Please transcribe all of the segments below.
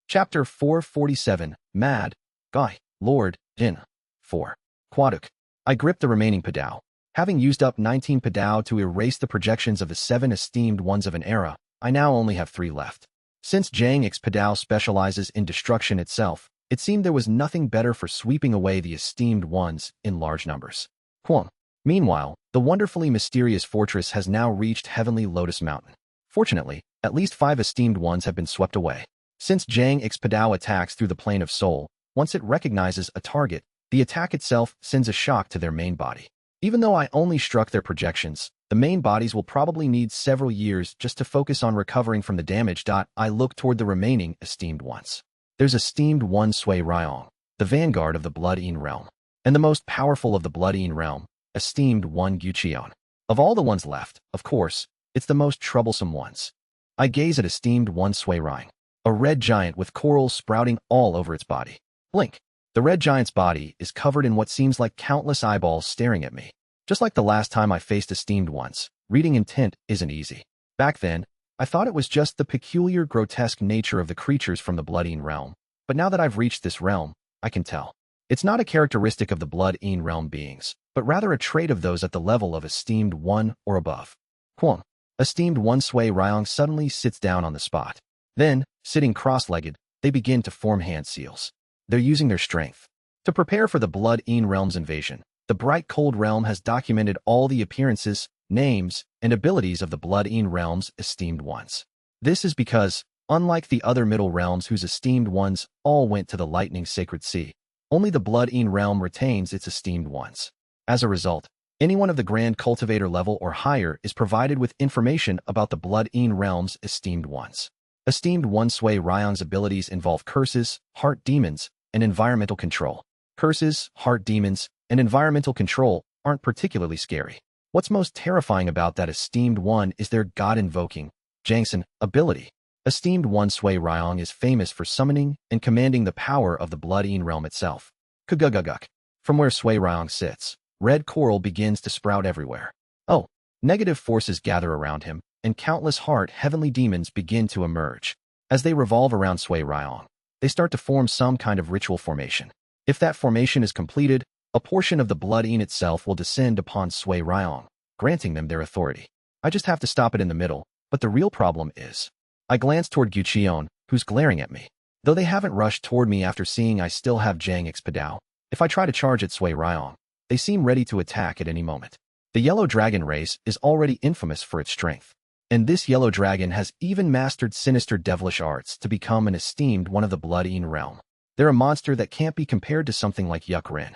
Chapter 447, Mad, Guy, Lord, Jin. 4. Quaduk. I gripped the remaining Padao. Having used up 19 Padao to erase the projections of the 7 esteemed ones of an era, I now only have 3 left. Since Jang X Padao specializes in destruction itself, it seemed there was nothing better for sweeping away the esteemed ones in large numbers. Quang. Meanwhile, the wonderfully mysterious fortress has now reached Heavenly Lotus Mountain. Fortunately, at least 5 esteemed ones have been swept away. Since Jang X Padao attacks through the plane of soul, once it recognizes a target, the attack itself sends a shock to their main body. Even though I only struck their projections, the main bodies will probably need several years just to focus on recovering from the damage. I look toward the remaining esteemed ones. There's esteemed one Sui Ryong, the vanguard of the Blood Ean realm, and the most powerful of the Blood Ean realm, esteemed one Yeon. Of all the ones left, of course, it's the most troublesome ones. I gaze at esteemed one Sui Ryong, a red giant with corals sprouting all over its body. Blink. The red giant's body is covered in what seems like countless eyeballs staring at me. Just like the last time I faced esteemed ones, reading intent isn't easy. Back then, I thought it was just the peculiar grotesque nature of the creatures from the Blood Ean realm, but now that I've reached this realm, I can tell. It's not a characteristic of the Blood Ean realm beings, but rather a trait of those at the level of esteemed one or above. Quang. Esteemed one Sui Ryong suddenly sits down on the spot. Then, sitting cross-legged, they begin to form hand seals. They're using their strength. To prepare for the Blood Ean realm's invasion, the Bright Cold realm has documented all the appearances, names, and abilities of the Blood Ean realm's esteemed ones. This is because, unlike the other middle realms whose esteemed ones all went to the Lightning Sacred Sea, only the Blood Ean realm retains its esteemed ones. As a result, anyone of the Grand Cultivator level or higher is provided with information about the Blood Ean realm's esteemed ones. Esteemed one Sui Ryong's abilities involve curses, heart demons, and environmental control. Curses, heart demons, and environmental control aren't particularly scary. What's most terrifying about that esteemed one is their god-invoking, Jangsan, ability. Esteemed one Sui Ryong is famous for summoning and commanding the power of the Blood Ean realm itself. Kuguguguk. From where Sui Ryong sits, red coral begins to sprout everywhere. Oh, negative forces gather around him, and countless heavenly demons begin to emerge. As they revolve around Sui Ryong, they start to form some kind of ritual formation. If that formation is completed, a portion of the Blood Ean itself will descend upon Sui Ryong, granting them their authority. I just have to stop it in the middle, but the real problem is... I glance toward Yeon, who's glaring at me. Though they haven't rushed toward me after seeing I still have Jang X Padao, if I try to charge at Sui Ryong, they seem ready to attack at any moment. The Yellow Dragon race is already infamous for its strength, and this Yellow Dragon has even mastered sinister devilish arts to become an esteemed one of the Blood Ean realm. They're a monster that can't be compared to something like Yuk Rin.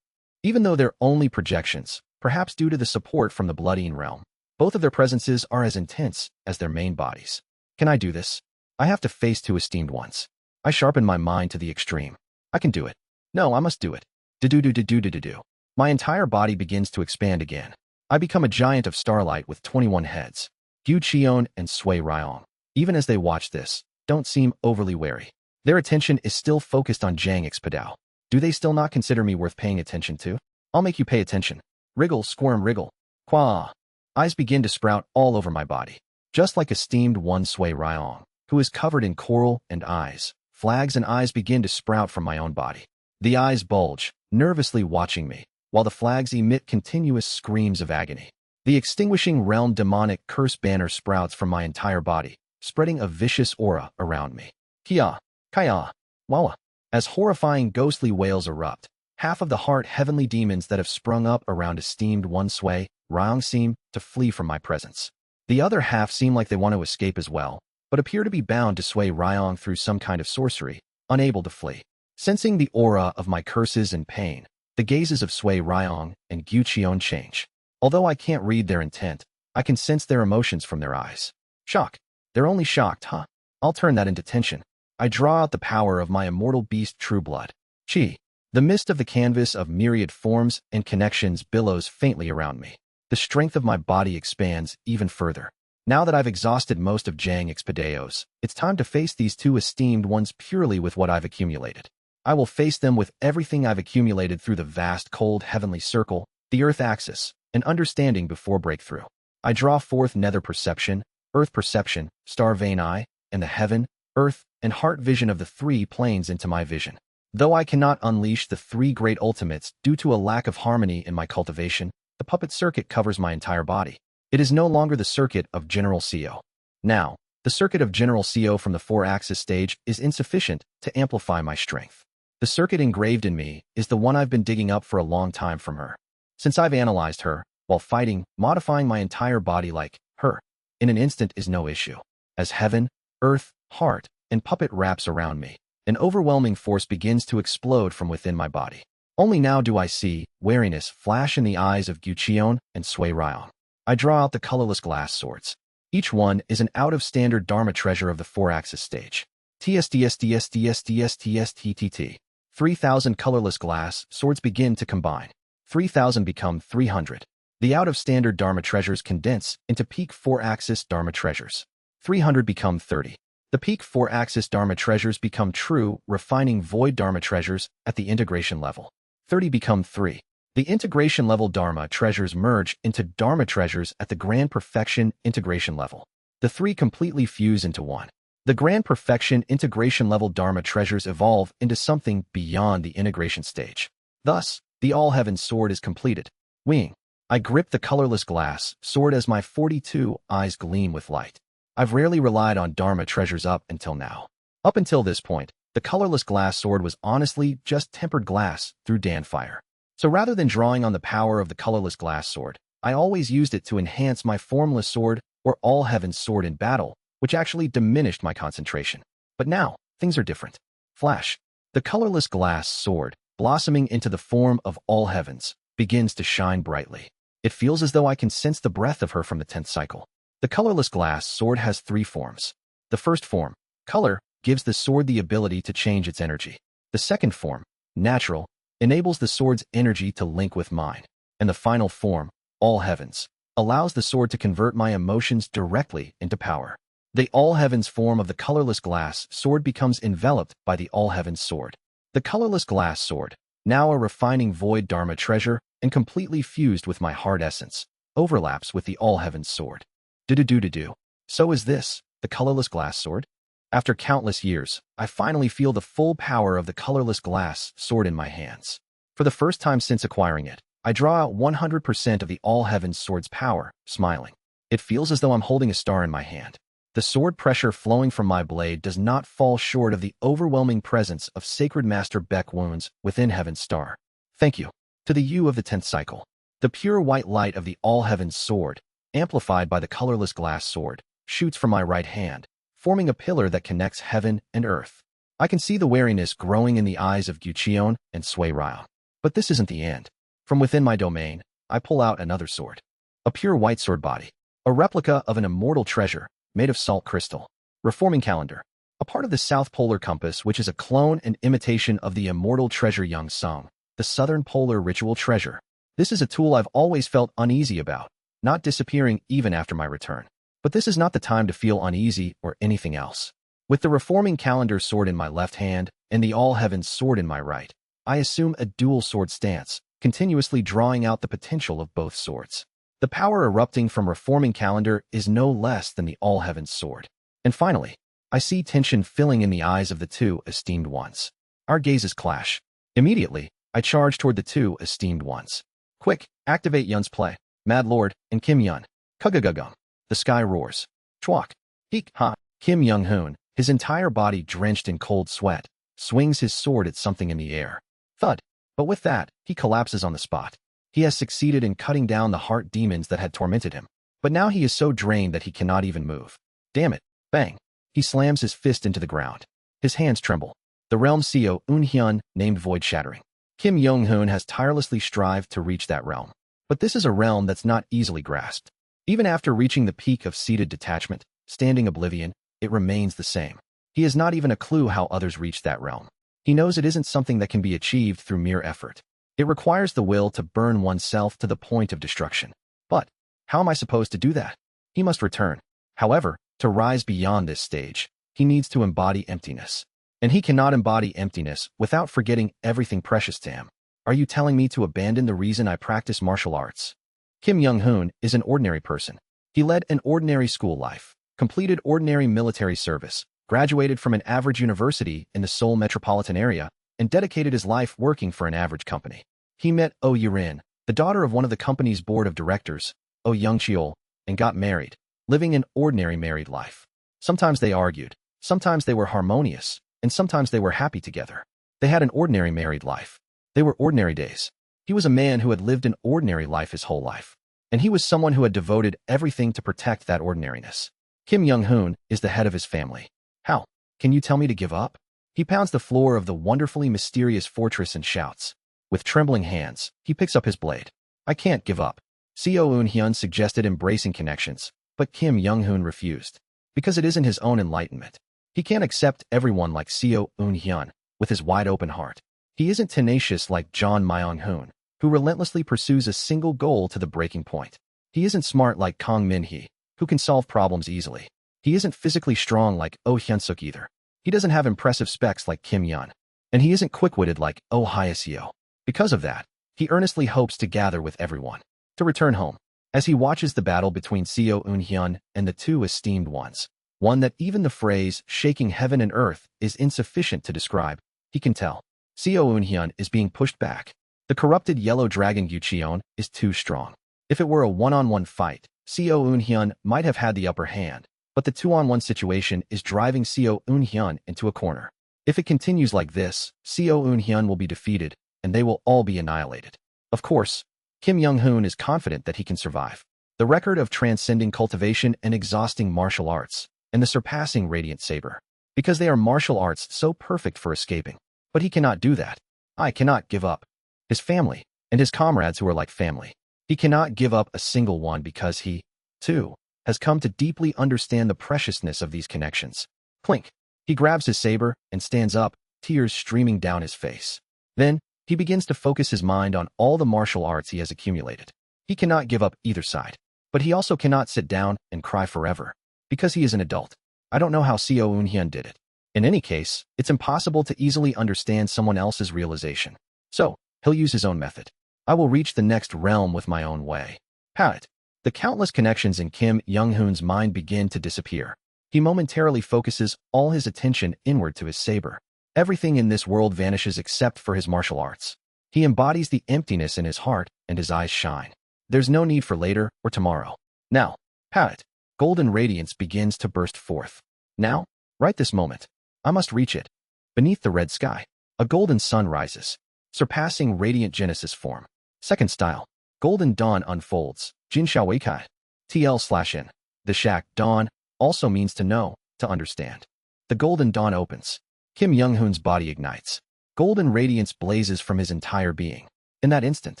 Even though they're only projections, perhaps due to the support from the Blood Ean realm, both of their presences are as intense as their main bodies. Can I do this? I have to face 2 esteemed ones. I sharpen my mind to the extreme. I can do it. No, I must do it. Do. My entire body begins to expand again. I become a giant of starlight with 21 heads. Yeon and Sui Ryong, even as they watch this, don't seem overly wary. Their attention is still focused on Jang X Padao. Do they still not consider me worth paying attention to? I'll make you pay attention. Wriggle, squirm, wriggle. Quah. Eyes begin to sprout all over my body. Just like esteemed one Sui Ryong, who is covered in coral and eyes, flags and eyes begin to sprout from my own body. The eyes bulge, nervously watching me, while the flags emit continuous screams of agony. The extinguishing realm demonic curse banner sprouts from my entire body, spreading a vicious aura around me. Kia, Kaya, Wawa. As horrifying ghostly wails erupt, half of the heavenly demons that have sprung up around esteemed one Sui Ryong seem to flee from my presence. The other half seem like they want to escape as well, but appear to be bound to Sui Ryong through some kind of sorcery, unable to flee. Sensing the aura of my curses and pain, the gazes of Sui Ryong and Yeon change. Although I can't read their intent, I can sense their emotions from their eyes. Shock. They're only shocked, huh? I'll turn that into tension. I draw out the power of my immortal beast True Blood. Chi. The mist of the canvas of myriad forms and connections billows faintly around me. The strength of my body expands even further. Now that I've exhausted most of Jang X Padaos, it's time to face these 2 esteemed ones purely with what I've accumulated. I will face them with everything I've accumulated through the vast cold heavenly circle, the Earth axis, and understanding before breakthrough. I draw forth nether perception, earth perception, star vein eye, and the heaven, earth, and heart vision of the three planes into my vision. Though I cannot unleash the three great ultimates due to a lack of harmony in my cultivation, the puppet circuit covers my entire body. It is no longer the circuit of General CO. Now, the circuit of General CO from the 4-axis stage is insufficient to amplify my strength. The circuit engraved in me is the one I've been digging up for a long time from her. Since I've analyzed her, while fighting, modifying my entire body like her, in an instant is no issue. As heaven, earth, heart, and puppet wraps around me, an overwhelming force begins to explode from within my body. Only now do I see wariness flash in the eyes of Yeon and Sui Ryan. I draw out the colorless glass swords. Each one is an out-of-standard Dharma treasure of the 4-axis stage. TSTSTSTSTSTSTTT. 3,000 colorless glass swords begin to combine. 3,000 become 300. The out-of-standard Dharma treasures condense into peak 4-axis Dharma treasures. 300 become 30. The peak 4-axis Dharma treasures become true, refining void Dharma treasures at the integration level. 30 become 3. The integration level Dharma treasures merge into Dharma treasures at the grand perfection integration level. The three completely fuse into one. The grand perfection integration level Dharma treasures evolve into something beyond the integration stage. Thus, the all-heaven sword is completed. Wing. I grip the colorless glass sword as my 42 eyes gleam with light. I've rarely relied on Dharma treasures up until now. Up until this point, the colorless glass sword was honestly just tempered glass through Danfire. So rather than drawing on the power of the colorless glass sword, I always used it to enhance my formless sword or all-heaven sword in battle, which actually diminished my concentration. But now, things are different. Flash. The colorless glass sword, blossoming into the form of all heavens, begins to shine brightly. It feels as though I can sense the breath of her from the 10th cycle. The colorless glass sword has 3 forms. The first form, color, gives the sword the ability to change its energy. The second form, natural, enables the sword's energy to link with mine. And the final form, all heavens, allows the sword to convert my emotions directly into power. The all heavens form of the colorless glass sword becomes enveloped by the all heavens sword. The colorless glass sword, now a refining void Dharma treasure and completely fused with my heart essence, overlaps with the all heavens sword. Do. So is this, the colorless glass sword? After countless years, I finally feel the full power of the colorless glass sword in my hands. For the first time since acquiring it, I draw out 100% of the all heavens sword's power, smiling. It feels as though I'm holding a star in my hand. The sword pressure flowing from my blade does not fall short of the overwhelming presence of Sacred Master Beck wounds within Heaven's star. Thank you. To the you of the 10th cycle. The pure white light of the all heavens sword, amplified by the colorless glass sword, shoots from my right hand, forming a pillar that connects heaven and earth. I can see the wariness growing in the eyes of Yeon and Sui Ryan. But this isn't the end. From within my domain, I pull out another sword. A pure white sword body. A replica of an immortal treasure, made of salt crystal. Reforming calendar. A part of the South Polar Compass which is a clone and imitation of the immortal treasure Young Sung, the Southern Polar Ritual Treasure. This is a tool I've always felt uneasy about, not disappearing even after my return. But this is not the time to feel uneasy or anything else. With the Reforming Calendar sword in my left hand and the All Heavens sword in my right, I assume a dual sword stance, continuously drawing out the potential of both swords. The power erupting from Reforming Calendar is no less than the All Heavens sword. And finally, I see tension filling in the eyes of the two esteemed ones. Our gazes clash. Immediately, I charge toward the two esteemed ones. Quick, activate Yeon's play. Mad Lord and Kim Yeon. Kugagugum. The sky roars. Chwak. Heek ha. Kim Young-hoon, his entire body drenched in cold sweat, swings his sword at something in the air. Thud. But with that, he collapses on the spot. He has succeeded in cutting down the heart demons that had tormented him. But now he is so drained that he cannot even move. Damn it. Bang. He slams his fist into the ground. His hands tremble. The realm CO Eunhyun named Void Shattering. Kim Young-hoon has tirelessly strived to reach that realm. But this is a realm that's not easily grasped. Even after reaching the peak of seated detachment, standing oblivion, it remains the same. He has not even a clue how others reach that realm. He knows it isn't something that can be achieved through mere effort. It requires the will to burn oneself to the point of destruction. But how am I supposed to do that? He must return. However, to rise beyond this stage, he needs to embody emptiness. And he cannot embody emptiness without forgetting everything precious to him. Are you telling me to abandon the reason I practice martial arts? Kim Young-hoon is an ordinary person. He led an ordinary school life, completed ordinary military service, graduated from an average university in the Seoul metropolitan area, and dedicated his life working for an average company. He met Oh Yeon, the daughter of one of the company's board of directors, Oh Young-cheol, and got married, living an ordinary married life. Sometimes they argued, sometimes they were harmonious, and sometimes they were happy together. They had an ordinary married life. They were ordinary days. He was a man who had lived an ordinary life his whole life, and he was someone who had devoted everything to protect that ordinariness. Kim Young-hoon is the head of his family. How? Can you tell me to give up? He pounds the floor of the wonderfully mysterious fortress and shouts. With trembling hands, he picks up his blade. I can't give up. Seo Eun-hyun suggested embracing connections, but Kim Young-hoon refused. Because it isn't his own enlightenment. He can't accept everyone like Seo Eun-hyun, with his wide-open heart. He isn't tenacious like John Myung-hoon, who relentlessly pursues a single goal to the breaking point. He isn't smart like Kang Min-hee, who can solve problems easily. He isn't physically strong like Oh Hyun-suk either. He doesn't have impressive specs like Kim Yeon. And he isn't quick-witted like Oh Hyeseo. Because of that, he earnestly hopes to gather with everyone, to return home. As he watches the battle between Seo Eun-hyun and the two esteemed ones, one that even the phrase shaking heaven and earth is insufficient to describe, he can tell. Seo Eun-hyun is being pushed back. The corrupted yellow dragon Yeon is too strong. If it were a one-on-one fight, Seo Eun-hyun might have had the upper hand, but the two-on-one situation is driving Seo Eun-hyun into a corner. If it continues like this, Seo Eun-hyun will be defeated, and they will all be annihilated. Of course, Kim Young-hoon is confident that he can survive. The record of transcending cultivation and exhausting martial arts, and the surpassing radiant saber. Because they are martial arts so perfect for escaping. But he cannot do that. I cannot give up. His family, and his comrades who are like family. He cannot give up a single one because he, too, has come to deeply understand the preciousness of these connections. Clink. He grabs his saber and stands up, tears streaming down his face. Then, he begins to focus his mind on all the martial arts he has accumulated. He cannot give up either side. But he also cannot sit down and cry forever. Because he is an adult. I don't know how Seo Eun-hyun did it. In any case, it's impossible to easily understand someone else's realization. So, he'll use his own method. I will reach the next realm with my own way. Pat. The countless connections in Kim Young-hoon's mind begin to disappear. He momentarily focuses all his attention inward to his saber. Everything in this world vanishes except for his martial arts. He embodies the emptiness in his heart, and his eyes shine. There's no need for later or tomorrow. Now, Pat. Golden radiance begins to burst forth. Now, right this moment. I must reach it. Beneath the red sky, a golden sun rises, surpassing radiant Genesis form. Second style. Golden dawn unfolds. Jin Xiao Wei Kai. TL/in. The shack dawn also means to know, to understand. The golden dawn opens. Kim Young-hoon's body ignites. Golden radiance blazes from his entire being. In that instant,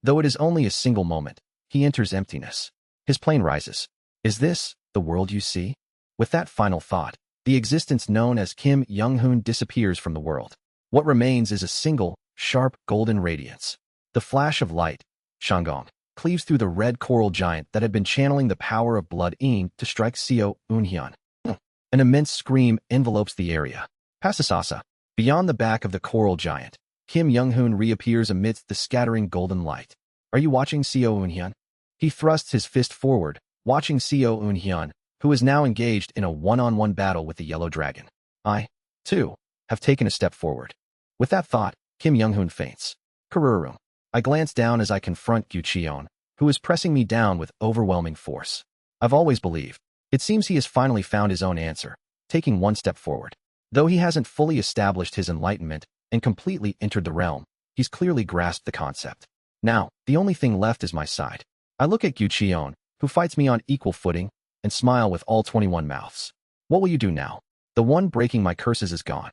though it is only a single moment, he enters emptiness. His plane rises. Is this the world you see? With that final thought, the existence known as Kim Young-hoon disappears from the world. What remains is a single, sharp, golden radiance. The flash of light, Shanggong, cleaves through the red coral giant that had been channeling the power of blood Yin to strike Seo Eun-hyun. An immense scream envelopes the area. Pasasasa. Beyond the back of the coral giant, Kim Young-hoon reappears amidst the scattering golden light. Are you watching Seo Eun-hyun? He thrusts his fist forward, watching Seo Eun-hyun, who is now engaged in a one-on-one battle with the yellow dragon. I, too, have taken a step forward. With that thought, Kim Young-hoon faints. Kururum. I glance down as I confront Yeon, who is pressing me down with overwhelming force. I've always believed. It seems he has finally found his own answer, taking one step forward. Though he hasn't fully established his enlightenment and completely entered the realm, he's clearly grasped the concept. Now, the only thing left is my side. I look at Yeon, who fights me on equal footing, and smile with all 21 mouths. What will you do now? The one breaking my curses is gone.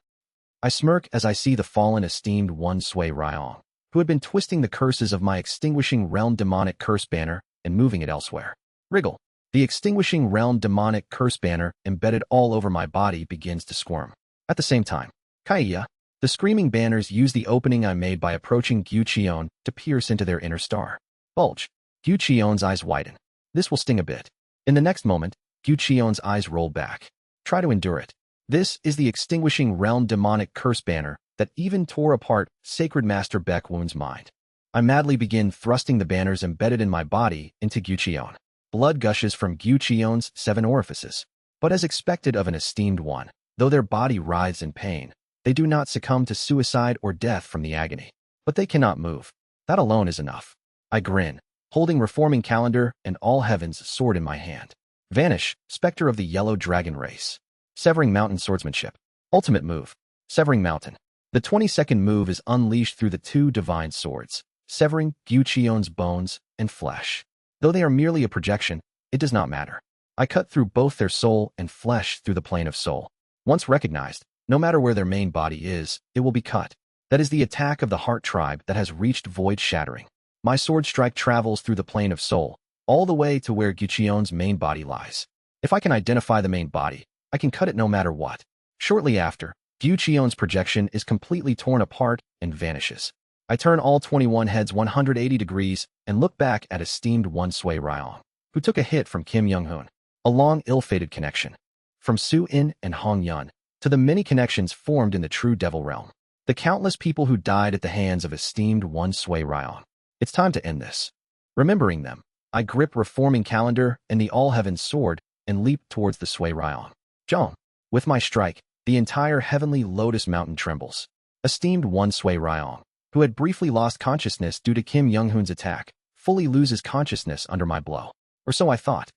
I smirk as I see the fallen esteemed one Sui Ryong, who had been twisting the curses of my extinguishing realm demonic curse banner and moving it elsewhere. Wriggle. The extinguishing realm demonic curse banner embedded all over my body begins to squirm. At the same time, Kaiya, the screaming banners use the opening I made by approaching Yeon to pierce into their inner star. Bulge. Yeon's eyes widen. This will sting a bit. In the next moment, Yeon's eyes roll back. Try to endure it. This is the extinguishing realm demonic curse banner that even tore apart Sacred Master Baekwoon's mind. I madly begin thrusting the banners embedded in my body into Yeon. Blood gushes from Yeon's 7 orifices. But as expected of an esteemed one, Though their body writhes in pain, they do not succumb to suicide or death from the agony. But they cannot move. That alone is enough. I grin, holding Reforming Calendar and All Heaven's sword in my hand. Vanish, Spectre of the Yellow Dragon Race. Severing Mountain Swordsmanship. Ultimate move. Severing Mountain. The 22nd move is unleashed through the two divine swords, severing Yeon's bones and flesh. Though they are merely a projection, it does not matter. I cut through both their soul and flesh through the plane of soul. Once recognized, no matter where their main body is, it will be cut. That is the attack of the Heart Tribe that has reached void shattering. My sword strike travels through the plane of soul, all the way to where Yeon's main body lies. If I can identify the main body, I can cut it no matter what. Shortly after, Yeon's projection is completely torn apart and vanishes. I turn all 21 heads 180 degrees and look back at esteemed One Sui Ryeong, who took a hit from Kim Young-hoon. A long, ill-fated connection. From Su-in and Hong-yun to the many connections formed in the true devil realm. The countless people who died at the hands of esteemed One Sui Ryeong. It's time to end this. Remembering them, I grip Reforming Calendar and the All Heaven's sword and leap towards the Sui Ryeong. Jong. With my strike, the entire heavenly Lotus Mountain trembles. Esteemed One Sui Ryeong, who had briefly lost consciousness due to Kim Young-hoon's attack, fully loses consciousness under my blow. Or so I thought.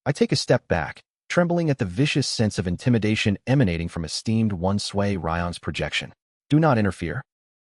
I take a step back, trembling at the vicious sense of intimidation emanating from esteemed One Sui Ryeong's projection. Do not interfere.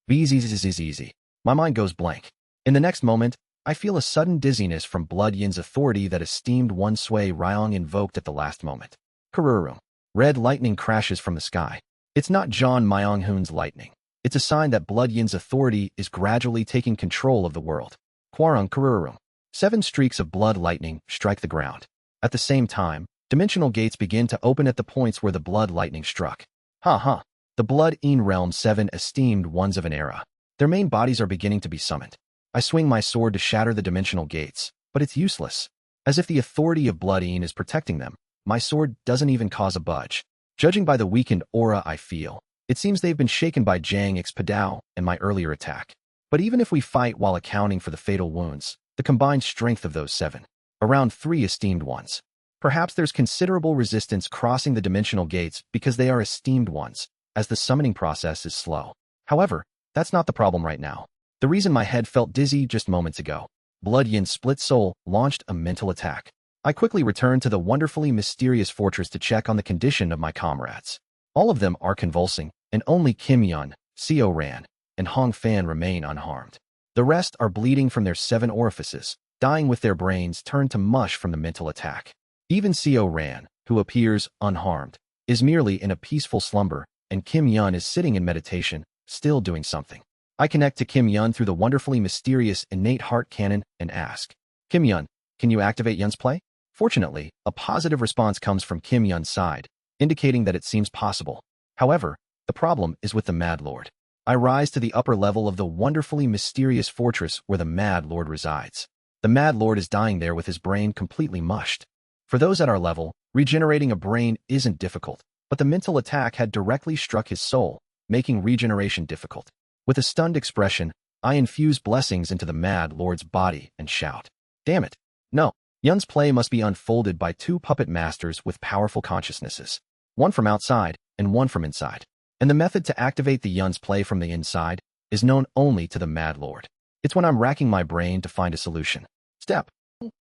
Easy. My mind goes blank. In the next moment, I feel a sudden dizziness from Blood Yin's authority that esteemed One Sui Ryeong invoked at the last moment. Karuru. Red lightning crashes from the sky. It's not John Myung-hoon's lightning. It's a sign that Blood Yin's authority is gradually taking control of the world. Kwarung Karuru. 7 streaks of blood lightning strike the ground. At the same time, dimensional gates begin to open at the points where the blood lightning struck. The Blood Yin realm 7 esteemed ones of an era. Their main bodies are beginning to be summoned. I swing my sword to shatter the dimensional gates, but it's useless. As if the authority of Blood Yin is protecting them, my sword doesn't even cause a budge. Judging by the weakened aura I feel, it seems they've been shaken by Jang X Padao and my earlier attack. But even if we fight while accounting for the fatal wounds, the combined strength of those 7, around 3 esteemed ones. Perhaps there's considerable resistance crossing the dimensional gates because they are esteemed ones, as the summoning process is slow. However, that's not the problem right now. The reason my head felt dizzy just moments ago. Blood Yin's split soul launched a mental attack. I quickly returned to the wonderfully mysterious fortress to check on the condition of my comrades. All of them are convulsing, and only Kim Yun, Seo Ran, and Hong Fan remain unharmed. The rest are bleeding from their 7 orifices, dying with their brains turned to mush from the mental attack. Even Seo Ran, who appears unharmed, is merely in a peaceful slumber, and Kim Yun is sitting in meditation, still doing something. I connect to Kim Yun through the wonderfully mysterious innate heart cannon and ask, Kim Yun, can you activate Yun's play? Fortunately, a positive response comes from Kim Yun's side, indicating that it seems possible. However, the problem is with the Mad Lord. I rise to the upper level of the wonderfully mysterious fortress where the Mad Lord resides. The Mad Lord is dying there with his brain completely mushed. For those at our level, regenerating a brain isn't difficult, but the mental attack had directly struck his soul, making regeneration difficult. With a stunned expression, I infuse blessings into the Mad Lord's body and shout, damn it, no. Yun's play must be unfolded by 2 puppet masters with powerful consciousnesses, one from outside and one from inside. And the method to activate the Yun's play from the inside is known only to the Mad Lord. It's when I'm racking my brain to find a solution. Step.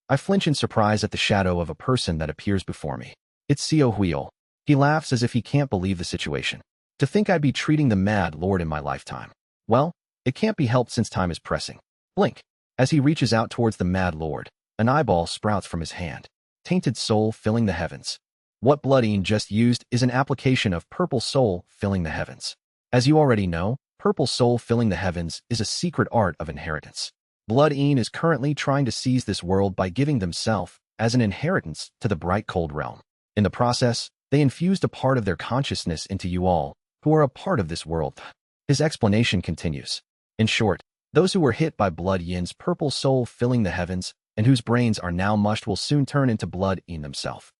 I flinch in surprise at the shadow of a person that appears before me. It's Seo Huiol. He laughs as if he can't believe the situation. To think I'd be treating the Mad Lord in my lifetime. Well, it can't be helped since time is pressing. Blink. As he reaches out towards the Mad Lord, an eyeball sprouts from his hand. Tainted soul filling the heavens. What Blood Yin just used is an application of purple soul filling the heavens. As you already know, purple soul filling the heavens is a secret art of inheritance. Blood Yin is currently trying to seize this world by giving themselves as an inheritance to the bright cold realm. In the process, they infused a part of their consciousness into you all, who are a part of this world. His explanation continues. In short, those who were hit by Blood Yin's purple soul filling the heavens and whose brains are now mushed will soon turn into Blood Yin themselves.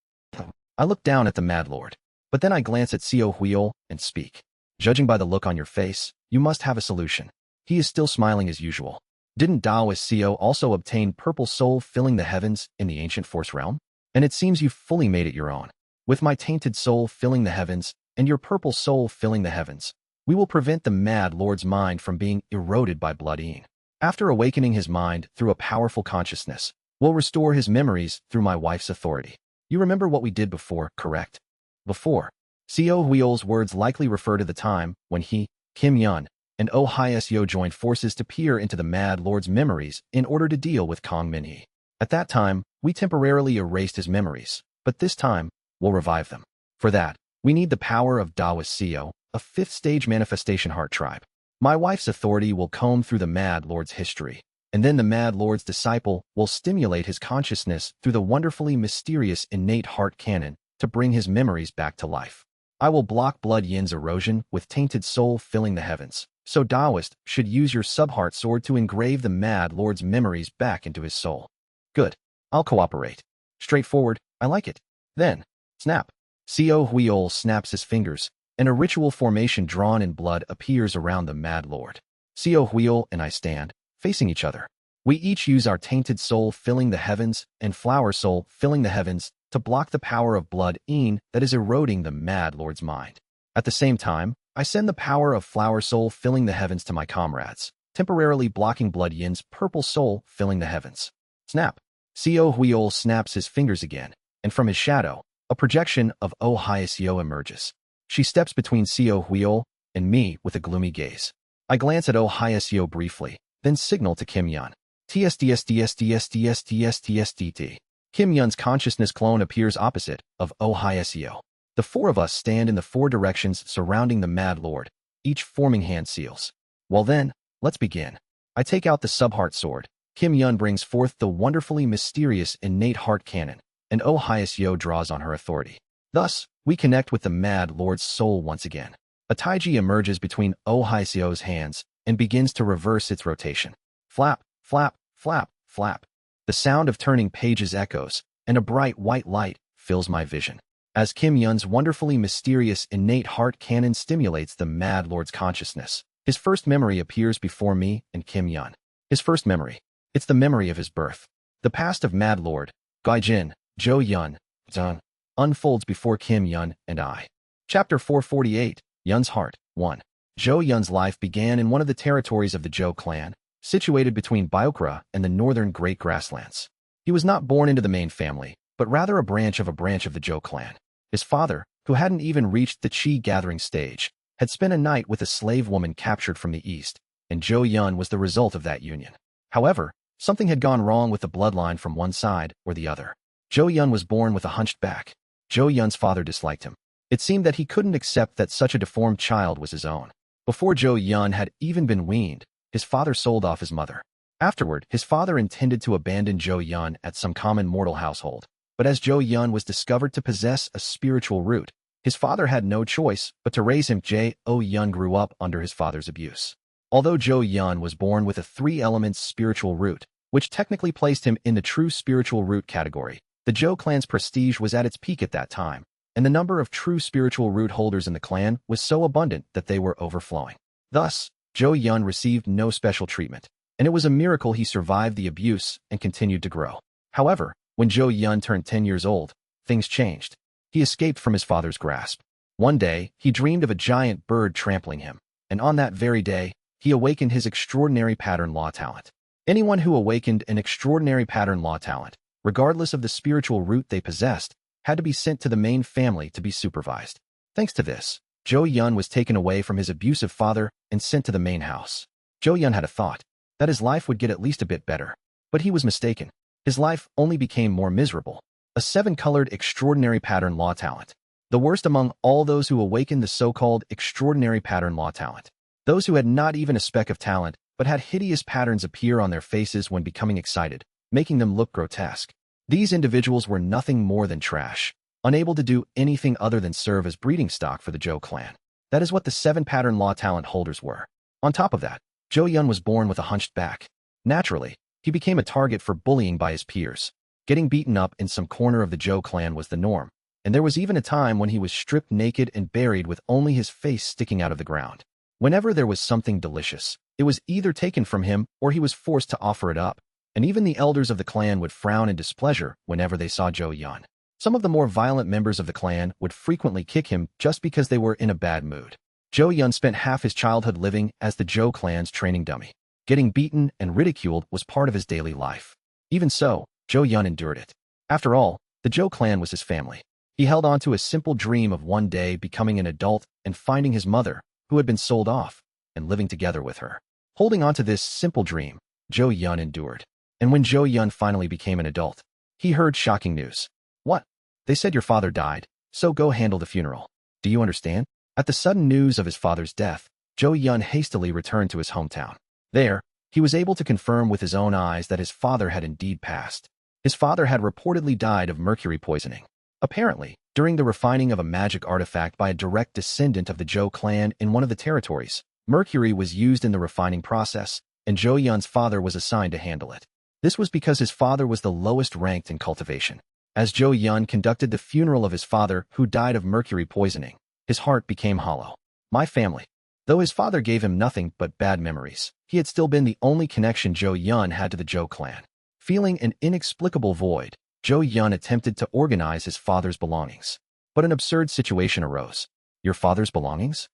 I look down at the Mad Lord, but then I glance at Seo Huiol and speak. Judging by the look on your face, you must have a solution. He is still smiling as usual. Didn't Daoist Seo also obtain purple soul filling the heavens in the ancient force realm? And it seems you've fully made it your own. With my tainted soul filling the heavens, and your purple soul filling the heavens. We will prevent the Mad Lord's mind from being eroded by blood Yeon. After awakening his mind through a powerful consciousness, we'll restore his memories through my wife's authority. You remember what we did before, correct? Before. Co Hweol's words likely refer to the time when he, Kim Yeon, and Oh Hyeseo joined forces to peer into the Mad Lord's memories in order to deal with Kong Min-hee. At that time, we temporarily erased his memories, but this time, we'll revive them. For that, we need the power of Taoist Co, a fifth-stage manifestation heart tribe. My wife's authority will comb through the Mad Lord's history, and then the Mad Lord's disciple will stimulate his consciousness through the wonderfully mysterious innate heart canon to bring his memories back to life. I will block blood Yin's erosion with tainted soul filling the heavens, so Taoist should use your subheart sword to engrave the Mad Lord's memories back into his soul. Good. I'll cooperate. Straightforward, I like it. Then, snap. Co Hweol snaps his fingers, and a ritual formation drawn in blood appears around the Mad Lord. Co Hweol and I stand, facing each other. We each use our tainted soul filling the heavens and flower soul filling the heavens to block the power of blood Yeon that is eroding the Mad Lord's mind. At the same time, I send the power of flower soul filling the heavens to my comrades, temporarily blocking blood Yin's purple soul filling the heavens. Snap. Co Hweol snaps his fingers again, and from his shadow, a projection of Oh Hyeseo emerges. She steps between Co Hweol and me with a gloomy gaze. I glance at Oh Hyeseo briefly, then signal to Kim Yeon. TSTSTSTSTSTSTSTT. Kim Yeon's consciousness clone appears opposite of Oh Hyeseo. The four of us stand in the four directions surrounding the Mad Lord, each forming hand seals. Well then, let's begin. I take out the subheart sword. Kim Yeon brings forth the wonderfully mysterious innate heart canon, and Oh Hyeseo draws on her authority. Thus, we connect with the Mad Lord's soul once again. A taiji emerges between Oh Hyeseo's hands and begins to reverse its rotation. Flap, flap, flap, flap. The sound of turning pages echoes, and a bright white light fills my vision. As Kim Yeon's wonderfully mysterious innate heart canon stimulates the Mad Lord's consciousness, his first memory appears before me and Kim Yeon. His first memory. It's the memory of his birth. The past of Mad Lord, Gaijin, Jo Yeon, Zan, unfolds before Kim Yeon and I. Chapter 448, Yeon's Heart, 1. Jo Yeon's life began in one of the territories of the Jo clan, situated between Byokra and the northern Great Grasslands. He was not born into the main family, but rather a branch of the Jo clan. His father, who hadn't even reached the Chi gathering stage, had spent a night with a slave woman captured from the east, and Jo Yeon was the result of that union. However, something had gone wrong with the bloodline from one side or the other. Jo Yeon was born with a hunched back. Jo Yeon's father disliked him. It seemed that he couldn't accept that such a deformed child was his own. Before Jo Yeon had even been weaned, his father sold off his mother. Afterward, his father intended to abandon Jo Yeon at some common mortal household. But as Jo Yeon was discovered to possess a spiritual root, his father had no choice but to raise him. Jo Yeon grew up under his father's abuse. Although Jo Yeon was born with a three-elements spiritual root, which technically placed him in the true spiritual root category, the Jo clan's prestige was at its peak at that time, and the number of true spiritual root holders in the clan was so abundant that they were overflowing. Thus, Jo Yeon received no special treatment, and it was a miracle he survived the abuse and continued to grow. However, when Jo Yeon turned 10 years old, things changed. He escaped from his father's grasp. One day, he dreamed of a giant bird trampling him, and on that very day, he awakened his extraordinary pattern law talent. Anyone who awakened an extraordinary pattern law talent, regardless of the spiritual root they possessed, had to be sent to the main family to be supervised. Thanks to this, Jo Yeon was taken away from his abusive father and sent to the main house. Jo Yeon had a thought that his life would get at least a bit better, but he was mistaken. His life only became more miserable. A 7-colored extraordinary pattern law talent. The worst among all those who awakened the so-called extraordinary pattern law talent. Those who had not even a speck of talent, but had hideous patterns appear on their faces when becoming excited, making them look grotesque. These individuals were nothing more than trash, unable to do anything other than serve as breeding stock for the Jo clan. That is what the 7 pattern law talent holders were. On top of that, Jo Yeon was born with a hunched back. Naturally, he became a target for bullying by his peers. Getting beaten up in some corner of the Jo clan was the norm, and there was even a time when he was stripped naked and buried with only his face sticking out of the ground. Whenever there was something delicious, it was either taken from him or he was forced to offer it up, and even the elders of the clan would frown in displeasure whenever they saw Jo Yeon. Some of the more violent members of the clan would frequently kick him just because they were in a bad mood. Yeon spent half his childhood living as the Zhou clan's training dummy. Getting beaten and ridiculed was part of his daily life. Even so, Yeon endured it. After all, the Zhou clan was his family. He held on to a simple dream of one day becoming an adult and finding his mother, who had been sold off, and living together with her. Holding on to this simple dream, Yeon endured. And when Yeon finally became an adult, he heard shocking news. What? They said your father died, so go handle the funeral. Do you understand? At the sudden news of his father's death, Yeon hastily returned to his hometown. There, he was able to confirm with his own eyes that his father had indeed passed. His father had reportedly died of mercury poisoning. Apparently, during the refining of a magic artifact by a direct descendant of the Zhou clan in one of the territories, mercury was used in the refining process, and Yeon's father was assigned to handle it. This was because his father was the lowest ranked in cultivation. As Yeon conducted the funeral of his father who died of mercury poisoning, his heart became hollow. My family. Though his father gave him nothing but bad memories, he had still been the only connection Yeon had to the Zhou clan. Feeling an inexplicable void, Yeon attempted to organize his father's belongings. But an absurd situation arose. Your father's belongings?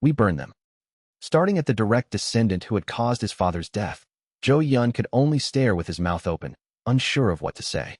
We burned them. Starting at the direct descendant who had caused his father's death, Yeon could only stare with his mouth open, unsure of what to say.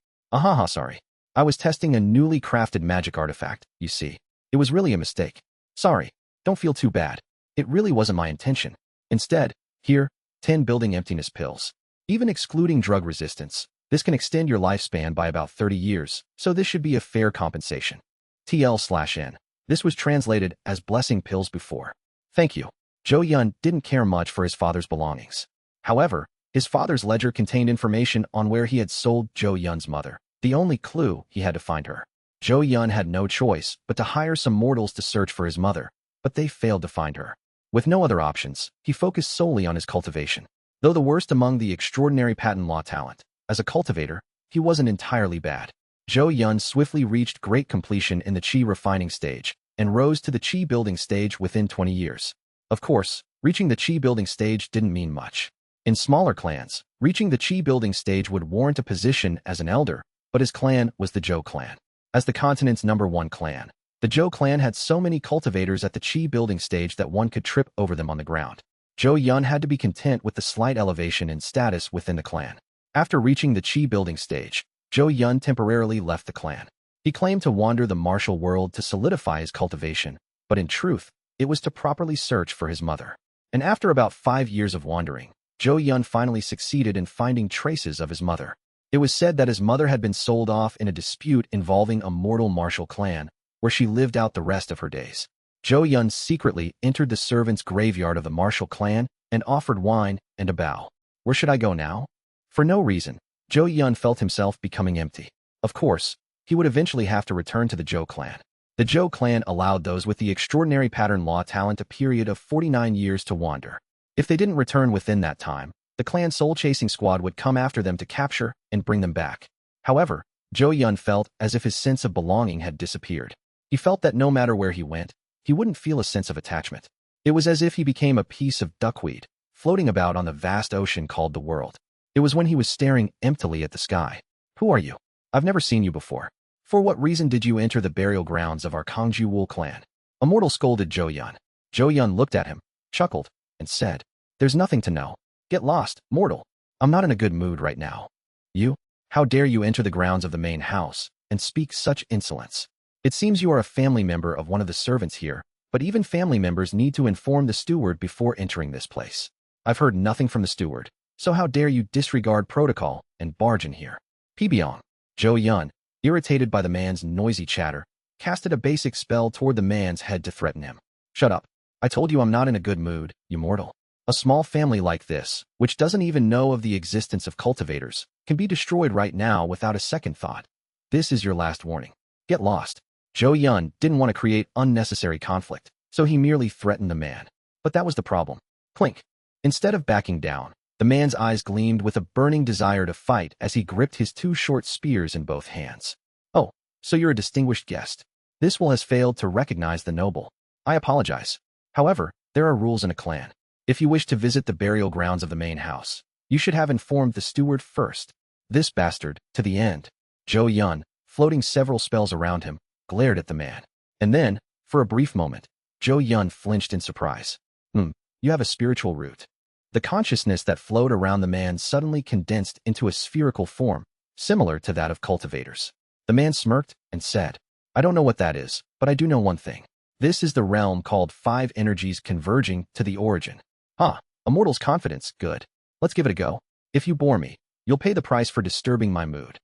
Sorry. I was testing a newly crafted magic artifact, you see. It was really a mistake. Sorry. Don't feel too bad. It really wasn't my intention. Instead, here, 10 building emptiness pills. Even excluding drug resistance, this can extend your lifespan by about 30 years, so this should be a fair compensation. TL/N. This was translated as blessing pills before. Thank you. Yeon didn't care much for his father's belongings. However, his father's ledger contained information on where he had sold Yeon's mother, the only clue he had to find her. Yeon had no choice but to hire some mortals to search for his mother, but they failed to find her. With no other options, he focused solely on his cultivation. Though the worst among the extraordinary patent law talent, as a cultivator, he wasn't entirely bad. Yeon swiftly reached great completion in the Qi refining stage and rose to the Qi building stage within 20 years. Of course, reaching the Qi building stage didn't mean much. In smaller clans, reaching the Qi building stage would warrant a position as an elder, but his clan was the Zhou clan. As the continent's #1 clan, the Zhou clan had so many cultivators at the Qi building stage that one could trip over them on the ground. Yeon had to be content with the slight elevation in status within the clan. After reaching the Qi building stage, Yeon temporarily left the clan. He claimed to wander the martial world to solidify his cultivation, but in truth, it was to properly search for his mother. And after about 5 years of wandering, Yeon finally succeeded in finding traces of his mother. It was said that his mother had been sold off in a dispute involving a mortal martial clan, where she lived out the rest of her days. Yeon secretly entered the servants' graveyard of the martial clan and offered wine and a bow. Where should I go now? For no reason, Yeon felt himself becoming empty. Of course, he would eventually have to return to the Zhou clan. The Zhou clan allowed those with the extraordinary pattern law talent a period of 49 years to wander. If they didn't return within that time, the clan soul-chasing squad would come after them to capture and bring them back. However, Yeon felt as if his sense of belonging had disappeared. He felt that no matter where he went, he wouldn't feel a sense of attachment. It was as if he became a piece of duckweed, floating about on the vast ocean called the world. It was when he was staring emptily at the sky. Who are you? I've never seen you before. For what reason did you enter the burial grounds of our Kangju clan? A mortal scolded Yeon. Yeon looked at him, chuckled, and said, There's nothing to know. Get lost, mortal. I'm not in a good mood right now. You? How dare you enter the grounds of the main house and speak such insolence? It seems you are a family member of one of the servants here, but even family members need to inform the steward before entering this place. I've heard nothing from the steward, so how dare you disregard protocol and barge in here? Pibyong. Yeon, irritated by the man's noisy chatter, casted a basic spell toward the man's head to threaten him. Shut up. I told you I'm not in a good mood, you mortal. A small family like this, which doesn't even know of the existence of cultivators, can be destroyed right now without a second thought. This is your last warning. Get lost. Yeon didn't want to create unnecessary conflict, so he merely threatened the man. But that was the problem. Clink. Instead of backing down, the man's eyes gleamed with a burning desire to fight as he gripped his 2 short spears in both hands. Oh, so you're a distinguished guest. This will has failed to recognize the noble. I apologize. However, there are rules in a clan. If you wish to visit the burial grounds of the main house, you should have informed the steward first. This bastard, to the end. Yeon, floating several spells around him, glared at the man. And then, for a brief moment, Yeon flinched in surprise. You have a spiritual root. The consciousness that flowed around the man suddenly condensed into a spherical form, similar to that of cultivators. The man smirked and said, I don't know what that is, but I do know one thing. This is the realm called 5 energies converging to the origin. A mortal's confidence, good. Let's give it a go. If you bore me, you'll pay the price for disturbing my mood.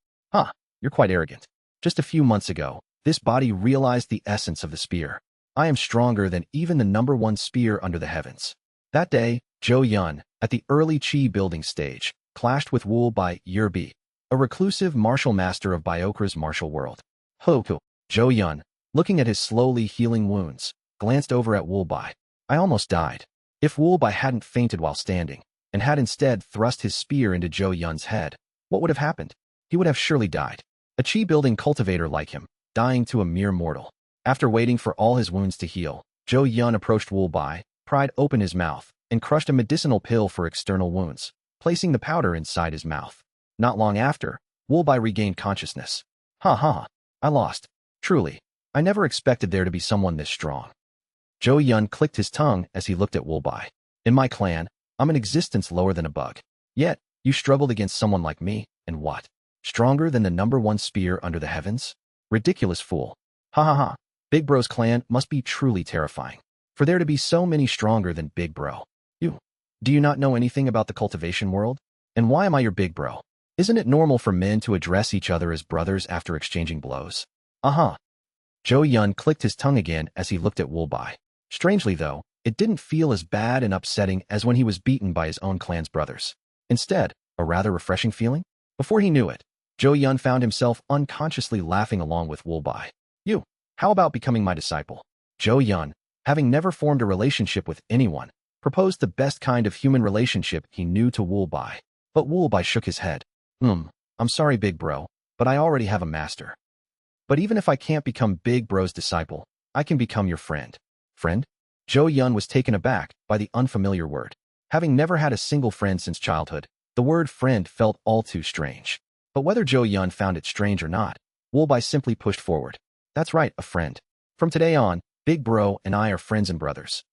You're quite arrogant. Just a few months ago, this body realized the essence of the spear. I am stronger than even the #1 spear under the heavens. That day, Yeon, at the early Qi building stage, clashed with Wool by Yerbi, a reclusive martial master of Biokra's martial world. Yeon, looking at his slowly healing wounds, glanced over at Woolbai. I almost died. If Woolbai hadn't fainted while standing, and had instead thrust his spear into Yeon's head, what would have happened? He would have surely died. A Qi-building cultivator like him, dying to a mere mortal. After waiting for all his wounds to heal, Yeon approached Woolbai, pried open his mouth, and crushed a medicinal pill for external wounds, placing the powder inside his mouth. Not long after, Woolbai regained consciousness. I lost. Truly, I never expected there to be someone this strong. Yeon clicked his tongue as he looked at Woolbai. In my clan, I'm an existence lower than a bug. Yet, you struggled against someone like me, and what? Stronger than the #1 spear under the heavens? Ridiculous fool. Big Bro's clan must be truly terrifying. For there to be so many stronger than Big Bro. Do you not know anything about the cultivation world? And why am I your Big Bro? Isn't it normal for men to address each other as brothers after exchanging blows? Yeon clicked his tongue again as he looked at Woolbai. Strangely though, it didn't feel as bad and upsetting as when he was beaten by his own clan's brothers. Instead, a rather refreshing feeling? Before he knew it, Yeon found himself unconsciously laughing along with Woolbai. How about becoming my disciple? Yeon, having never formed a relationship with anyone, proposed the best kind of human relationship he knew to Woolbai. But Woolbai shook his head. I'm sorry, Big Bro, but I already have a master. But even if I can't become Big Bro's disciple, I can become your friend. Friend? Yeon was taken aback by the unfamiliar word. Having never had a single friend since childhood, the word friend felt all too strange. But whether Yeon found it strange or not, Woolbai simply pushed forward. That's right, a friend. From today on, Big Bro and I are friends and brothers.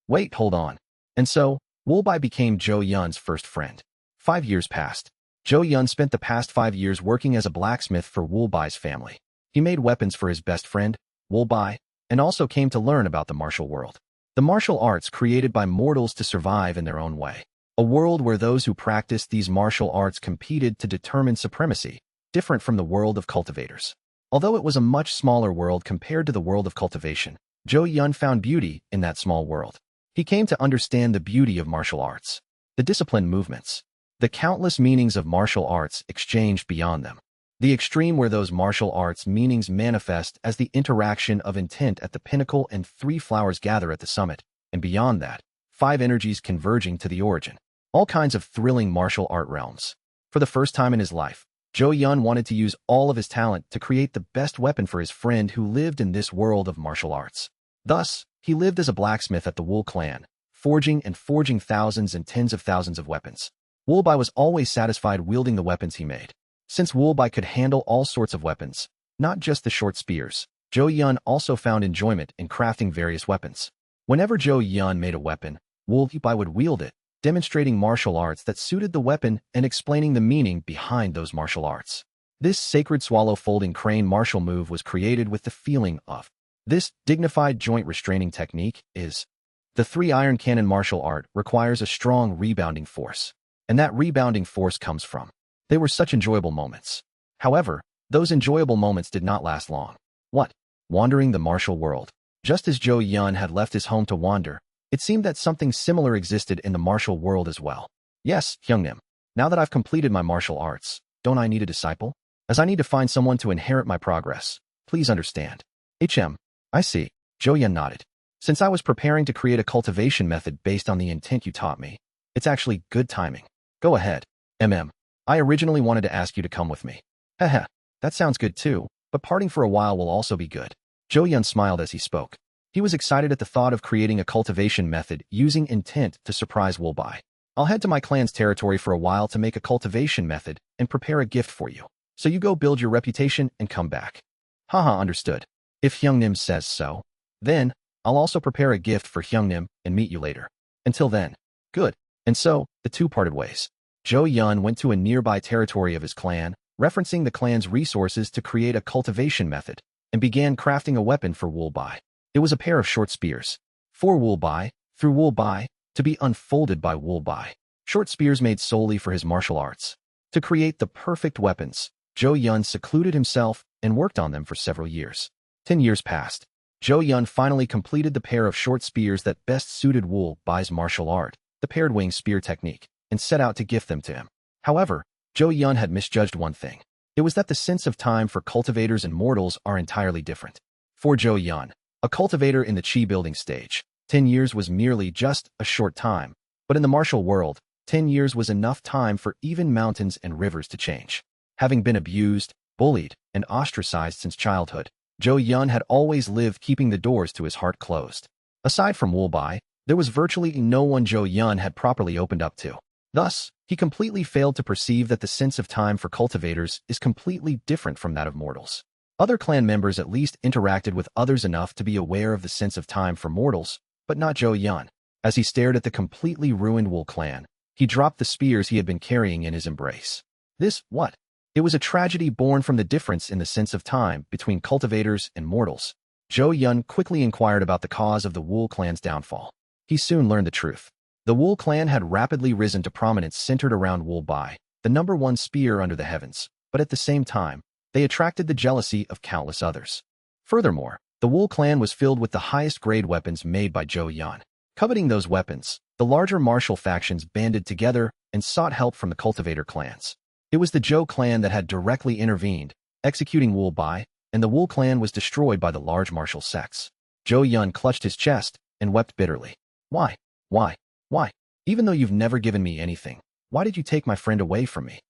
Wait, hold on. And so, Woolbai became Yeon's first friend. 5 years passed. Yeon spent the past 5 years working as a blacksmith for Woolbai's family. He made weapons for his best friend, Woolbai, and also came to learn about the martial world. The martial arts created by mortals to survive in their own way. A world where those who practiced these martial arts competed to determine supremacy, different from the world of cultivators. Although it was a much smaller world compared to the world of cultivation, Yeon found beauty in that small world. He came to understand the beauty of martial arts, the disciplined movements, the countless meanings of martial arts exchanged beyond them. The extreme where those martial arts meanings manifest as the interaction of intent at the pinnacle and 3 flowers gather at the summit, and beyond that, 5 energies converging to the origin. All kinds of thrilling martial art realms. For the first time in his life, Yeon wanted to use all of his talent to create the best weapon for his friend who lived in this world of martial arts. Thus, he lived as a blacksmith at the Wool clan, forging thousands and tens of thousands of weapons. Woolbai was always satisfied wielding the weapons he made. Since Woolbai could handle all sorts of weapons, not just the short spears, Yeon also found enjoyment in crafting various weapons. Whenever Yeon made a weapon, Woolbai would wield it, demonstrating martial arts that suited the weapon and explaining the meaning behind those martial arts. This sacred swallow folding crane martial move was created with the feeling of. This dignified joint restraining technique is. The 3 iron cannon martial art requires a strong rebounding force. And that rebounding force comes from. They were such enjoyable moments. However, those enjoyable moments did not last long. What? Wandering the martial world. Just as Yeon had left his home to wander, it seemed that something similar existed in the martial world as well. Yes, Hyungnim. Now that I've completed my martial arts, don't I need a disciple? As I need to find someone to inherit my progress. Please understand. I see. Yeon nodded. Since I was preparing to create a cultivation method based on the intent you taught me, it's actually good timing. Go ahead. I originally wanted to ask you to come with me. That sounds good too, but parting for a while will also be good. Yeon smiled as he spoke. He was excited at the thought of creating a cultivation method using intent to surprise Woolbai. I'll head to my clan's territory for a while to make a cultivation method and prepare a gift for you. So you go build your reputation and come back. Haha, understood. If Hyungnim says so, then I'll also prepare a gift for Hyungnim and meet you later. Until then, good. And so, the two parted ways. Yeon went to a nearby territory of his clan, referencing the clan's resources to create a cultivation method, and began crafting a weapon for Wulbai. It was a pair of short spears. For Wulbai, through Wulbai, to be unfolded by Wulbai. Short spears made solely for his martial arts. To create the perfect weapons, Yeon secluded himself and worked on them for several years. 10 years passed. Yeon finally completed the pair of short spears that best suited Wulbai's martial art, the paired wing spear technique, and set out to gift them to him. However, Yeon had misjudged one thing. It was that the sense of time for cultivators and mortals are entirely different. For Yeon, a cultivator in the chi building stage, 10 years was merely just a short time, but in the martial world, 10 years was enough time for even mountains and rivers to change. Having been abused, bullied, and ostracized since childhood, Yeon had always lived keeping the doors to his heart closed. Aside from Wulbai, there was virtually no one Yeon had properly opened up to. Thus, he completely failed to perceive that the sense of time for cultivators is completely different from that of mortals. Other clan members at least interacted with others enough to be aware of the sense of time for mortals, but not Yeon. As he stared at the completely ruined Wul clan, he dropped the spears he had been carrying in his embrace. This, what? It was a tragedy born from the difference in the sense of time between cultivators and mortals. Yeon quickly inquired about the cause of the Wul clan's downfall. He soon learned the truth. The Wul clan had rapidly risen to prominence centered around Wulbai, the #1 spear under the heavens, but at the same time, they attracted the jealousy of countless others. Furthermore, the Wul clan was filled with the highest grade weapons made by Yeon. Coveting those weapons, the larger martial factions banded together and sought help from the cultivator clans. It was the Zhou clan that had directly intervened, executing Wulbai, and the Wul clan was destroyed by the large martial sects. Yeon clutched his chest and wept bitterly. Why? Why? Why? Even though you've never given me anything, why did you take my friend away from me?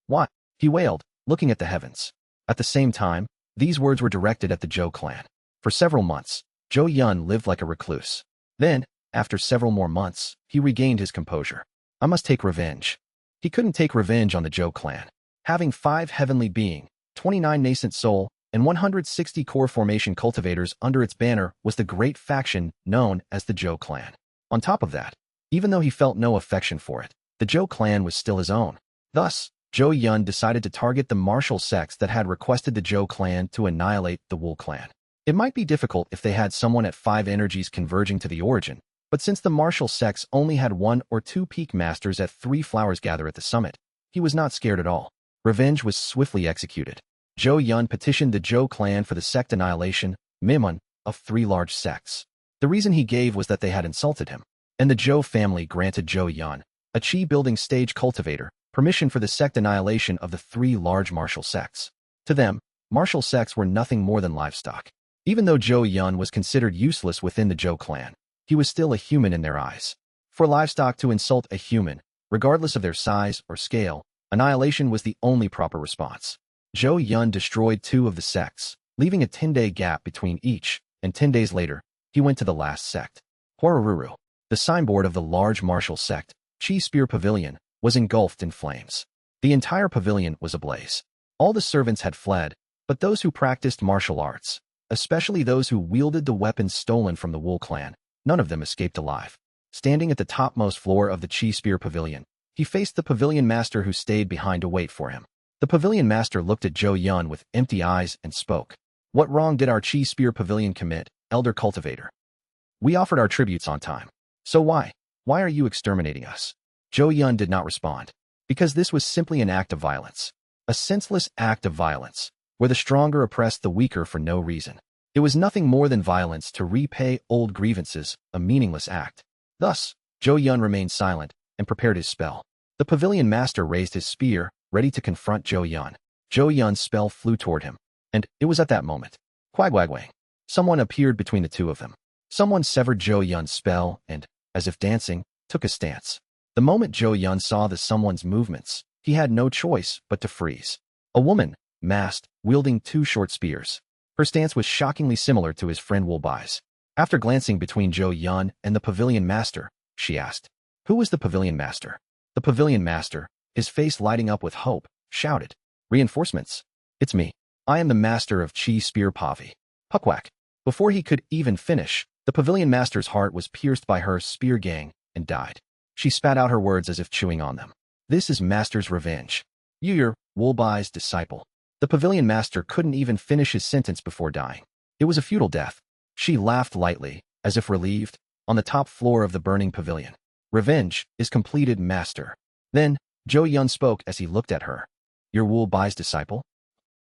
Why? He wailed, looking at the heavens. At the same time, these words were directed at the Zhou clan. For several months, Yeon lived like a recluse. Then, after several more months, he regained his composure. I must take revenge. He couldn't take revenge on the Zhou clan. Having 5 heavenly being, 29 nascent soul, and 160 core formation cultivators under its banner was the great faction known as the Zhou clan. On top of that, even though he felt no affection for it, the Zhou clan was still his own. Thus, Yeon decided to target the martial sects that had requested the Zhou clan to annihilate the Wul clan. It might be difficult if they had someone at 5 energies converging to the origin, but since the martial sects only had 1 or 2 peak masters at 3 flowers gather at the summit, he was not scared at all. Revenge was swiftly executed. Yeon petitioned the Zhou clan for the sect annihilation, minimum, of 3 large sects. The reason he gave was that they had insulted him, and the Zhou family granted Yeon, a chi building stage cultivator, permission for the sect annihilation of the 3 large martial sects. To them, martial sects were nothing more than livestock. Even though Yeon was considered useless within the Zhou clan, he was still a human in their eyes. For livestock to insult a human, regardless of their size or scale, annihilation was the only proper response. Yeon destroyed 2 of the sects, leaving a 10-day gap between each, and 10 days later, he went to the last sect. Horururu, the signboard of the large martial sect, Chi Spear Pavilion, was engulfed in flames. The entire pavilion was ablaze. All the servants had fled, but those who practiced martial arts, especially those who wielded the weapons stolen from the Wul clan, none of them escaped alive. Standing at the topmost floor of the Chi Spear Pavilion, he faced the pavilion master who stayed behind to wait for him. The pavilion master looked at Yeon with empty eyes and spoke. What wrong did our Chi Spear Pavilion commit, Elder Cultivator? We offered our tributes on time. So why? Why are you exterminating us? Yeon did not respond. Because this was simply an act of violence. A senseless act of violence, where the stronger oppressed the weaker for no reason. It was nothing more than violence to repay old grievances, a meaningless act. Thus, Yeon remained silent and prepared his spell. The pavilion master raised his spear, ready to confront Yeon. Yeon's spell flew toward him, and it was at that moment. Quagwagwang. Someone appeared between the two of them. Someone severed Yeon's spell and, as if dancing, took a stance. The moment Yeon saw the someone's movements, he had no choice but to freeze. A woman, masked, wielding 2 short spears. Her stance was shockingly similar to his friend Wulbai's. After glancing between Yeon and the pavilion master, she asked, "Who was the pavilion master?" The pavilion master, his face lighting up with hope, shouted, Reinforcements. It's me. I am the master of Chi Spear Pavi. Puckwhack. Before he could even finish, the pavilion master's heart was pierced by her spear gang and died. She spat out her words as if chewing on them. This is Master's revenge. You're Wulbai's disciple. The pavilion master couldn't even finish his sentence before dying. It was a futile death. She laughed lightly, as if relieved, on the top floor of the burning pavilion. Revenge is completed, master. Then, Yeon spoke as he looked at her. You're Wulbai's disciple?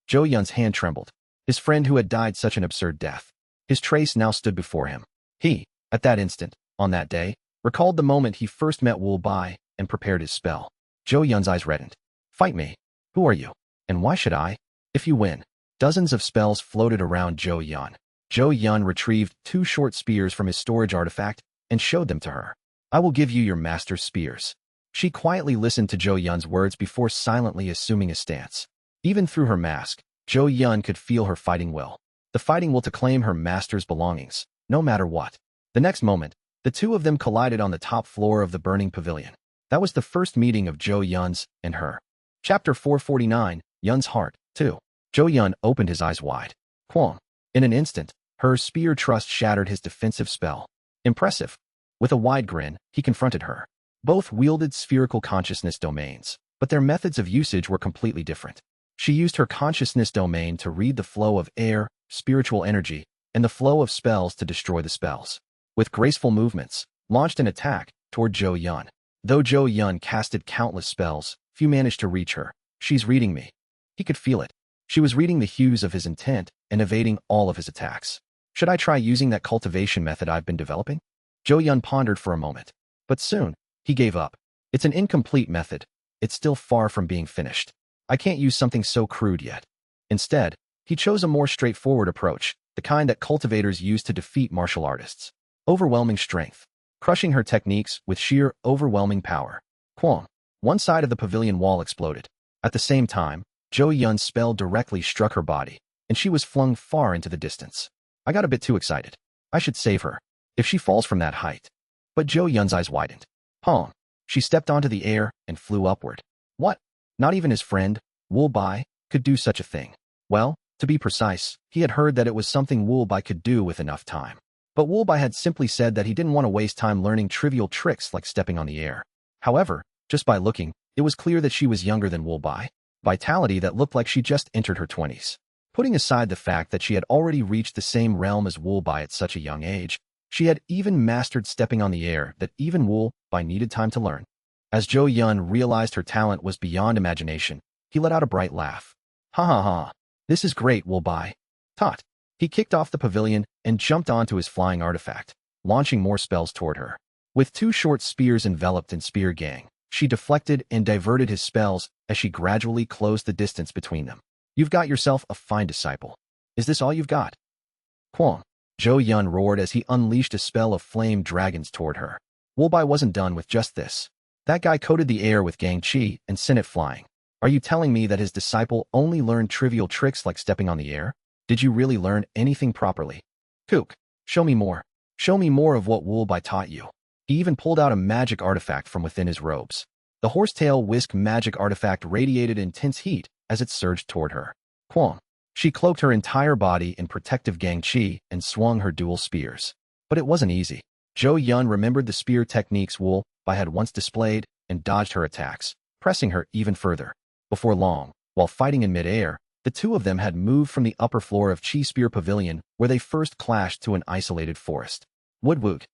Yeon's hand trembled. His friend who had died such an absurd death. His trace now stood before him. He, at that instant, on that day, recalled the moment he first met Wulbai and prepared his spell. Yeon's eyes reddened. Fight me. Who are you? And why should I? If you win. Dozens of spells floated around Yeon. Yeon retrieved 2 short spears from his storage artifact and showed them to her. I will give you your master's spears. She quietly listened to Yeon's words before silently assuming a stance. Even through her mask, Yeon could feel her fighting will. The fighting will to claim her master's belongings, no matter what. The next moment, the two of them collided on the top floor of the burning pavilion. That was the first meeting of Yeon's and her. Chapter 449, Yeon's Heart, 2. Yeon opened his eyes wide. Kwang. In an instant, her spear thrust shattered his defensive spell. Impressive. With a wide grin, he confronted her. Both wielded spherical consciousness domains, but their methods of usage were completely different. She used her consciousness domain to read the flow of air, spiritual energy, and the flow of spells to destroy the spells. With graceful movements, launched an attack toward Yeon. Though Yeon casted countless spells, few managed to reach her. She's reading me. He could feel it. She was reading the hues of his intent and evading all of his attacks. Should I try using that cultivation method I've been developing? Yeon pondered for a moment. But soon, he gave up. It's an incomplete method. It's still far from being finished. I can't use something so crude yet. Instead, he chose a more straightforward approach, the kind that cultivators use to defeat martial artists. Overwhelming strength. Crushing her techniques with sheer, overwhelming power. Kwang. One side of the pavilion wall exploded. At the same time, Yeon's spell directly struck her body, and she was flung far into the distance. I got a bit too excited. I should save her. If she falls from that height. But Yeon's eyes widened. Pong. She stepped onto the air and flew upward. What? Not even his friend, Wulbai, could do such a thing. Well, to be precise, he had heard that it was something Wulbai could do with enough time. But Wulbai had simply said that he didn't want to waste time learning trivial tricks like stepping on the air. However, just by looking, it was clear that she was younger than Wulbai. Vitality that looked like she just entered her 20s. Putting aside the fact that she had already reached the same realm as Wulbai at such a young age, she had even mastered stepping on the air that even Wulbai needed time to learn. As Yeon realized her talent was beyond imagination, he let out a bright laugh. Ha ha ha. This is great, Wulbai. Tot. He kicked off the pavilion and jumped onto his flying artifact, launching more spells toward her. With 2 short spears enveloped in spear gang, she deflected and diverted his spells as she gradually closed the distance between them. You've got yourself a fine disciple. Is this all you've got? Kwang. Yeon roared as he unleashed a spell of flame dragons toward her. Wulbai wasn't done with just this. That guy coated the air with gang chi and sent it flying. Are you telling me that his disciple only learned trivial tricks like stepping on the air? Did you really learn anything properly? Kook, show me more. Show me more of what Wulbai taught you. He even pulled out a magic artifact from within his robes. The horsetail whisk magic artifact radiated intense heat as it surged toward her. Kwang. She cloaked her entire body in protective gang chi and swung her dual spears. But it wasn't easy. Yeon remembered the spear techniques Wulbai had once displayed and dodged her attacks, pressing her even further. Before long, while fighting in midair, the two of them had moved from the upper floor of Chi Spear Pavilion, where they first clashed, to an isolated forest. Woodwook.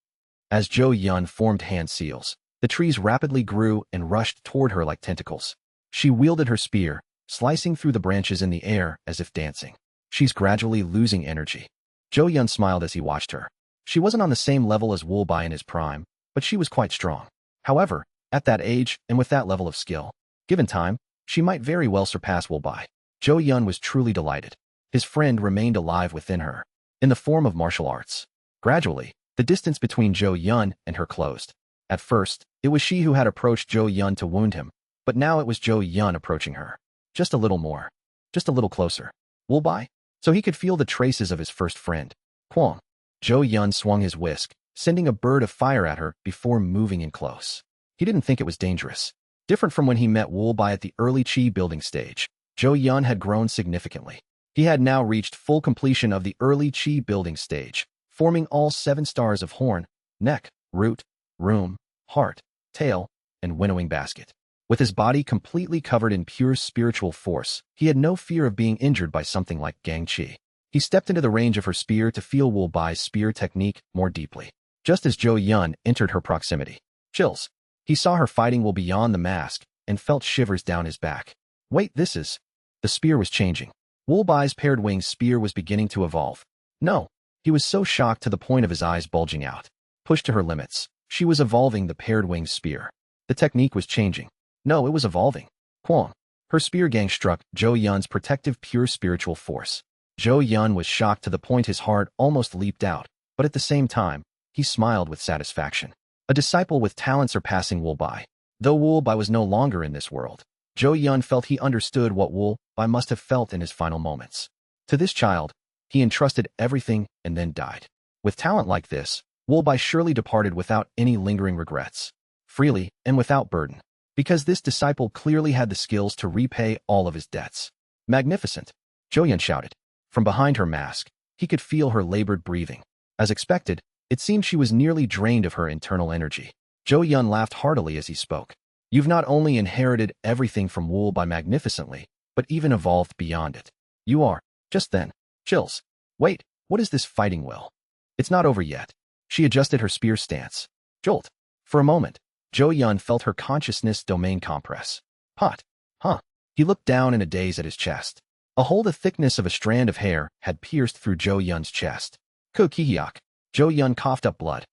As Yeon formed hand seals, the trees rapidly grew and rushed toward her like tentacles. She wielded her spear, slicing through the branches in the air as if dancing. She's gradually losing energy. Yeon smiled as he watched her. She wasn't on the same level as Wulbai in his prime, but she was quite strong. However, at that age and with that level of skill, given time, she might very well surpass Wulbai. Yeon was truly delighted. His friend remained alive within her, in the form of martial arts. Gradually, the distance between Yeon and her closed. At first, it was she who had approached Yeon to wound him, but now it was Yeon approaching her. Just a little more. Just a little closer. Wulbai? So he could feel the traces of his first friend. Kwang. Yeon swung his whisk, sending a bird of fire at her before moving in close. He didn't think it was dangerous. Different from when he met Wulbai at the early Chi building stage. Yeon had grown significantly. He had now reached full completion of the early chi building stage, forming all 7 stars of horn, neck, root, room, heart, tail, and winnowing basket. With his body completely covered in pure spiritual force, he had no fear of being injured by something like gang chi. He stepped into the range of her spear to feel Wu Bai's spear technique more deeply. Just as Yeon entered her proximity, chills. He saw her fighting Wu beyond the mask and felt shivers down his back. Wait, this is... The spear was changing. Wu Bai's paired wing spear was beginning to evolve. No. He was so shocked to the point of his eyes bulging out. Pushed to her limits, she was evolving the paired wing spear. The technique was changing. No, it was evolving. Kwang. Her spear gang struck Yeon's protective pure spiritual force. Yeon was shocked to the point his heart almost leaped out, but at the same time, he smiled with satisfaction. A disciple with talent surpassing Wu Bai. Though Wu Bai was no longer in this world, Yeon felt he understood what Wu Bai must have felt in his final moments. To this child, he entrusted everything and then died. With talent like this, Wu Bai surely departed without any lingering regrets. Freely and without burden. Because this disciple clearly had the skills to repay all of his debts. Magnificent! Yeon shouted. From behind her mask, he could feel her labored breathing. As expected, it seemed she was nearly drained of her internal energy. Yeon laughed heartily as he spoke. You've not only inherited everything from Wu Bai magnificently, but even evolved beyond it. You are. Just then. Chills. Wait, what is this fighting will? It's not over yet. She adjusted her spear stance. Jolt. For a moment, Yeon felt her consciousness domain compress. Hot. Huh. He looked down in a daze at his chest. A hole the thickness of a strand of hair had pierced through Yeon's chest. Kukihyok. Yeon coughed up blood.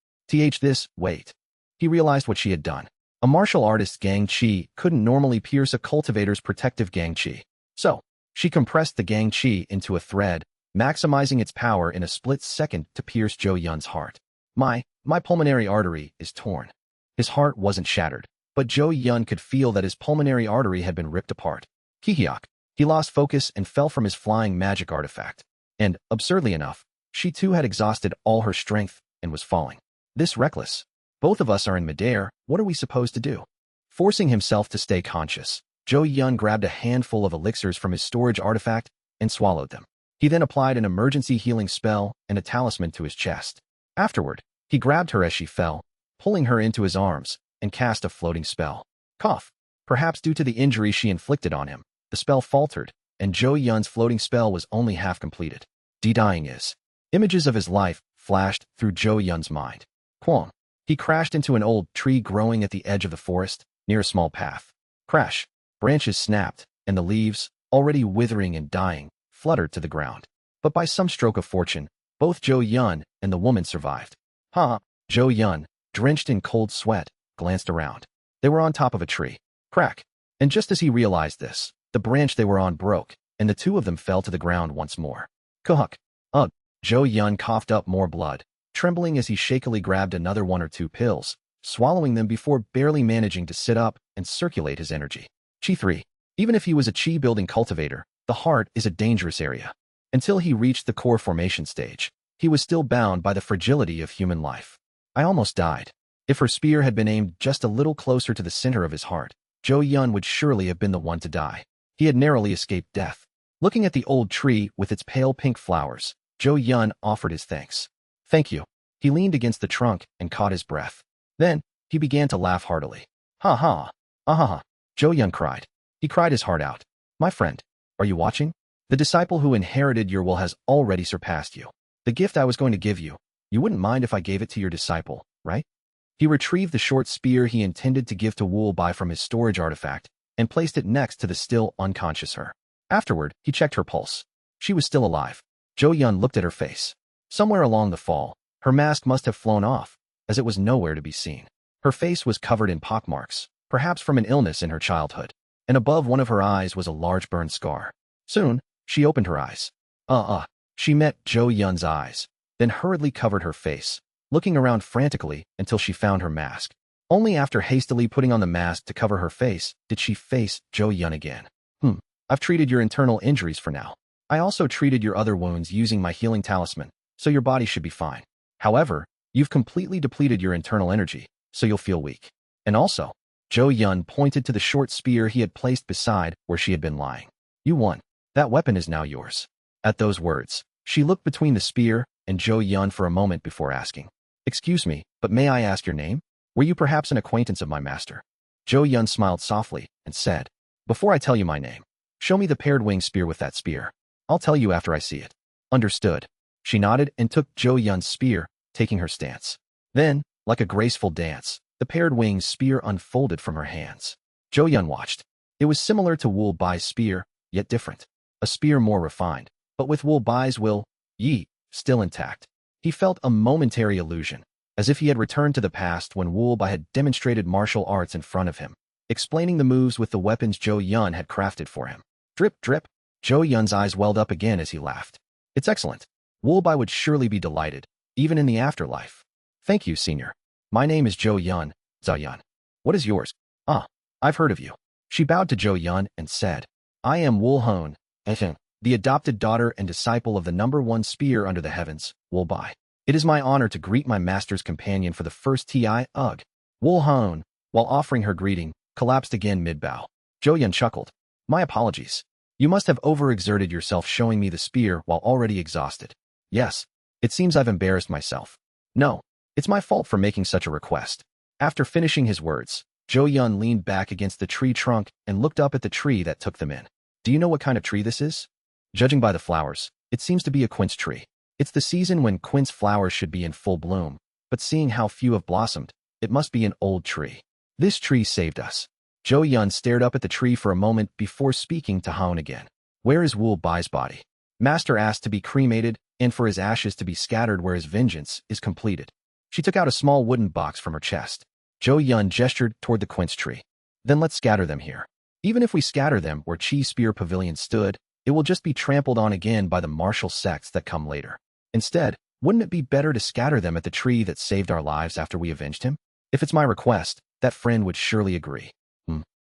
Wait. He realized what she had done. A martial artist's gang chi couldn't normally pierce a cultivator's protective gang chi. So, she compressed the gang chi into a thread, maximizing its power in a split second to pierce Yeon's heart. My pulmonary artery is torn. His heart wasn't shattered, but Yeon could feel that his pulmonary artery had been ripped apart. Kihyok. He lost focus and fell from his flying magic artifact. And, absurdly enough, she too had exhausted all her strength and was falling. This reckless. Both of us are in midair, what are we supposed to do? Forcing himself to stay conscious, Yeon grabbed a handful of elixirs from his storage artifact and swallowed them. He then applied an emergency healing spell and a talisman to his chest. Afterward, he grabbed her as she fell, pulling her into his arms, and cast a floating spell. Cough. Perhaps due to the injury she inflicted on him, the spell faltered, and Yeon's floating spell was only half completed. Dying is. Images of his life flashed through Yeon's mind. Kwang. He crashed into an old tree growing at the edge of the forest, near a small path. Crash. Branches snapped, and the leaves, already withering and dying, fluttered to the ground. But by some stroke of fortune, both Yeon and the woman survived. Yeon, drenched in cold sweat, glanced around. They were on top of a tree. Crack. And just as he realized this, the branch they were on broke, and the two of them fell to the ground once more. Kuhuk. Ugh. Yeon coughed up more blood, trembling as he shakily grabbed another 1 or 2 pills, swallowing them before barely managing to sit up and circulate his energy. Chi 3. Even if he was a chi-building cultivator, the heart is a dangerous area. Until he reached the core formation stage, he was still bound by the fragility of human life. I almost died. If her spear had been aimed just a little closer to the center of his heart, Yeon would surely have been the one to die. He had narrowly escaped death. Looking at the old tree with its pale pink flowers, Yeon offered his thanks. Thank you. He leaned against the trunk and caught his breath. Then, he began to laugh heartily. Ha ha. Ahaha. Yeon cried. He cried his heart out. My friend, are you watching? The disciple who inherited your will has already surpassed you. The gift I was going to give you, you wouldn't mind if I gave it to your disciple, right? He retrieved the short spear he intended to give to Wu Bai from his storage artifact and placed it next to the still unconscious her. Afterward, he checked her pulse. She was still alive. Yeon looked at her face. Somewhere along the fall, her mask must have flown off, as it was nowhere to be seen. Her face was covered in pockmarks, perhaps from an illness in her childhood, and above one of her eyes was a large burn scar. Soon, she opened her eyes. She met Yeon's eyes, then hurriedly covered her face, looking around frantically until she found her mask. Only after hastily putting on the mask to cover her face did she face Yeon again. I've treated your internal injuries for now. I also treated your other wounds using my healing talisman, so your body should be fine. However, you've completely depleted your internal energy, so you'll feel weak. And also, Yeon pointed to the short spear he had placed beside where she had been lying. You won. That weapon is now yours. At those words, she looked between the spear and Yeon for a moment before asking, Excuse me, but may I ask your name? Were you perhaps an acquaintance of my master? Yeon smiled softly and said, Before I tell you my name, show me the paired wing spear with that spear. I'll tell you after I see it. Understood. She nodded and took Yeon's spear, taking her stance. Then, like a graceful dance, the paired wing spear unfolded from her hands. Yeon watched. It was similar to Wu Bai's spear, yet different. A spear more refined, but with Wu Bai's Yi still intact. He felt a momentary illusion, as if he had returned to the past when Wu Bai had demonstrated martial arts in front of him, explaining the moves with the weapons Yeon had crafted for him. Drip, drip. Yeon's eyes welled up again as he laughed. It's excellent. Wu Bai would surely be delighted, even in the afterlife. Thank you, senior. My name is Yeon, Zayan. What is yours? Ah, I've heard of you. She bowed to Yeon and said, I am Wu Hon, the adopted daughter and disciple of the #1 spear under the heavens, Wu Bai. It is my honor to greet my master's companion for the first time. Wu Hon, while offering her greeting, collapsed again mid-bow. Yeon chuckled. My apologies. You must have overexerted yourself showing me the spear while already exhausted. Yes, it seems I've embarrassed myself. No, it's my fault for making such a request. After finishing his words, Yeon leaned back against the tree trunk and looked up at the tree that took them in. Do you know what kind of tree this is? Judging by the flowers, it seems to be a quince tree. It's the season when quince flowers should be in full bloom, but seeing how few have blossomed, it must be an old tree. This tree saved us. Yeon stared up at the tree for a moment before speaking to Hon again. Where is Wu Bai's body? Master asked to be cremated and for his ashes to be scattered where his vengeance is completed. She took out a small wooden box from her chest. Yeon gestured toward the quince tree. Then let's scatter them here. Even if we scatter them where Chi Spear Pavilion stood, it will just be trampled on again by the martial sects that come later. Instead, wouldn't it be better to scatter them at the tree that saved our lives after we avenged him? If it's my request, that friend would surely agree.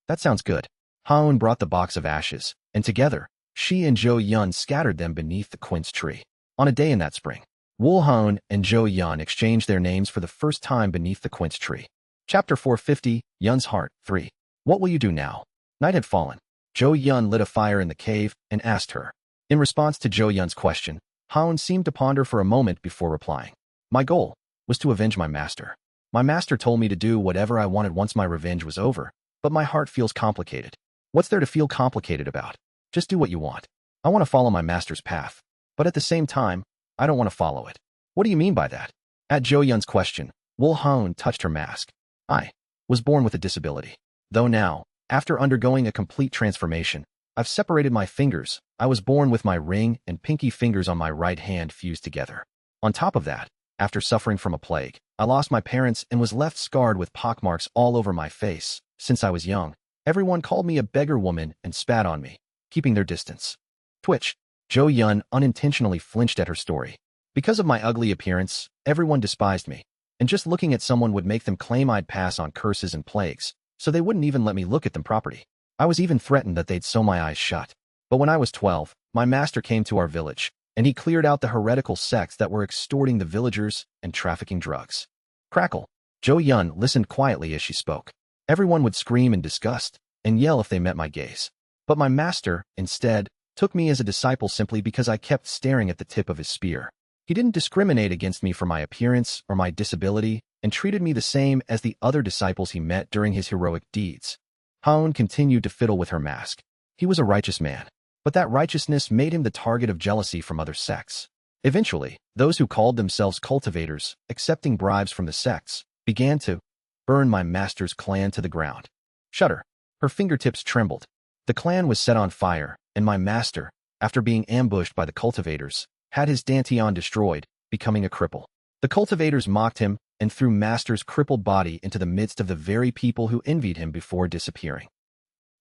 That sounds good. Hon brought the box of ashes, and together, she and Yeon scattered them beneath the quince tree. On a day in that spring, Wu Hon and Yeon exchanged their names for the first time beneath the quince tree. Chapter 450, Yeon's Heart, 3. What will you do now? Night had fallen. Yeon lit a fire in the cave and asked her. In response to Yeon's question, Hon seemed to ponder for a moment before replying. My goal was to avenge my master. My master told me to do whatever I wanted once my revenge was over, but my heart feels complicated. What's there to feel complicated about? Just do what you want. I want to follow my master's path, but at the same time, I don't want to follow it. What do you mean by that? At Yeon's question, Wu Hon touched her mask. I was born with a disability. Though now, after undergoing a complete transformation, I've separated my fingers. I was born with my ring and pinky fingers on my right hand fused together. On top of that, after suffering from a plague, I lost my parents and was left scarred with pockmarks all over my face. Since I was young, everyone called me a beggar woman and spat on me, keeping their distance. Twitch. Yeon unintentionally flinched at her story. Because of my ugly appearance, everyone despised me, and just looking at someone would make them claim I'd pass on curses and plagues, so they wouldn't even let me look at them properly. I was even threatened that they'd sew my eyes shut. But when I was 12, my master came to our village, and he cleared out the heretical sects that were extorting the villagers and trafficking drugs. Crackle. Yeon listened quietly as she spoke. Everyone would scream in disgust and yell if they met my gaze. But my master, instead, took me as a disciple simply because I kept staring at the tip of his spear. He didn't discriminate against me for my appearance or my disability and treated me the same as the other disciples he met during his heroic deeds. Hon continued to fiddle with her mask. He was a righteous man, but that righteousness made him the target of jealousy from other sects. Eventually, those who called themselves cultivators, accepting bribes from the sects, began to burn my master's clan to the ground. Shudder. Her fingertips trembled. The clan was set on fire, and my master, after being ambushed by the cultivators, had his dantian destroyed, becoming a cripple. The cultivators mocked him and threw master's crippled body into the midst of the very people who envied him before disappearing.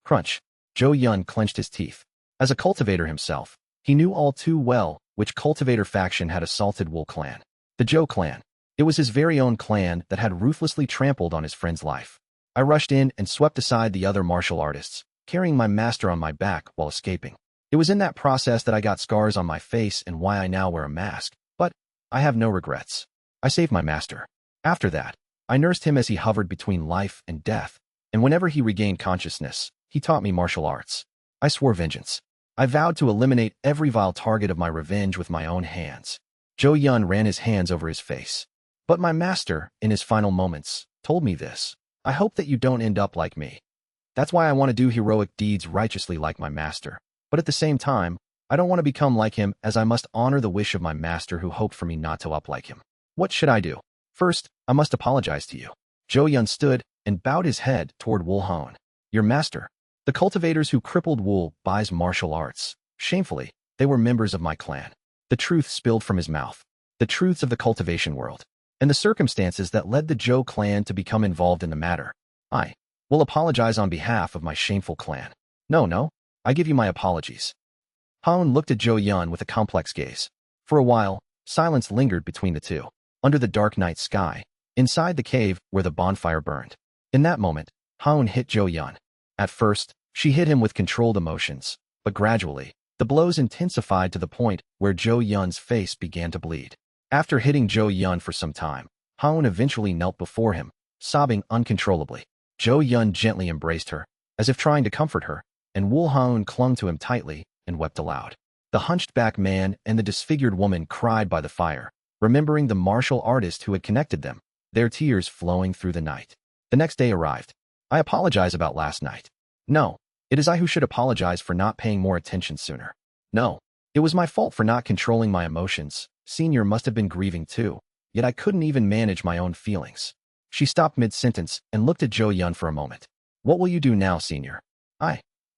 Crunch. Yeon clenched his teeth. As a cultivator himself, he knew all too well which cultivator faction had assaulted Wu clan. The Zhou clan. It was his very own clan that had ruthlessly trampled on his friend's life. I rushed in and swept aside the other martial artists, carrying my master on my back while escaping. It was in that process that I got scars on my face and why I now wear a mask, but I have no regrets. I saved my master. After that, I nursed him as he hovered between life and death, and whenever he regained consciousness, he taught me martial arts. I swore vengeance. I vowed to eliminate every vile target of my revenge with my own hands. Yeon ran his hands over his face. But my master, in his final moments, told me this. I hope that you don't end up like me. That's why I want to do heroic deeds righteously like my master. But at the same time, I don't want to become like him, as I must honor the wish of my master who hoped for me not to up like him. What should I do? First, I must apologize to you. Yeon stood and bowed his head toward Woo-hoon. Your master. The cultivators who crippled Woo-bai's martial arts. Shamefully, they were members of my clan. The truth spilled from his mouth. The truths of the cultivation world. And the circumstances that led the Zhou clan to become involved in the matter. I will apologize on behalf of my shameful clan. No, I give you my apologies. Hoon looked at Yeon with a complex gaze. For a while, silence lingered between the two. Under the dark night sky, inside the cave where the bonfire burned. In that moment, Hoon hit Yeon. At first, she hit him with controlled emotions, but gradually, the blows intensified to the point where Yeon's face began to bleed. After hitting Yeon for some time, Hoon eventually knelt before him, sobbing uncontrollably. Yeon gently embraced her, as if trying to comfort her, and Woo-hoon clung to him tightly and wept aloud. The hunched-back man and the disfigured woman cried by the fire, remembering the martial artist who had connected them, their tears flowing through the night. The next day arrived. I apologize about last night. No, it is I who should apologize for not paying more attention sooner. No, it was my fault for not controlling my emotions. Senior must have been grieving too, yet I couldn't even manage my own feelings. She stopped mid-sentence and looked at Yeon for a moment. What will you do now, Senior?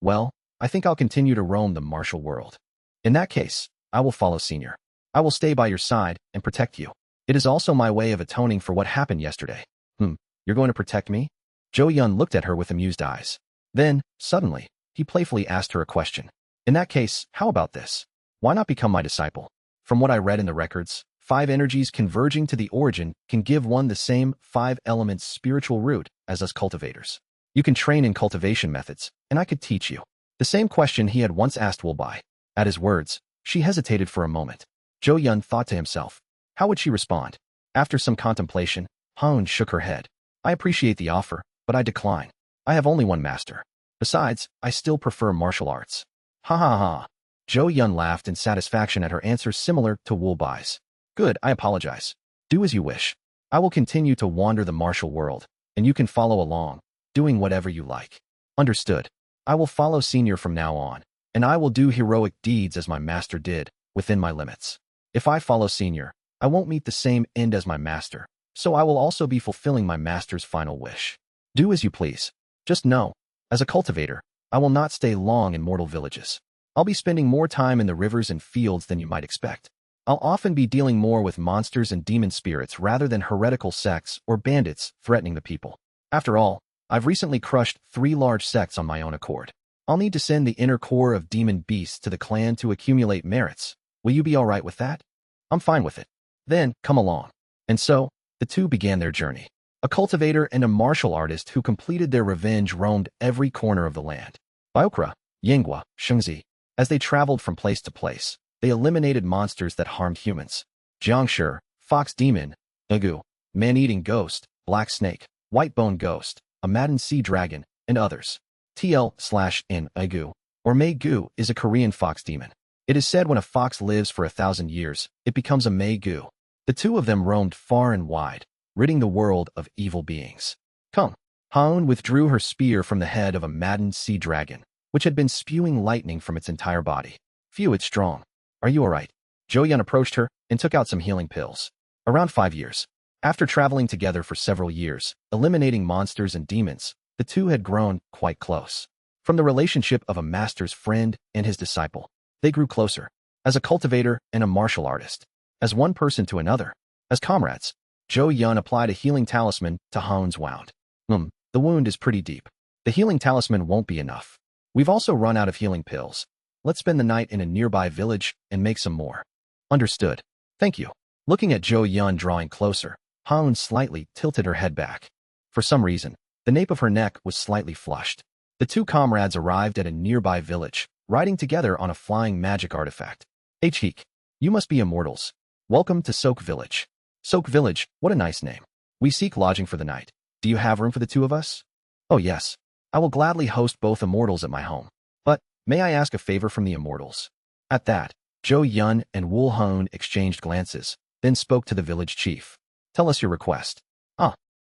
Well, I think I'll continue to roam the martial world. In that case, I will follow Senior. I will stay by your side and protect you. It is also my way of atoning for what happened yesterday. You're going to protect me? Yeon looked at her with amused eyes. Then, suddenly, he playfully asked her a question. In that case, how about this? Why not become my disciple? From what I read in the records, 5 energies converging to the origin can give one the same 5 elements spiritual root as us cultivators. You can train in cultivation methods, and I could teach you. The same question he had once asked Woo-bai. At his words, she hesitated for a moment. Yeon thought to himself, how would she respond? After some contemplation, Hoon shook her head. I appreciate the offer, but I decline. I have only one master. Besides, I still prefer martial arts. Ha ha ha. Yeon laughed in satisfaction at her answer similar to Woo-bai's. Good, I apologize. Do as you wish. I will continue to wander the martial world, and you can follow along, doing whatever you like. Understood. I will follow Senior from now on, and I will do heroic deeds as my master did, within my limits. If I follow Senior, I won't meet the same end as my master, so I will also be fulfilling my master's final wish. Do as you please. Just know, as a cultivator, I will not stay long in mortal villages. I'll be spending more time in the rivers and fields than you might expect. I'll often be dealing more with monsters and demon spirits rather than heretical sects or bandits threatening the people. After all, I've recently crushed 3 large sects on my own accord. I'll need to send the inner core of demon beasts to the clan to accumulate merits. Will you be all right with that? I'm fine with it. Then, come along. And so, the two began their journey. A cultivator and a martial artist who completed their revenge roamed every corner of the land. Biokra, Yinghua, Shengzi. As they traveled from place to place, they eliminated monsters that harmed humans. Jiangshi, fox demon, Agu, man-eating ghost, black snake, white-bone ghost, a maddened sea dragon, and others. TL/N Agu, or Mei-gu, is a Korean fox demon. It is said when a fox lives for 1,000 years, it becomes a Mei-gu. The two of them roamed far and wide, ridding the world of evil beings. Come. Hoon withdrew her spear from the head of a maddened sea dragon, which had been spewing lightning from its entire body. Phew, it's strong. Are you all right? Yeon approached her and took out some healing pills. Around 5 years. After traveling together for several years, eliminating monsters and demons, the two had grown quite close. From the relationship of a master's friend and his disciple, they grew closer. As a cultivator and a martial artist. As one person to another. As comrades. Yeon applied a healing talisman to Hoon's wound. The wound is pretty deep. The healing talisman won't be enough. We've also run out of healing pills. Let's spend the night in a nearby village and make some more. Understood. Thank you. Looking at Yeon drawing closer, Hoon slightly tilted her head back. For some reason, the nape of her neck was slightly flushed. The two comrades arrived at a nearby village, riding together on a flying magic artifact. Heek, you must be immortals. Welcome to Soak Village. Soak Village, what a nice name. We seek lodging for the night. Do you have room for the two of us? Oh yes. I will gladly host both immortals at my home. But, May I ask a favor from the immortals? At that, Yeon and Woolhoon exchanged glances, then spoke to the village chief. Tell us your request.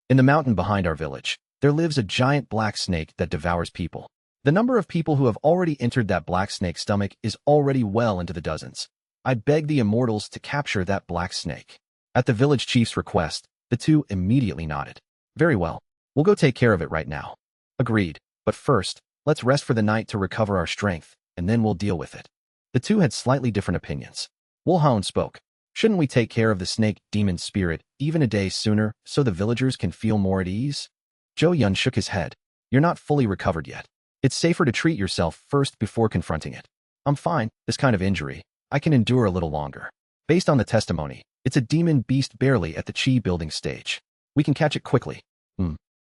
In the mountain behind our village, there lives a giant black snake that devours people. The number of people who have already entered that black snake's stomach is already well into the dozens. I beg the immortals to capture that black snake. At the village chief's request, the two immediately nodded. Very well. We'll go take care of it right now. Agreed. But first, let's rest for the night to recover our strength, and then we'll deal with it. The two had slightly different opinions. Woolhoon spoke. Shouldn't we take care of the snake demon spirit even a day sooner so the villagers can feel more at ease? Yeon shook his head. You're not fully recovered yet. It's safer to treat yourself first before confronting it. I'm fine. This kind of injury, I can endure a little longer. Based on the testimony, it's a demon beast barely at the chi building stage. We can catch it quickly.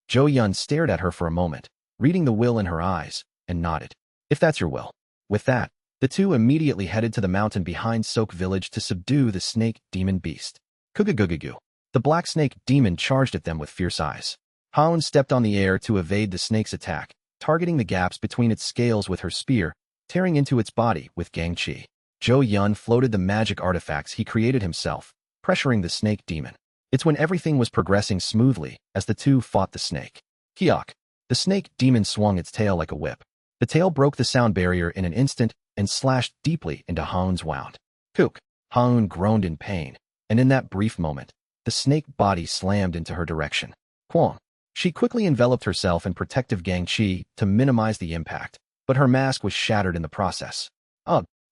Yeon stared at her for a moment, reading the will in her eyes, and nodded. If that's your will. With that, the two immediately headed to the mountain behind Sok village to subdue the snake demon beast. Kugugugugu. The black snake demon charged at them with fierce eyes. Houn stepped on the air to evade the snake's attack, targeting the gaps between its scales with her spear, tearing into its body with gang chi. Yeon floated the magic artifacts he created himself, pressuring the snake demon. It's when everything was progressing smoothly as the two fought the snake. Hyok. The snake demon swung its tail like a whip. The tail broke the sound barrier in an instant and slashed deeply into Houn's wound. Kook. Houn groaned in pain, and in that brief moment, the snake body slammed into her direction. Kwong. She quickly enveloped herself in protective gang chi to minimize the impact, but her mask was shattered in the process.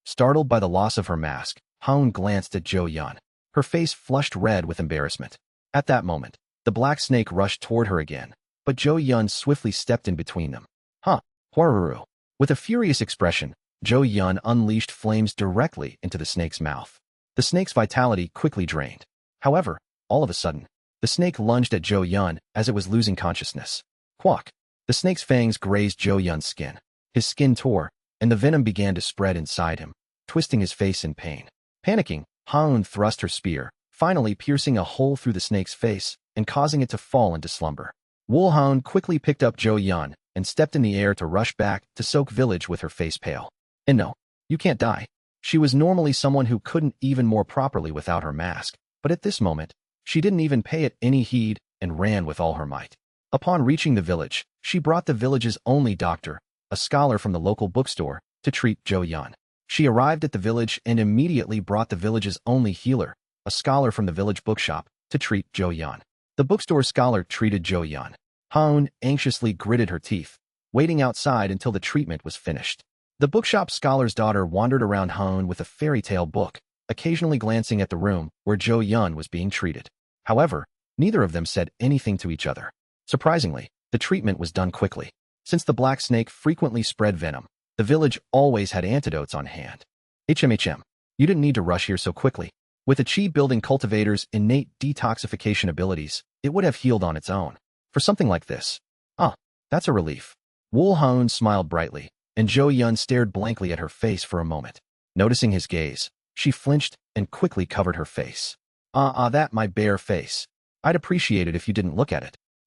Startled by the loss of her mask, Houn glanced at Yeon. Her face flushed red with embarrassment. At that moment, the black snake rushed toward her again, but Yeon swiftly stepped in between them. Hwaruru. With a furious expression, Yeon unleashed flames directly into the snake's mouth. The snake's vitality quickly drained. However, all of a sudden, the snake lunged at Yeon as it was losing consciousness. Quack. The snake's fangs grazed Yeon's skin. His skin tore, and the venom began to spread inside him, twisting his face in pain. Panicking, Houn thrust her spear, finally piercing a hole through the snake's face and causing it to fall into slumber. Woolhoon quickly picked up Yeon and stepped in the air to rush back to Sok village with her face pale. And no, you can't die. She was normally someone who couldn't even more properly without her mask, but at this moment, she didn't even pay it any heed and ran with all her might. Upon reaching the village, she brought the village's only doctor, a scholar from the local bookstore, to treat Yeon. She arrived at the village and immediately brought the village's only healer, a scholar from the village bookshop, to treat Yeon. The bookstore scholar treated Yeon. Houn anxiously gritted her teeth, waiting outside until the treatment was finished. The bookshop scholar's daughter wandered around Houn with a fairy tale book, occasionally glancing at the room where Yeon was being treated. However, neither of them said anything to each other. Surprisingly, the treatment was done quickly. Since the black snake frequently spread venom, the village always had antidotes on hand. HMHM. You didn't need to rush here so quickly. With the chi-building cultivator's innate detoxification abilities, it would have healed on its own. For something like this. That's a relief. Woolhoon smiled brightly, and Yeon stared blankly at her face for a moment. Noticing his gaze, she flinched and quickly covered her face. That my bare face. I'd appreciate it if you didn't look at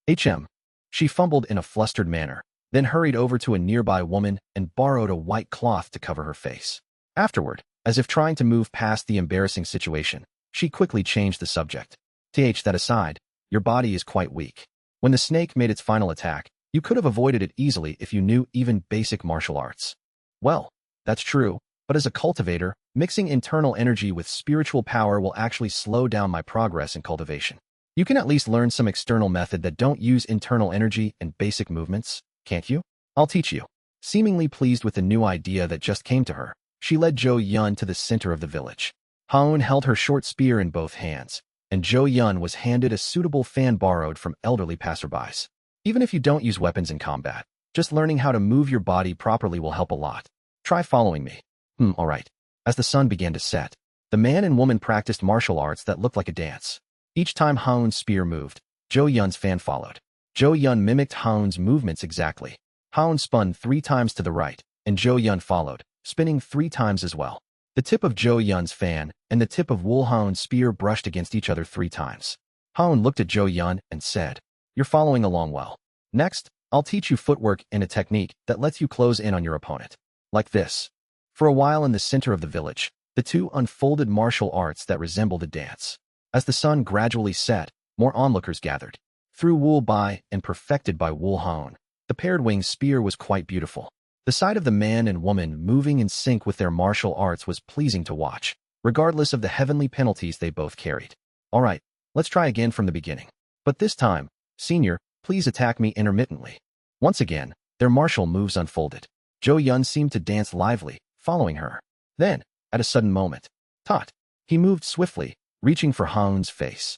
it. She fumbled in a flustered manner, then hurried over to a nearby woman and borrowed a white cloth to cover her face. Afterward, as if trying to move past the embarrassing situation, she quickly changed the subject. That aside, your body is quite weak. When the snake made its final attack, you could have avoided it easily if you knew even basic martial arts. Well, that's true, but as a cultivator, mixing internal energy with spiritual power will actually slow down my progress in cultivation. You can at least learn some external method that don't use internal energy and basic movements, can't you? I'll teach you. Seemingly pleased with the new idea that just came to her, she led Yeon to the center of the village. Houn held her short spear in both hands, and Yeon was handed a suitable fan borrowed from elderly passerbys. Even if you don't use weapons in combat, just learning how to move your body properly will help a lot. Try following me. Alright. As the sun began to set, the man and woman practiced martial arts that looked like a dance. Each time Houn's spear moved, Yeon's fan followed. Yeon mimicked Houn's movements exactly. Houn spun 3 times to the right, and Yeon followed, spinning 3 times as well. The tip of Yeon's fan and the tip of Woolhoon's spear brushed against each other 3 times. Houn looked at Yeon and said, "You're following along well. Next, I'll teach you footwork and a technique that lets you close in on your opponent." Like this. For a while in the center of the village, the two unfolded martial arts that resembled a dance. As the sun gradually set, more onlookers gathered. Through Wool Bai and perfected by Wool Hone, the paired wing spear was quite beautiful. The sight of the man and woman moving in sync with their martial arts was pleasing to watch, regardless of the heavenly penalties they both carried. All right, let's try again from the beginning. But this time, Senior, please attack me intermittently. Once again, their martial moves unfolded. Yeon seemed to dance lively, following her. Then, at a sudden moment, tot, he moved swiftly, reaching for Hone's face.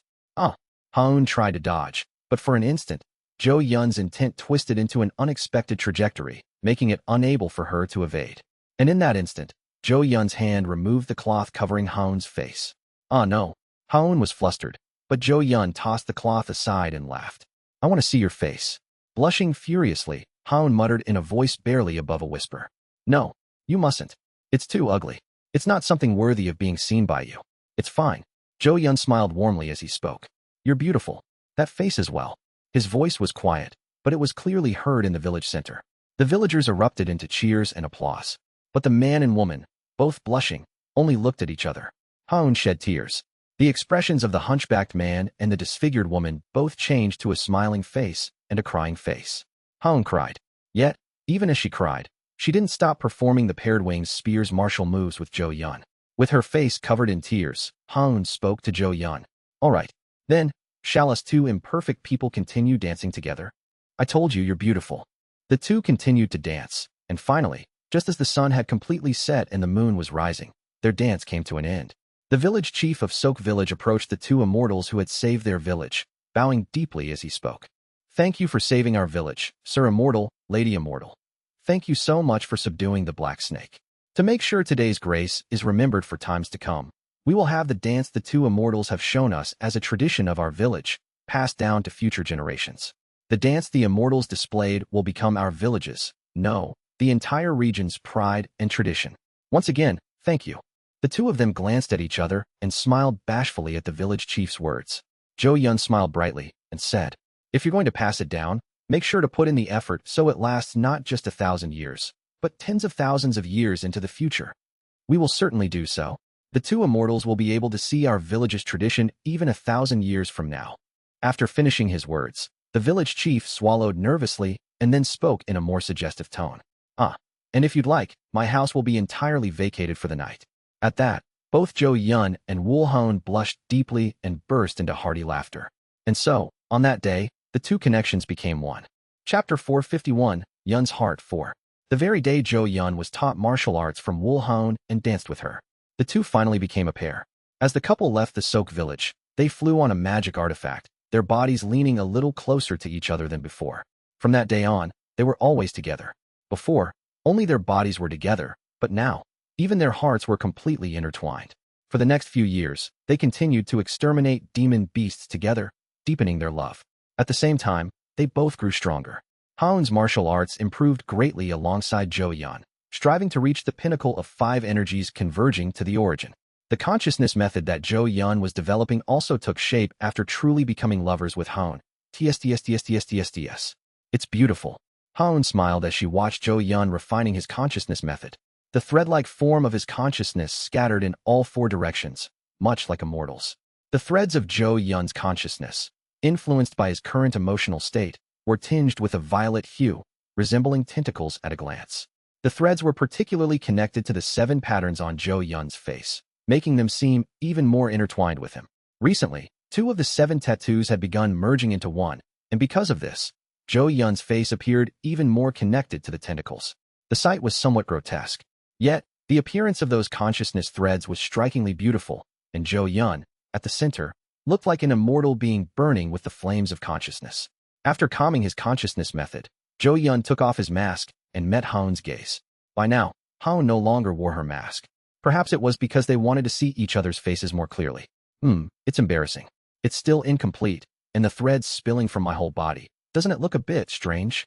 Hone tried to dodge, but for an instant, Yeon's intent twisted into an unexpected trajectory, making it unable for her to evade. And in that instant, Yeon's hand removed the cloth covering Hone's face. No. Hone was flustered, but Yeon tossed the cloth aside and laughed. I want to see your face. Blushing furiously, Hone muttered in a voice barely above a whisper. No, you mustn't. It's too ugly. It's not something worthy of being seen by you. It's fine. Yeon smiled warmly as he spoke. You're beautiful. That face as well. His voice was quiet, but it was clearly heard in the village center. The villagers erupted into cheers and applause. But the man and woman, both blushing, only looked at each other. Hone shed tears. The expressions of the hunchbacked man and the disfigured woman both changed to a smiling face and a crying face. Hone cried. Yet, even as she cried, she didn't stop performing the paired wings spear's martial moves with Yeon. With her face covered in tears, Hone spoke to Yeon. All right, then, shall us two imperfect people continue dancing together? I told you you're beautiful. The two continued to dance, and finally, just as the sun had completely set and the moon was rising, their dance came to an end. The village chief of Sok village approached the two immortals who had saved their village, bowing deeply as he spoke. Thank you for saving our village, Sir Immortal, Lady Immortal. Thank you so much for subduing the Black Snake. To make sure today's grace is remembered for times to come, we will have the dance the two immortals have shown us as a tradition of our village, passed down to future generations. The dance the immortals displayed will become our village's, no, the entire region's pride and tradition. Once again, thank you. The two of them glanced at each other and smiled bashfully at the village chief's words. Yeon smiled brightly and said, if you're going to pass it down, make sure to put in the effort so it lasts not just 1,000 years, but tens of thousands of years into the future. We will certainly do so. The two immortals will be able to see our village's tradition even 1,000 years from now. After finishing his words, the village chief swallowed nervously and then spoke in a more suggestive tone. And if you'd like, my house will be entirely vacated for the night. At that, both Yeon and Wool Hone blushed deeply and burst into hearty laughter. And so, on that day, the two connections became one. Chapter 451, Yeon's Heart 4. The very day Yeon was taught martial arts from Wool Hone and danced with her, the two finally became a pair. As the couple left the Sok village, they flew on a magic artifact, their bodies leaning a little closer to each other than before. From that day on, they were always together. Before, only their bodies were together, but now, even their hearts were completely intertwined. For the next few years, they continued to exterminate demon beasts together, deepening their love. At the same time, they both grew stronger. Hone's martial arts improved greatly alongside Yeon, striving to reach the pinnacle of 5 energies converging to the origin. The consciousness method that Yeon was developing also took shape after truly becoming lovers with Hone. TSTSTSTSTSTS. It's beautiful. Hone smiled as she watched Yeon refining his consciousness method. The thread-like form of his consciousness scattered in all 4 directions, much like a mortal's. The threads of Yeon's consciousness, influenced by his current emotional state, were tinged with a violet hue, resembling tentacles at a glance. The threads were particularly connected to the 7 patterns on Yeon's face, making them seem even more intertwined with him. Recently, 2 of the 7 tattoos had begun merging into one, and because of this, Yeon's face appeared even more connected to the tentacles. The sight was somewhat grotesque. Yet, the appearance of those consciousness threads was strikingly beautiful, and Yeon, at the center, looked like an immortal being burning with the flames of consciousness. After calming his consciousness method, Yeon took off his mask and met Hone's gaze. By now, Hone no longer wore her mask. Perhaps it was because they wanted to see each other's faces more clearly. It's embarrassing. It's still incomplete, and the threads spilling from my whole body. Doesn't it look a bit strange?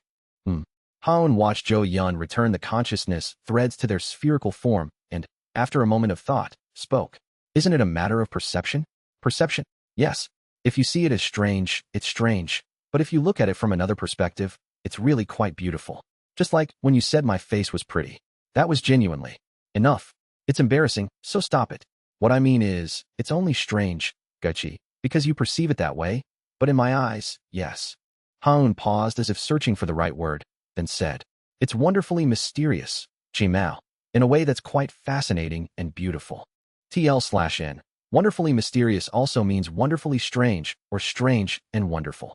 Hone watched Yeon return the consciousness threads to their spherical form and, after a moment of thought, spoke. Isn't it a matter of perception? Perception? Yes. If you see it as strange, it's strange. But if you look at it from another perspective, it's really quite beautiful. Just like when you said my face was pretty. That was genuinely enough. It's embarrassing, so stop it. What I mean is, it's only strange, Gucci, because you perceive it that way, but in my eyes, yes. Haun paused as if searching for the right word, then said, it's wonderfully mysterious, Chimao, in a way that's quite fascinating and beautiful. TL/N. Wonderfully mysterious also means wonderfully strange or strange and wonderful.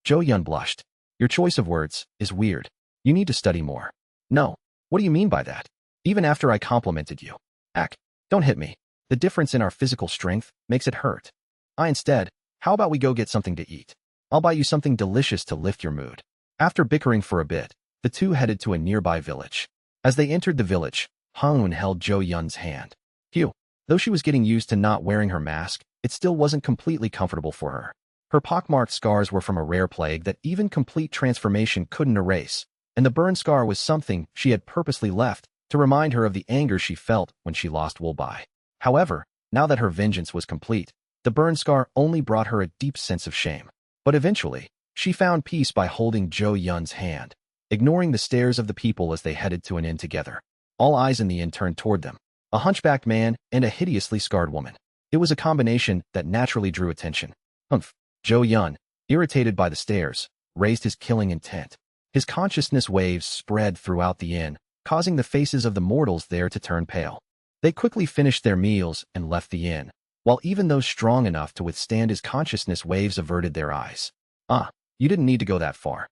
Yeon blushed. Your choice of words is weird. You need to study more. No. What do you mean by that? Even after I complimented you. Ack, don't hit me. The difference in our physical strength makes it hurt. Instead, how about we go get something to eat? I'll buy you something delicious to lift your mood. After bickering for a bit, the two headed to a nearby village. As they entered the village, Haun held Yeon's hand. Phew. Though she was getting used to not wearing her mask, it still wasn't completely comfortable for her. Her pockmarked scars were from a rare plague that even complete transformation couldn't erase, and the burn scar was something she had purposely left to remind her of the anger she felt when she lost Wulbai. However, now that her vengeance was complete, the burn scar only brought her a deep sense of shame. But eventually, she found peace by holding Yeon's hand, ignoring the stares of the people as they headed to an inn together. All eyes in the inn turned toward them. A hunchbacked man and a hideously scarred woman. It was a combination that naturally drew attention. Yeon, irritated by the stares, raised his killing intent. His consciousness waves spread throughout the inn, causing the faces of the mortals there to turn pale. They quickly finished their meals and left the inn, while even those strong enough to withstand his consciousness waves averted their eyes. You didn't need to go that far.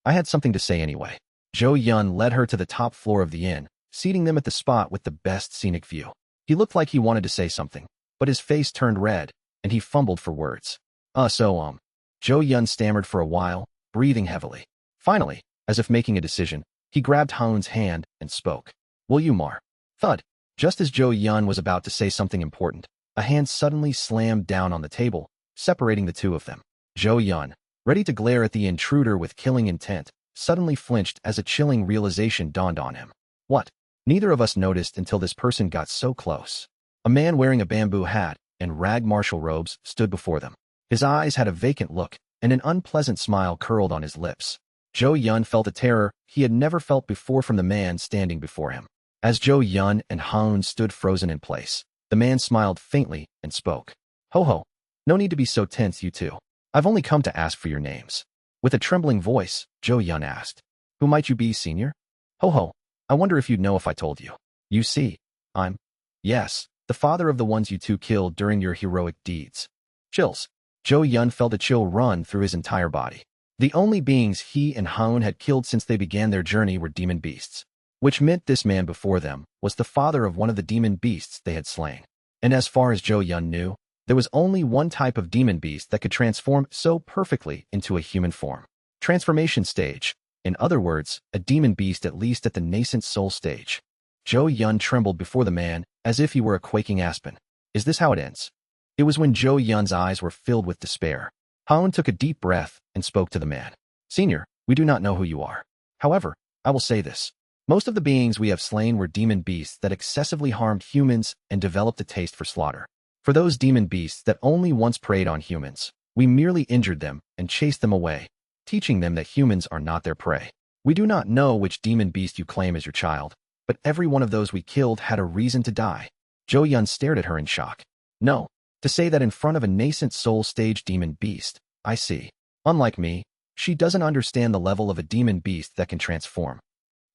I had something to say anyway. Yeon led her to the top floor of the inn, seating them at the spot with the best scenic view. He looked like he wanted to say something, but his face turned red, and he fumbled for words. Yeon stammered for a while, breathing heavily. Finally, as if making a decision, he grabbed Haun's hand and spoke. Will you, Mar? Thud. Just as Yeon was about to say something important, a hand suddenly slammed down on the table, separating the two of them. Yeon, ready to glare at the intruder with killing intent, suddenly flinched as a chilling realization dawned on him. What? Neither of us noticed until this person got so close. A man wearing a bamboo hat and rag martial robes stood before them. His eyes had a vacant look, and an unpleasant smile curled on his lips. Yeon felt a terror he had never felt before from the man standing before him. As Yeon and Haun stood frozen in place, the man smiled faintly and spoke. Ho. No need to be so tense, you two. I've only come to ask for your names. With a trembling voice, Yeon asked. Who might you be, senior? Ho. I wonder if you'd know if I told you. You see, I'm... Yes, the father of the ones you two killed during your heroic deeds. Chills. Yeon felt a chill run through his entire body. The only beings he and Haun had killed since they began their journey were demon beasts, which meant this man before them was the father of one of the demon beasts they had slain. And as far as Yeon knew, there was only one type of demon beast that could transform so perfectly into a human form. Transformation stage. In other words, a demon beast at least at the nascent soul stage. Yeon trembled before the man as if he were a quaking aspen. Is this how it ends? It was when Yeon's eyes were filled with despair. Haun took a deep breath and spoke to the man. Senior, we do not know who you are. However, I will say this. Most of the beings we have slain were demon beasts that excessively harmed humans and developed a taste for slaughter. For those demon beasts that only once preyed on humans, we merely injured them and chased them away, teaching them that humans are not their prey. We do not know which demon beast you claim as your child, but every one of those we killed had a reason to die. Yeon stared at her in shock. No, to say that in front of a nascent soul stage demon beast, I see. Unlike me, she doesn't understand the level of a demon beast that can transform.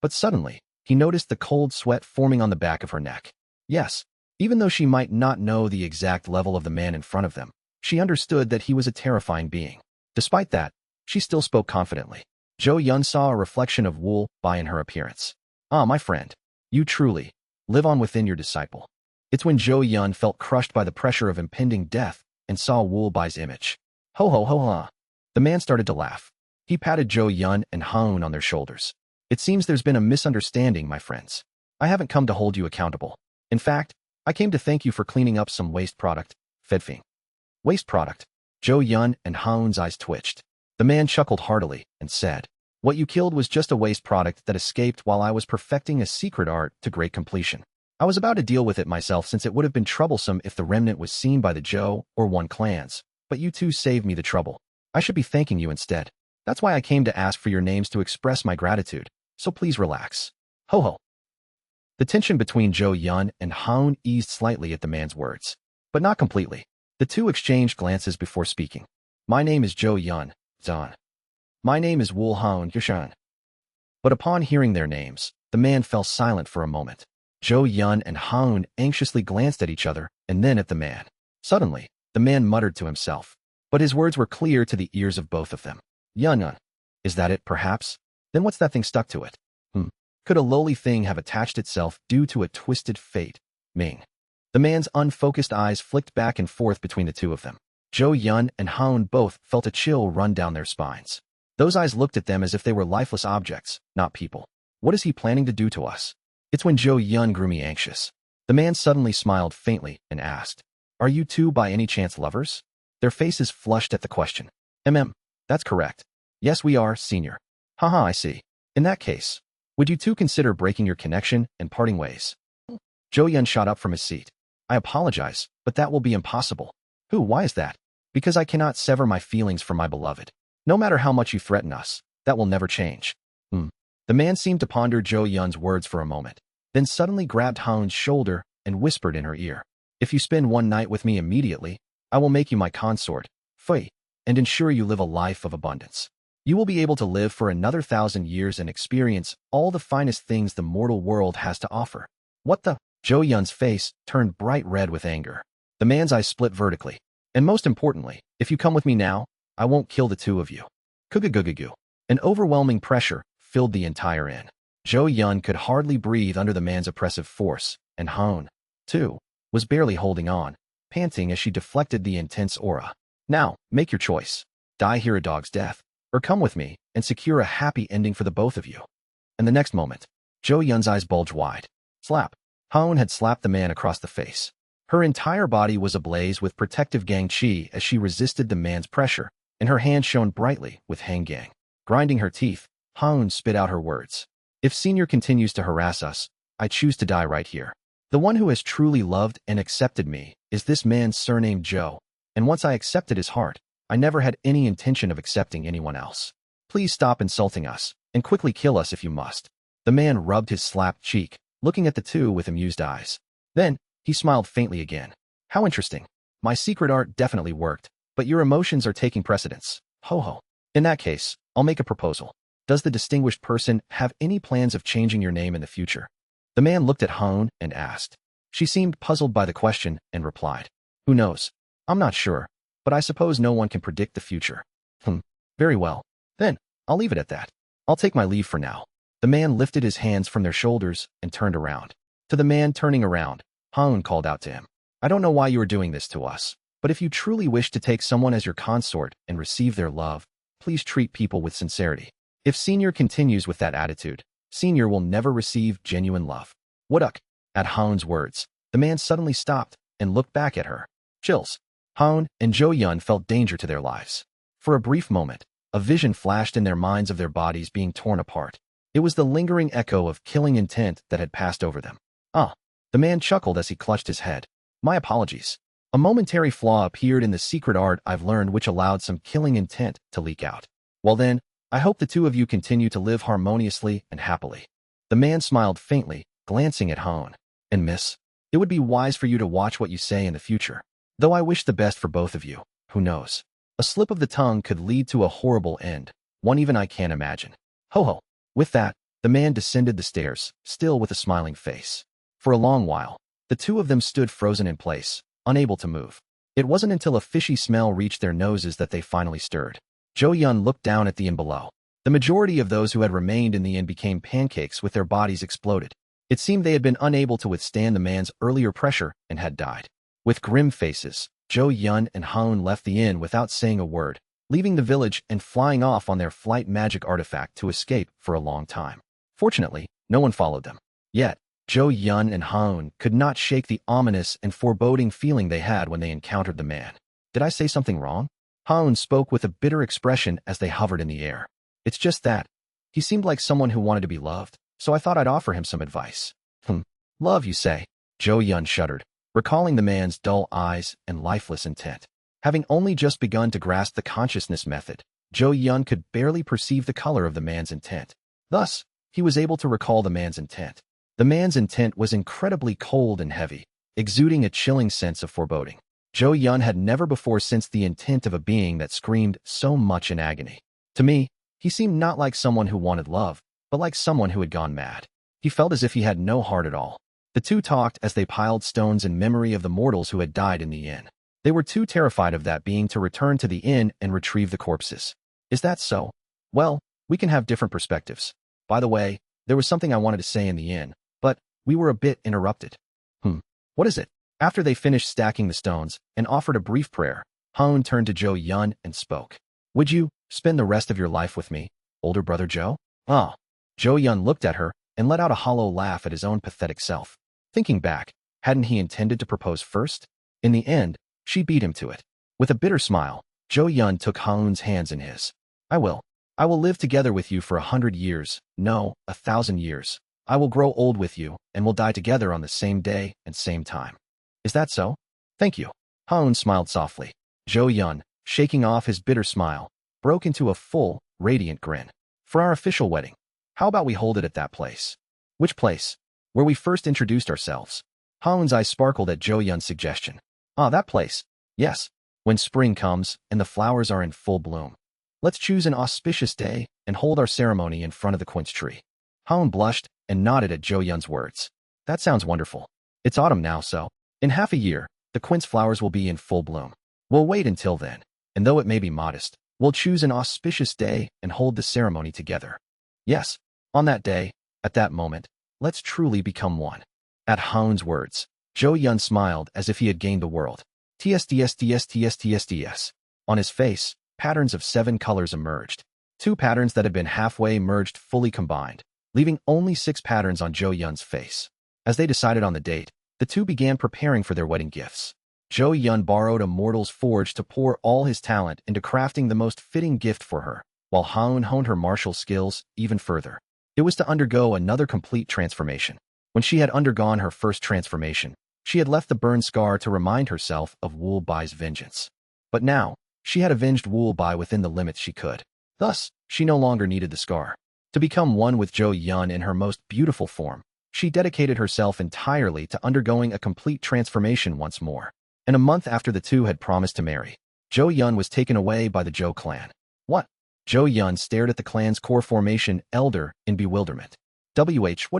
But suddenly, he noticed the cold sweat forming on the back of her neck. Yes, even though she might not know the exact level of the man in front of them, she understood that he was a terrifying being. Despite that, she still spoke confidently. Yeon saw a reflection of Wulbai in her appearance. My friend, you truly live on within your disciple. It's when Yeon felt crushed by the pressure of impending death and saw Wulbai's image. Ho. The man started to laugh. He patted Yeon and Haun on their shoulders. It seems there's been a misunderstanding, my friends. I haven't come to hold you accountable. In fact, I came to thank you for cleaning up some waste product, Feng. Waste product? Yeon and Haun's eyes twitched. The man chuckled heartily and said, what you killed was just a waste product that escaped while I was perfecting a secret art to great completion. I was about to deal with it myself since it would have been troublesome if the remnant was seen by the Zhou or One clans, but you two saved me the trouble. I should be thanking you instead. That's why I came to ask for your names to express my gratitude, so please relax. Ho. The tension between Yeon and Haun eased slightly at the man's words, but not completely. The two exchanged glances before speaking. My name is Yeon, Zan. My name is Wul Haun Yushan. But upon hearing their names, the man fell silent for a moment. Yeon and Haun anxiously glanced at each other and then at the man. Suddenly, the man muttered to himself, but his words were clear to the ears of both of them. Yeon, is that it, perhaps? Then what's that thing stuck to it? Could a lowly thing have attached itself due to a twisted fate? Ming. The man's unfocused eyes flicked back and forth between the two of them. Yeon and Haun both felt a chill run down their spines. Those eyes looked at them as if they were lifeless objects, not people. What is he planning to do to us? It's when Yeon grew me anxious. The man suddenly smiled faintly and asked, Are you two by any chance lovers? Their faces flushed at the question. That's correct. Yes, we are, senior. Haha, I see. In that case, would you two consider breaking your connection and parting ways? Yeon shot up from his seat. I apologize, but that will be impossible. Why is that? Because I cannot sever my feelings from my beloved. No matter how much you threaten us, that will never change. The man seemed to ponder Yeon's words for a moment, then suddenly grabbed Haun's shoulder and whispered in her ear. If you spend one night with me immediately, I will make you my consort, Fei, and ensure you live a life of abundance. You will be able to live for another 1,000 years and experience all the finest things the mortal world has to offer. What the? Yeon's face turned bright red with anger. The man's eyes split vertically. And most importantly, if you come with me now, I won't kill the two of you. Kugugugugu. An overwhelming pressure filled the entire inn. Yeon could hardly breathe under the man's oppressive force, and Haun, too, was barely holding on, panting as she deflected the intense aura. Now, make your choice. Die here a dog's death, or come with me and secure a happy ending for the both of you. And the next moment, Yeon's eyes bulged wide. Slap. Haun had slapped the man across the face. Her entire body was ablaze with protective gang chi as she resisted the man's pressure, and her hand shone brightly with hang gang. Grinding her teeth, Haun spit out her words. If Senior continues to harass us, I choose to die right here. The one who has truly loved and accepted me is this man surnamed Joe, and once I accepted his heart, I never had any intention of accepting anyone else. Please stop insulting us, and quickly kill us if you must. The man rubbed his slapped cheek, looking at the two with amused eyes. Then, he smiled faintly again. How interesting. My secret art definitely worked, but your emotions are taking precedence. Ho ho. In that case, I'll make a proposal. Does the distinguished person have any plans of changing your name in the future? The man looked at Haun and asked. She seemed puzzled by the question and replied. Who knows? I'm not sure, but I suppose no one can predict the future. Very well. Then, I'll leave it at that. I'll take my leave for now. The man lifted his hands from their shoulders and turned around. To the man turning around, Haun called out to him. I don't know why you are doing this to us, but if you truly wish to take someone as your consort and receive their love, please treat people with sincerity. If Senior continues with that attitude, Senior will never receive genuine love. What? At Haun's words, the man suddenly stopped and looked back at her. Chills. Haun and Yeon felt danger to their lives. For a brief moment, a vision flashed in their minds of their bodies being torn apart. It was the lingering echo of killing intent that had passed over them. The man chuckled as he clutched his head. My apologies. A momentary flaw appeared in the secret art I've learned which allowed some killing intent to leak out. Well then, I hope the two of you continue to live harmoniously and happily. The man smiled faintly, glancing at Haun. And miss, it would be wise for you to watch what you say in the future. Though I wish the best for both of you, who knows? A slip of the tongue could lead to a horrible end, one even I can't imagine. Ho ho. With that, the man descended the stairs, still with a smiling face. For a long while, the two of them stood frozen in place, unable to move. It wasn't until a fishy smell reached their noses that they finally stirred. Yeon looked down at the inn below. The majority of those who had remained in the inn became pancakes with their bodies exploded. It seemed they had been unable to withstand the man's earlier pressure and had died. With grim faces, Yeon and Haun left the inn without saying a word, leaving the village and flying off on their flight magic artifact to escape for a long time. Fortunately, no one followed them. Yet, Yeon and Haun could not shake the ominous and foreboding feeling they had when they encountered the man. Did I say something wrong? Haun spoke with a bitter expression as they hovered in the air. It's just that. He seemed like someone who wanted to be loved, so I thought I'd offer him some advice. Love, you say? Yeon shuddered, recalling the man's dull eyes and lifeless intent. Having only just begun to grasp the consciousness method, Yeon could barely perceive the color of the man's intent. Thus, he was able to recall the man's intent. The man's intent was incredibly cold and heavy, exuding a chilling sense of foreboding. Yeon had never before sensed the intent of a being that screamed so much in agony. To me, he seemed not like someone who wanted love, but like someone who had gone mad. He felt as if he had no heart at all. The two talked as they piled stones in memory of the mortals who had died in the inn. They were too terrified of that being to return to the inn and retrieve the corpses. Is that so? Well, we can have different perspectives. By the way, there was something I wanted to say in the inn, but we were a bit interrupted. What is it? After they finished stacking the stones and offered a brief prayer, Yeon turned to Yeon and spoke. Would you spend the rest of your life with me, older brother Joe? Ah. Yeon looked at her and let out a hollow laugh at his own pathetic self. Thinking back, hadn't he intended to propose first? In the end, she beat him to it. With a bitter smile, Yeon took Yeon's hands in his. I will live together with you for 100 years, no, 1,000 years. I will grow old with you, and we'll die together on the same day and same time. Is that so? Thank you. Yeon smiled softly. Yeon, shaking off his bitter smile, broke into a full, radiant grin. For our official wedding, how about we hold it at that place? Which place? Where we first introduced ourselves. Yeon's eyes sparkled at Yeon's suggestion. Ah, that place. Yes. When spring comes and the flowers are in full bloom. Let's choose an auspicious day and hold our ceremony in front of the quince tree. Yeon blushed and nodded at Yeon's words. That sounds wonderful. It's autumn now, so in half a year, the quince flowers will be in full bloom. We'll wait until then, and though it may be modest, we'll choose an auspicious day and hold the ceremony together. Yes, on that day, at that moment, let's truly become one. At Yeon's words, Yeon smiled as if he had gained the world. TSDS. On his face, patterns of 7 colors emerged. 2 patterns that had been halfway merged fully combined, leaving only 6 patterns on Yeon's face. As they decided on the date, the two began preparing for their wedding gifts. Yeon borrowed a mortal's forge to pour all his talent into crafting the most fitting gift for her, while Yeon honed her martial skills even further. It was to undergo another complete transformation. When she had undergone her first transformation, she had left the burn scar to remind herself of Wool Bai's vengeance. But now, she had avenged Wool Bai within the limits she could. Thus, she no longer needed the scar. To become one with Yeon in her most beautiful form, she dedicated herself entirely to undergoing a complete transformation once more. And a month after the two had promised to marry, Yeon was taken away by the Zhou clan. What? Yeon stared at the clan's core formation elder in bewilderment. What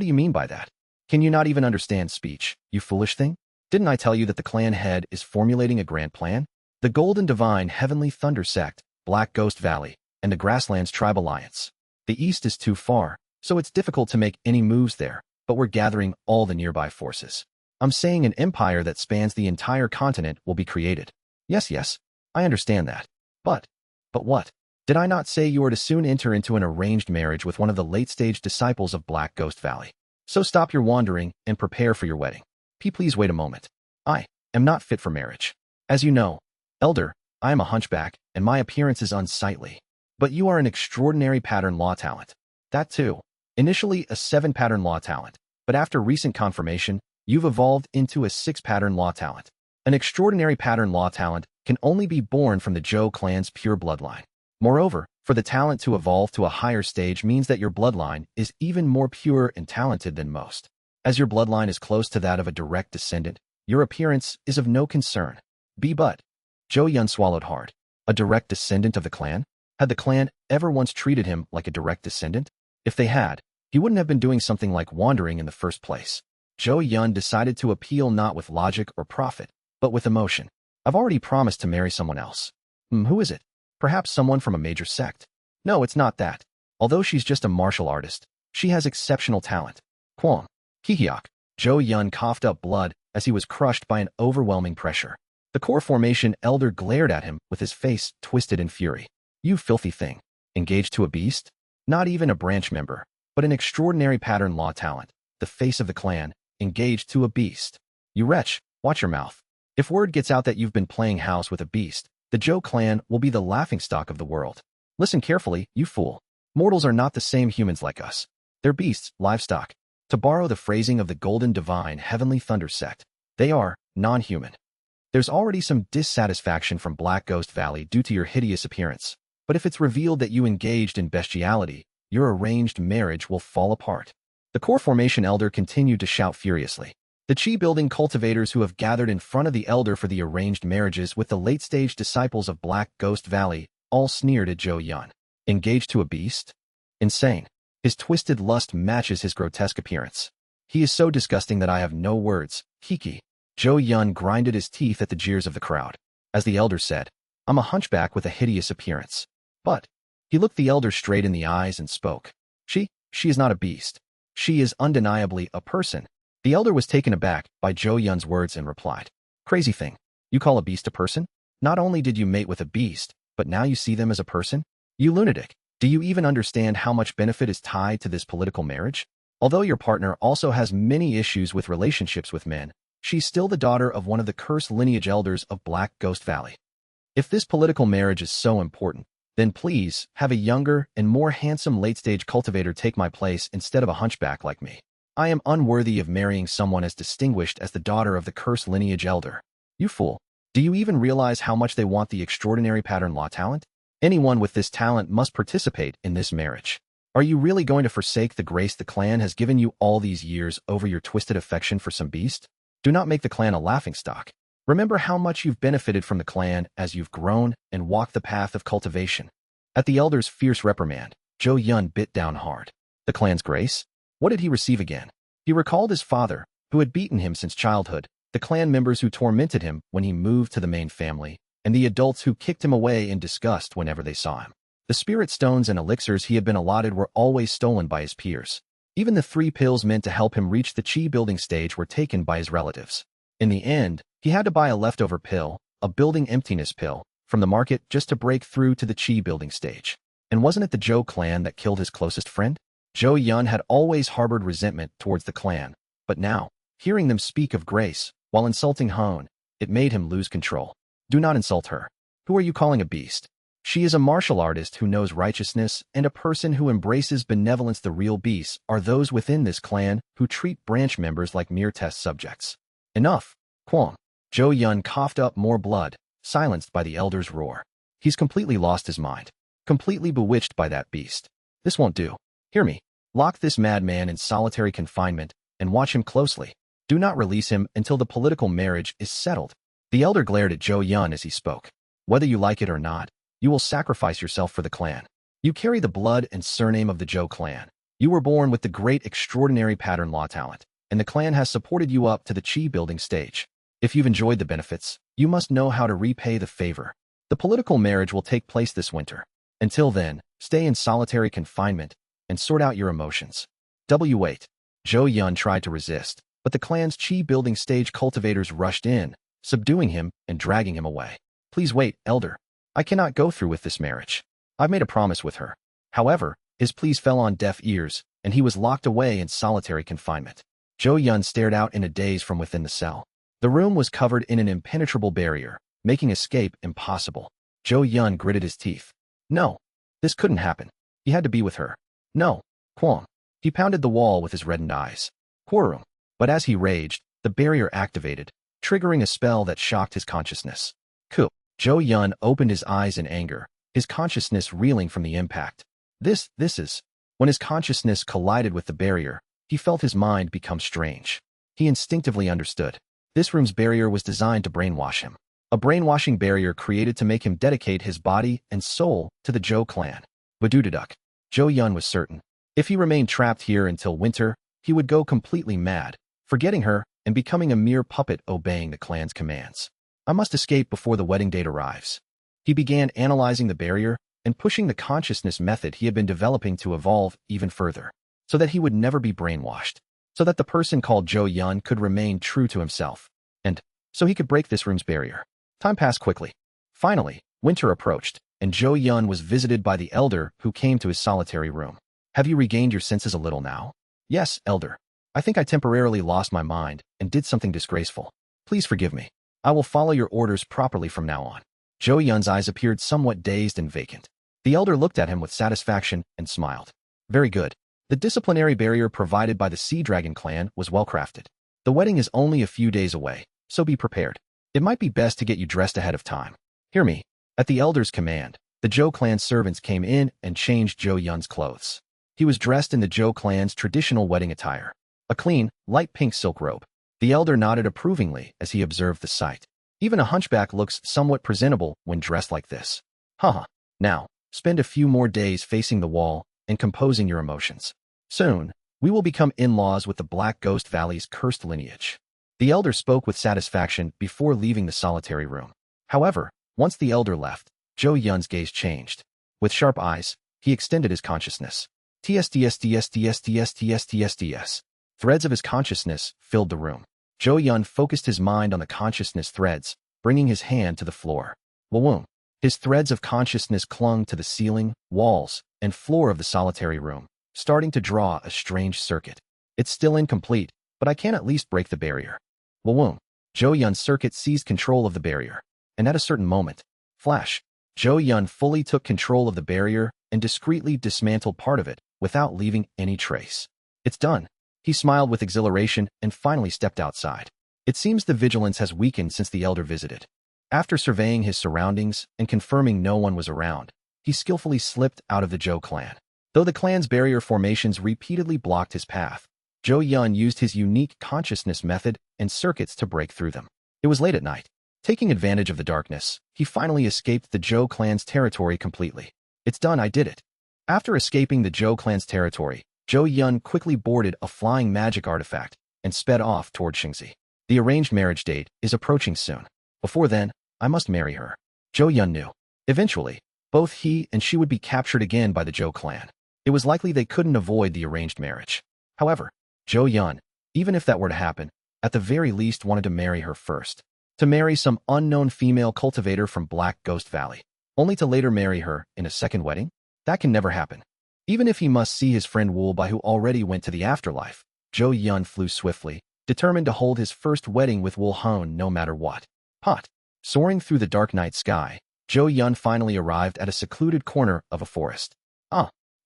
do you mean by that? Can you not even understand speech, you foolish thing? Didn't I tell you that the clan head is formulating a grand plan? The Golden Divine Heavenly Thunder Sect, Black Ghost Valley, and the Grasslands Tribe Alliance. The east is too far, so it's difficult to make any moves there, but we're gathering all the nearby forces. I'm saying an empire that spans the entire continent will be created. Yes, I understand that. But what? Did I not say you are to soon enter into an arranged marriage with one of the late-stage disciples of Black Ghost Valley? So stop your wandering and prepare for your wedding. Please wait a moment. I am not fit for marriage. As you know, Elder, I am a hunchback, and my appearance is unsightly. But you are an extraordinary pattern law talent. That too. Initially a 7-pattern law talent, but after recent confirmation, you've evolved into a 6-pattern law talent. An extraordinary pattern law talent can only be born from the Zhou clan's pure bloodline. Moreover, for the talent to evolve to a higher stage means that your bloodline is even more pure and talented than most. As your bloodline is close to that of a direct descendant, your appearance is of no concern. But Yeon swallowed hard. A direct descendant of the clan? Had the clan ever once treated him like a direct descendant? If they had, he wouldn't have been doing something like wandering in the first place. Yeon decided to appeal not with logic or profit, but with emotion. I've already promised to marry someone else. Who is it? Perhaps someone from a major sect. No, it's not that. Although she's just a martial artist, she has exceptional talent. Kwon. Hihyok. Yeon coughed up blood as he was crushed by an overwhelming pressure. The core formation elder glared at him with his face twisted in fury. You filthy thing. Engaged to a beast? Not even a branch member, but an extraordinary pattern law talent. The face of the clan, engaged to a beast. You wretch, watch your mouth. If word gets out that you've been playing house with a beast, the Zhou clan will be the laughingstock of the world. Listen carefully, you fool. Mortals are not the same humans like us. They're beasts, livestock. To borrow the phrasing of the Golden Divine Heavenly Thunder Sect, they are non-human. There's already some dissatisfaction from Black Ghost Valley due to your hideous appearance, but if it's revealed that you engaged in bestiality, your arranged marriage will fall apart. The core formation elder continued to shout furiously. The Chi-building cultivators who have gathered in front of the elder for the arranged marriages with the late-stage disciples of Black Ghost Valley all sneered at Yeon. Engaged to a beast? Insane. His twisted lust matches his grotesque appearance. He is so disgusting that I have no words. Kiki. Yeon grinded his teeth at the jeers of the crowd. As the elder said, I'm a hunchback with a hideous appearance. But he looked the elder straight in the eyes and spoke. She is not a beast. She is undeniably a person. The elder was taken aback by Yeon's words and replied, Crazy thing. You call a beast a person? Not only did you mate with a beast, but now you see them as a person? You lunatic. Do you even understand how much benefit is tied to this political marriage? Although your partner also has many issues with relationships with men, she's still the daughter of one of the cursed lineage elders of Black Ghost Valley. If this political marriage is so important, then please have a younger and more handsome late-stage cultivator take my place instead of a hunchback like me. I am unworthy of marrying someone as distinguished as the daughter of the cursed lineage elder. You fool. Do you even realize how much they want the extraordinary pattern law talent? Anyone with this talent must participate in this marriage. Are you really going to forsake the grace the clan has given you all these years over your twisted affection for some beast? Do not make the clan a laughingstock. Remember how much you've benefited from the clan as you've grown and walked the path of cultivation. At the elder's fierce reprimand, Yeon bit down hard. The clan's grace? What did he receive again? He recalled his father, who had beaten him since childhood, the clan members who tormented him when he moved to the main family, and the adults who kicked him away in disgust whenever they saw him. The spirit stones and elixirs he had been allotted were always stolen by his peers. Even the 3 pills meant to help him reach the Chi-building stage were taken by his relatives. In the end, he had to buy a leftover pill, a building emptiness pill, from the market just to break through to the Chi-building stage. And wasn't it the Zhou clan that killed his closest friend? Yeon had always harbored resentment towards the clan, but now, hearing them speak of grace, while insulting Hone, it made him lose control. Do not insult her. Who are you calling a beast? She is a martial artist who knows righteousness and a person who embraces benevolence. The real beasts are those within this clan who treat branch members like mere test subjects. Enough. Kwon. Yeon coughed up more blood, silenced by the elder's roar. He's completely lost his mind. Completely bewitched by that beast. This won't do. Hear me. Lock this madman in solitary confinement and watch him closely. Do not release him until the political marriage is settled. The elder glared at Yeon as he spoke. Whether you like it or not, you will sacrifice yourself for the clan. You carry the blood and surname of the Zhou clan. You were born with the great extraordinary pattern law talent, and the clan has supported you up to the Chi-building stage. If you've enjoyed the benefits, you must know how to repay the favor. The political marriage will take place this winter. Until then, stay in solitary confinement and sort out your emotions. Wait. Yeon tried to resist, but the clan's Chi-building stage cultivators rushed in, subduing him and dragging him away. Please wait, elder. I cannot go through with this marriage. I've made a promise with her. However, his pleas fell on deaf ears, and he was locked away in solitary confinement. Yeon stared out in a daze from within the cell. The room was covered in an impenetrable barrier, making escape impossible. Yeon gritted his teeth. No, this couldn't happen. He had to be with her. No, Kwon. He pounded the wall with his reddened eyes. Quorum. But as he raged, the barrier activated, triggering a spell that shocked his consciousness. Yeon opened his eyes in anger, his consciousness reeling from the impact. This is... When his consciousness collided with the barrier, he felt his mind become strange. He instinctively understood. This room's barrier was designed to brainwash him. A brainwashing barrier created to make him dedicate his body and soul to the Zhou clan. Badudaduk. Yeon was certain. If he remained trapped here until winter, he would go completely mad, forgetting her and becoming a mere puppet obeying the clan's commands. I must escape before the wedding date arrives. He began analyzing the barrier and pushing the consciousness method he had been developing to evolve even further, so that he would never be brainwashed, so that the person called Yeon could remain true to himself, and so he could break this room's barrier. Time passed quickly. Finally, winter approached, and Yeon was visited by the elder who came to his solitary room. Have you regained your senses a little now? Yes, elder. I think I temporarily lost my mind and did something disgraceful. Please forgive me. I will follow your orders properly from now on. Yeon's eyes appeared somewhat dazed and vacant. The elder looked at him with satisfaction and smiled. Very good. The disciplinary barrier provided by the Sea Dragon clan was well crafted. The wedding is only a few days away, so be prepared. It might be best to get you dressed ahead of time. Hear me. At the elder's command, the Zhou clan servants came in and changed Yeon's clothes. He was dressed in the Zhou clan's traditional wedding attire, a clean, light pink silk robe. The elder nodded approvingly as he observed the sight. Even a hunchback looks somewhat presentable when dressed like this. Haha. Now, spend a few more days facing the wall and composing your emotions. Soon, we will become in-laws with the Black Ghost Valley's cursed lineage. The elder spoke with satisfaction before leaving the solitary room. However, once the elder left, Yeon's gaze changed. With sharp eyes, he extended his consciousness. TSTSTSTSTSTSTSTS. Threads of his consciousness filled the room. Yeon focused his mind on the consciousness threads, bringing his hand to the floor. Wawoom. His threads of consciousness clung to the ceiling, walls, and floor of the solitary room, starting to draw a strange circuit. It's still incomplete, but I can at least break the barrier. Wawoom. Yeon's circuit seized control of the barrier, and at a certain moment, flash, Yeon fully took control of the barrier and discreetly dismantled part of it without leaving any trace. It's done. He smiled with exhilaration and finally stepped outside. It seems the vigilance has weakened since the elder visited. After surveying his surroundings and confirming no one was around, he skillfully slipped out of the Zhou clan. Though the clan's barrier formations repeatedly blocked his path, Yeon used his unique consciousness method and circuits to break through them. It was late at night. Taking advantage of the darkness, he finally escaped the Zhou clan's territory completely. It's done, I did it. After escaping the Zhou clan's territory, Yeon quickly boarded a flying magic artifact and sped off toward Xingzi. The arranged marriage date is approaching soon. Before then, I must marry her. Yeon knew. Eventually, both he and she would be captured again by the Zhou clan. It was likely they couldn't avoid the arranged marriage. However, Yeon, even if that were to happen, at the very least wanted to marry her first. To marry some unknown female cultivator from Black Ghost Valley, only to later marry her in a second wedding? That can never happen. Even if he must see his friend Woolbai who already went to the afterlife, Yeon flew swiftly, determined to hold his first wedding with Woolhoon no matter what. Hot. Soaring through the dark night sky, Yeon finally arrived at a secluded corner of a forest.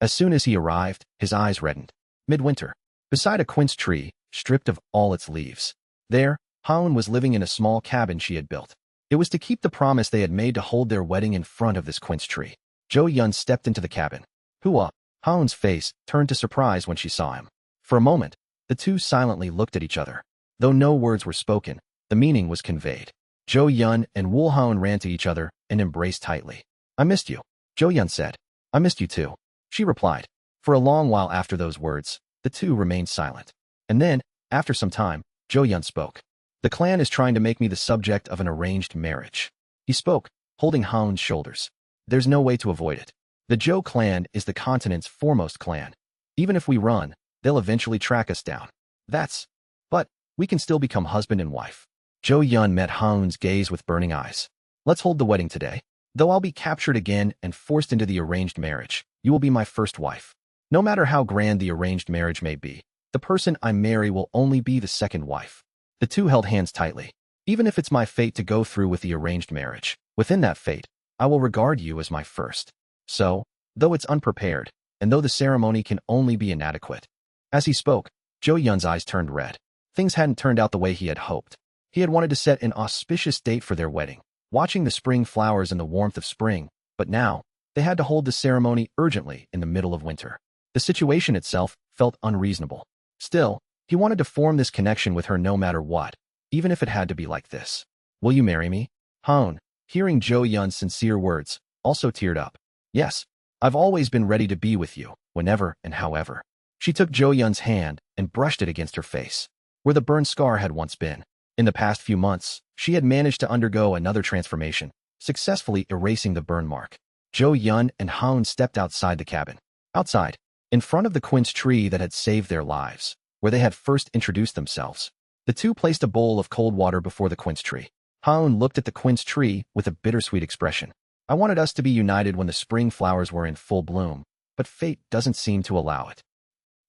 As soon as he arrived, his eyes reddened. Midwinter. Beside a quince tree, stripped of all its leaves. There, Hoon was living in a small cabin she had built. It was to keep the promise they had made to hold their wedding in front of this quince tree. Yeon stepped into the cabin. Hua. Hoon's face turned to surprise when she saw him. For a moment, the two silently looked at each other. Though no words were spoken, the meaning was conveyed. Yeon and Woolhoon ran to each other and embraced tightly. I missed you, Yeon said. I missed you too, she replied. For a long while after those words, the two remained silent. And then, after some time, Yeon spoke. The clan is trying to make me the subject of an arranged marriage. He spoke, holding Hoon's shoulders. There's no way to avoid it. The Zhou clan is the continent's foremost clan. Even if we run, they'll eventually track us down. But we can still become husband and wife. Yeon met Hoon's gaze with burning eyes. Let's hold the wedding today. Though I'll be captured again and forced into the arranged marriage, you will be my first wife. No matter how grand the arranged marriage may be, the person I marry will only be the second wife. The two held hands tightly. Even if it's my fate to go through with the arranged marriage, within that fate, I will regard you as my first. So, though it's unprepared, and though the ceremony can only be inadequate. As he spoke, Yeon's eyes turned red. Things hadn't turned out the way he had hoped. He had wanted to set an auspicious date for their wedding, watching the spring flowers in the warmth of spring, but now, they had to hold the ceremony urgently in the middle of winter. The situation itself felt unreasonable. Still, he wanted to form this connection with her no matter what, even if it had to be like this. Will you marry me? Hoon, hearing Yeon's sincere words, also teared up. Yes, I've always been ready to be with you, whenever and however. She took Yeon's hand and brushed it against her face, where the burn scar had once been. In the past few months, she had managed to undergo another transformation, successfully erasing the burn mark. Yeon and Hoon stepped outside the cabin. Outside, in front of the quince tree that had saved their lives, where they had first introduced themselves, the two placed a bowl of cold water before the quince tree. Hoon looked at the quince tree with a bittersweet expression. I wanted us to be united when the spring flowers were in full bloom, but fate doesn't seem to allow it.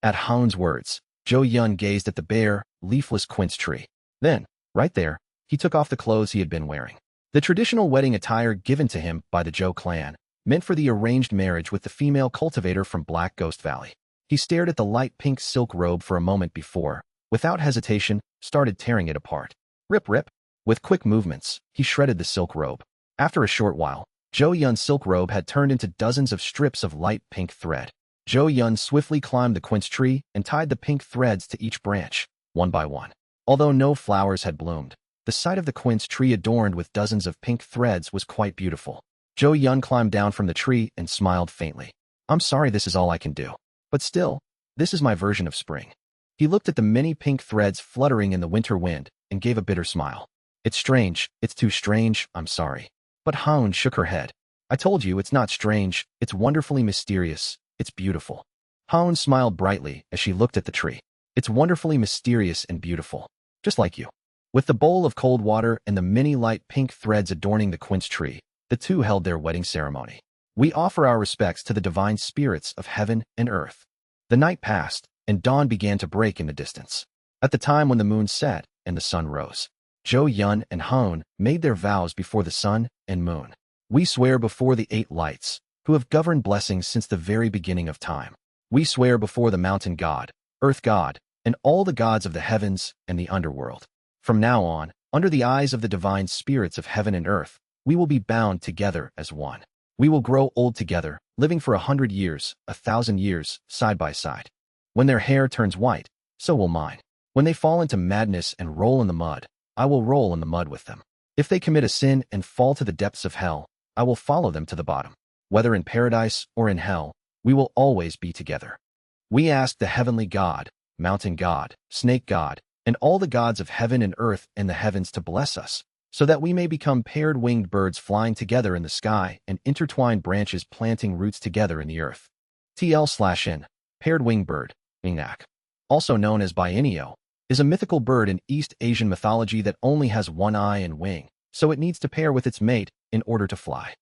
At Hoon's words, Yeon gazed at the bare, leafless quince tree. Then, right there, he took off the clothes he had been wearing. The traditional wedding attire given to him by the Zhou clan, meant for the arranged marriage with the female cultivator from Black Ghost Valley. He stared at the light pink silk robe for a moment before, without hesitation, started tearing it apart. Rip rip. With quick movements, he shredded the silk robe. After a short while, Yeon's silk robe had turned into dozens of strips of light pink thread. Yeon swiftly climbed the quince tree and tied the pink threads to each branch, one by one. Although no flowers had bloomed, the sight of the quince tree adorned with dozens of pink threads was quite beautiful. Yeon climbed down from the tree and smiled faintly. I'm sorry this is all I can do. But still, this is my version of spring. He looked at the many pink threads fluttering in the winter wind and gave a bitter smile. It's strange, it's too strange, I'm sorry. But Haun shook her head. I told you it's not strange, it's wonderfully mysterious, it's beautiful. Haun smiled brightly as she looked at the tree. It's wonderfully mysterious and beautiful. Just like you. With the bowl of cold water and the many light pink threads adorning the quince tree, the two held their wedding ceremony. We offer our respects to the divine spirits of heaven and earth. The night passed, and dawn began to break in the distance. At the time when the moon set and the sun rose, Yeon and Haun made their vows before the sun and moon. We swear before the 8 lights, who have governed blessings since the very beginning of time. We swear before the mountain god, earth god, and all the gods of the heavens and the underworld. From now on, under the eyes of the divine spirits of heaven and earth, we will be bound together as one. We will grow old together, living for 100 years, 1,000 years, side by side. When their hair turns white, so will mine. When they fall into madness and roll in the mud, I will roll in the mud with them. If they commit a sin and fall to the depths of hell, I will follow them to the bottom. Whether in paradise or in hell, we will always be together. We ask the heavenly God, mountain god, snake god, and all the gods of heaven and earth and the heavens to bless us, so that we may become paired winged birds flying together in the sky and intertwined branches planting roots together in the earth. TL/N, paired winged bird, Ingak, also known as biennial, is a mythical bird in East Asian mythology that only has one eye and wing, so it needs to pair with its mate in order to fly.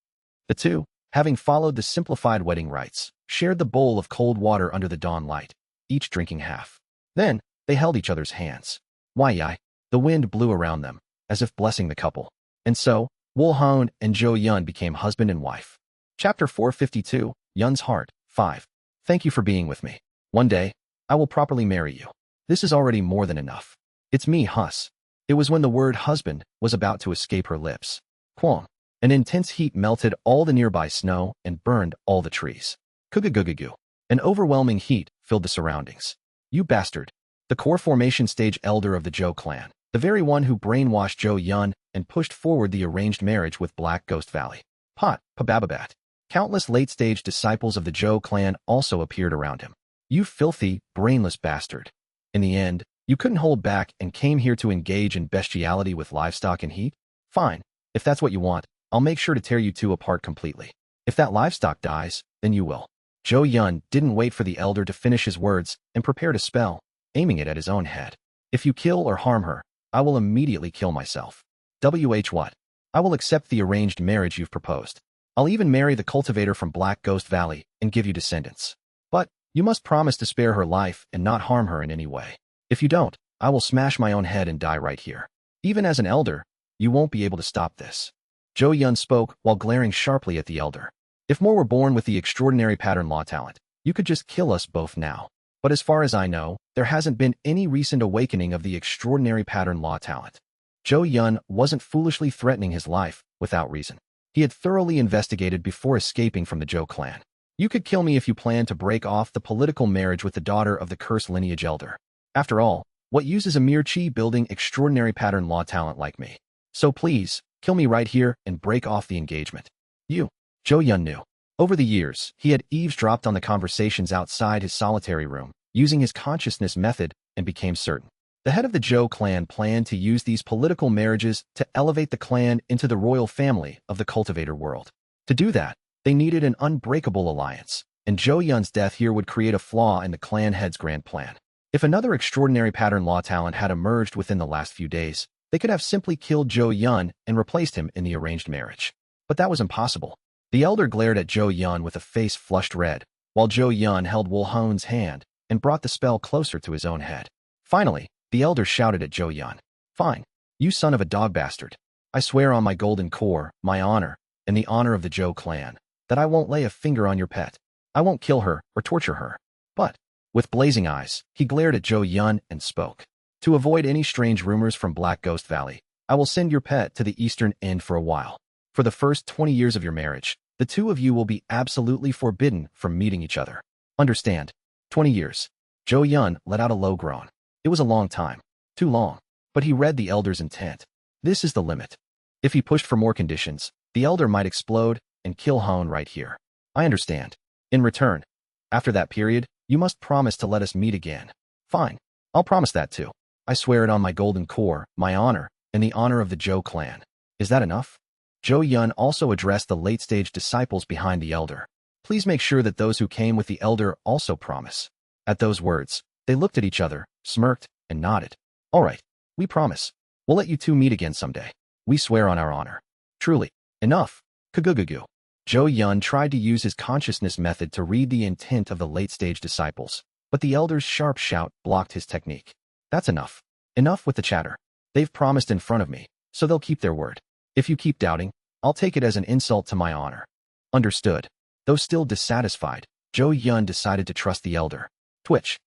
The two, having followed the simplified wedding rites, shared the bowl of cold water under the dawn light, each drinking half. Then, they held each other's hands. Wai, the wind blew around them, as if blessing the couple. And so, Haun and Yeon became husband and wife. Chapter 452, Yeon's Heart, 5. Thank you for being with me. One day, I will properly marry you. This is already more than enough. It's me, Hus. It was when the word husband was about to escape her lips. Kwong. An intense heat melted all the nearby snow and burned all the trees. Kugagugagu. An overwhelming heat filled the surroundings. You bastard. The core formation stage elder of the Zhou clan, the very one who brainwashed Yeon and pushed forward the arranged marriage with Black Ghost Valley. Pabababat. Countless late-stage disciples of the Zhou clan also appeared around him. You filthy, brainless bastard. In the end, you couldn't hold back and came here to engage in bestiality with livestock and heat? Fine. If that's what you want, I'll make sure to tear you two apart completely. If that livestock dies, then you will. Yeon didn't wait for the elder to finish his words and prepared a spell, aiming it at his own head. If you kill or harm her, I will immediately kill myself. What? I will accept the arranged marriage you've proposed. I'll even marry the cultivator from Black Ghost Valley and give you descendants. But you must promise to spare her life and not harm her in any way. If you don't, I will smash my own head and die right here. Even as an elder, you won't be able to stop this. Yeon spoke while glaring sharply at the elder. If more were born with the extraordinary pattern law talent, you could just kill us both now. But as far as I know, there hasn't been any recent awakening of the extraordinary pattern law talent. Yeon wasn't foolishly threatening his life without reason. He had thoroughly investigated before escaping from the Zhou clan. You could kill me if you plan to break off the political marriage with the daughter of the cursed lineage elder. After all, what use is a mere chi-building extraordinary pattern law talent like me? So please, kill me right here and break off the engagement. Yeon knew. Over the years, he had eavesdropped on the conversations outside his solitary room, using his consciousness method, and became certain. The head of the Zhou clan planned to use these political marriages to elevate the clan into the royal family of the cultivator world. To do that, they needed an unbreakable alliance, and Yeon's death here would create a flaw in the clan head's grand plan. If another extraordinary pattern law talent had emerged within the last few days, they could have simply killed Yeon and replaced him in the arranged marriage. But that was impossible. The elder glared at Yeon with a face flushed red, while Yeon held Haun's hand and brought the spell closer to his own head. Finally, the elder shouted at Yeon. Fine, you son of a dog bastard. I swear on my golden core, my honor, and the honor of the Zhou clan, that I won't lay a finger on your pet. I won't kill her or torture her. But, with blazing eyes, he glared at Yeon and spoke. To avoid any strange rumors from Black Ghost Valley, I will send your pet to the eastern end for a while. For the first 20 years of your marriage, the two of you will be absolutely forbidden from meeting each other. Understand. 20 years. Yeon let out a low groan. It was a long time. Too long. But he read the elder's intent. This is the limit. If he pushed for more conditions, the elder might explode and kill Hone right here. I understand. In return, after that period, you must promise to let us meet again. Fine. I'll promise that too. I swear it on my golden core, my honor, and the honor of the Zhou clan. Is that enough? Yeon also addressed the late-stage disciples behind the elder. Please make sure that those who came with the elder also promise. At those words, they looked at each other, smirked, and nodded. All right, we promise. We'll let you two meet again someday. We swear on our honor. Truly. Enough. Kagugugu. Yeon tried to use his consciousness method to read the intent of the late-stage disciples, but the elder's sharp shout blocked his technique. That's enough. Enough with the chatter. They've promised in front of me, so they'll keep their word. If you keep doubting, I'll take it as an insult to my honor. Understood. Though still dissatisfied, Yeon decided to trust the elder. Twitch.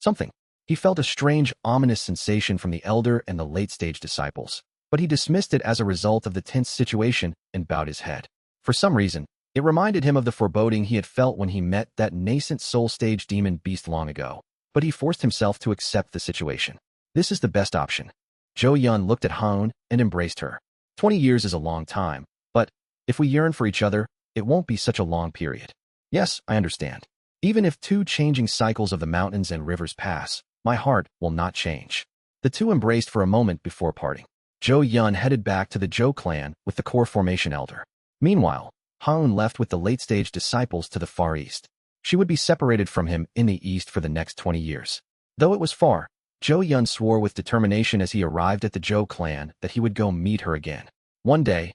Something. He felt a strange, ominous sensation from the elder and the late-stage disciples, but he dismissed it as a result of the tense situation and bowed his head. For some reason, it reminded him of the foreboding he had felt when he met that nascent soul-stage demon beast long ago, but he forced himself to accept the situation. This is the best option. Yeon looked at Hone and embraced her. 20 years is a long time, but if we yearn for each other, it won't be such a long period. Yes, I understand. Even if 2 changing cycles of the mountains and rivers pass, my heart will not change. The two embraced for a moment before parting. Yeon headed back to the Zhou clan with the core formation elder. Meanwhile, Hone left with the late-stage disciples to the far east. She would be separated from him in the east for the next 20 years. Though it was far, Yeon swore with determination as he arrived at the Zhou clan that he would go meet her again. One day,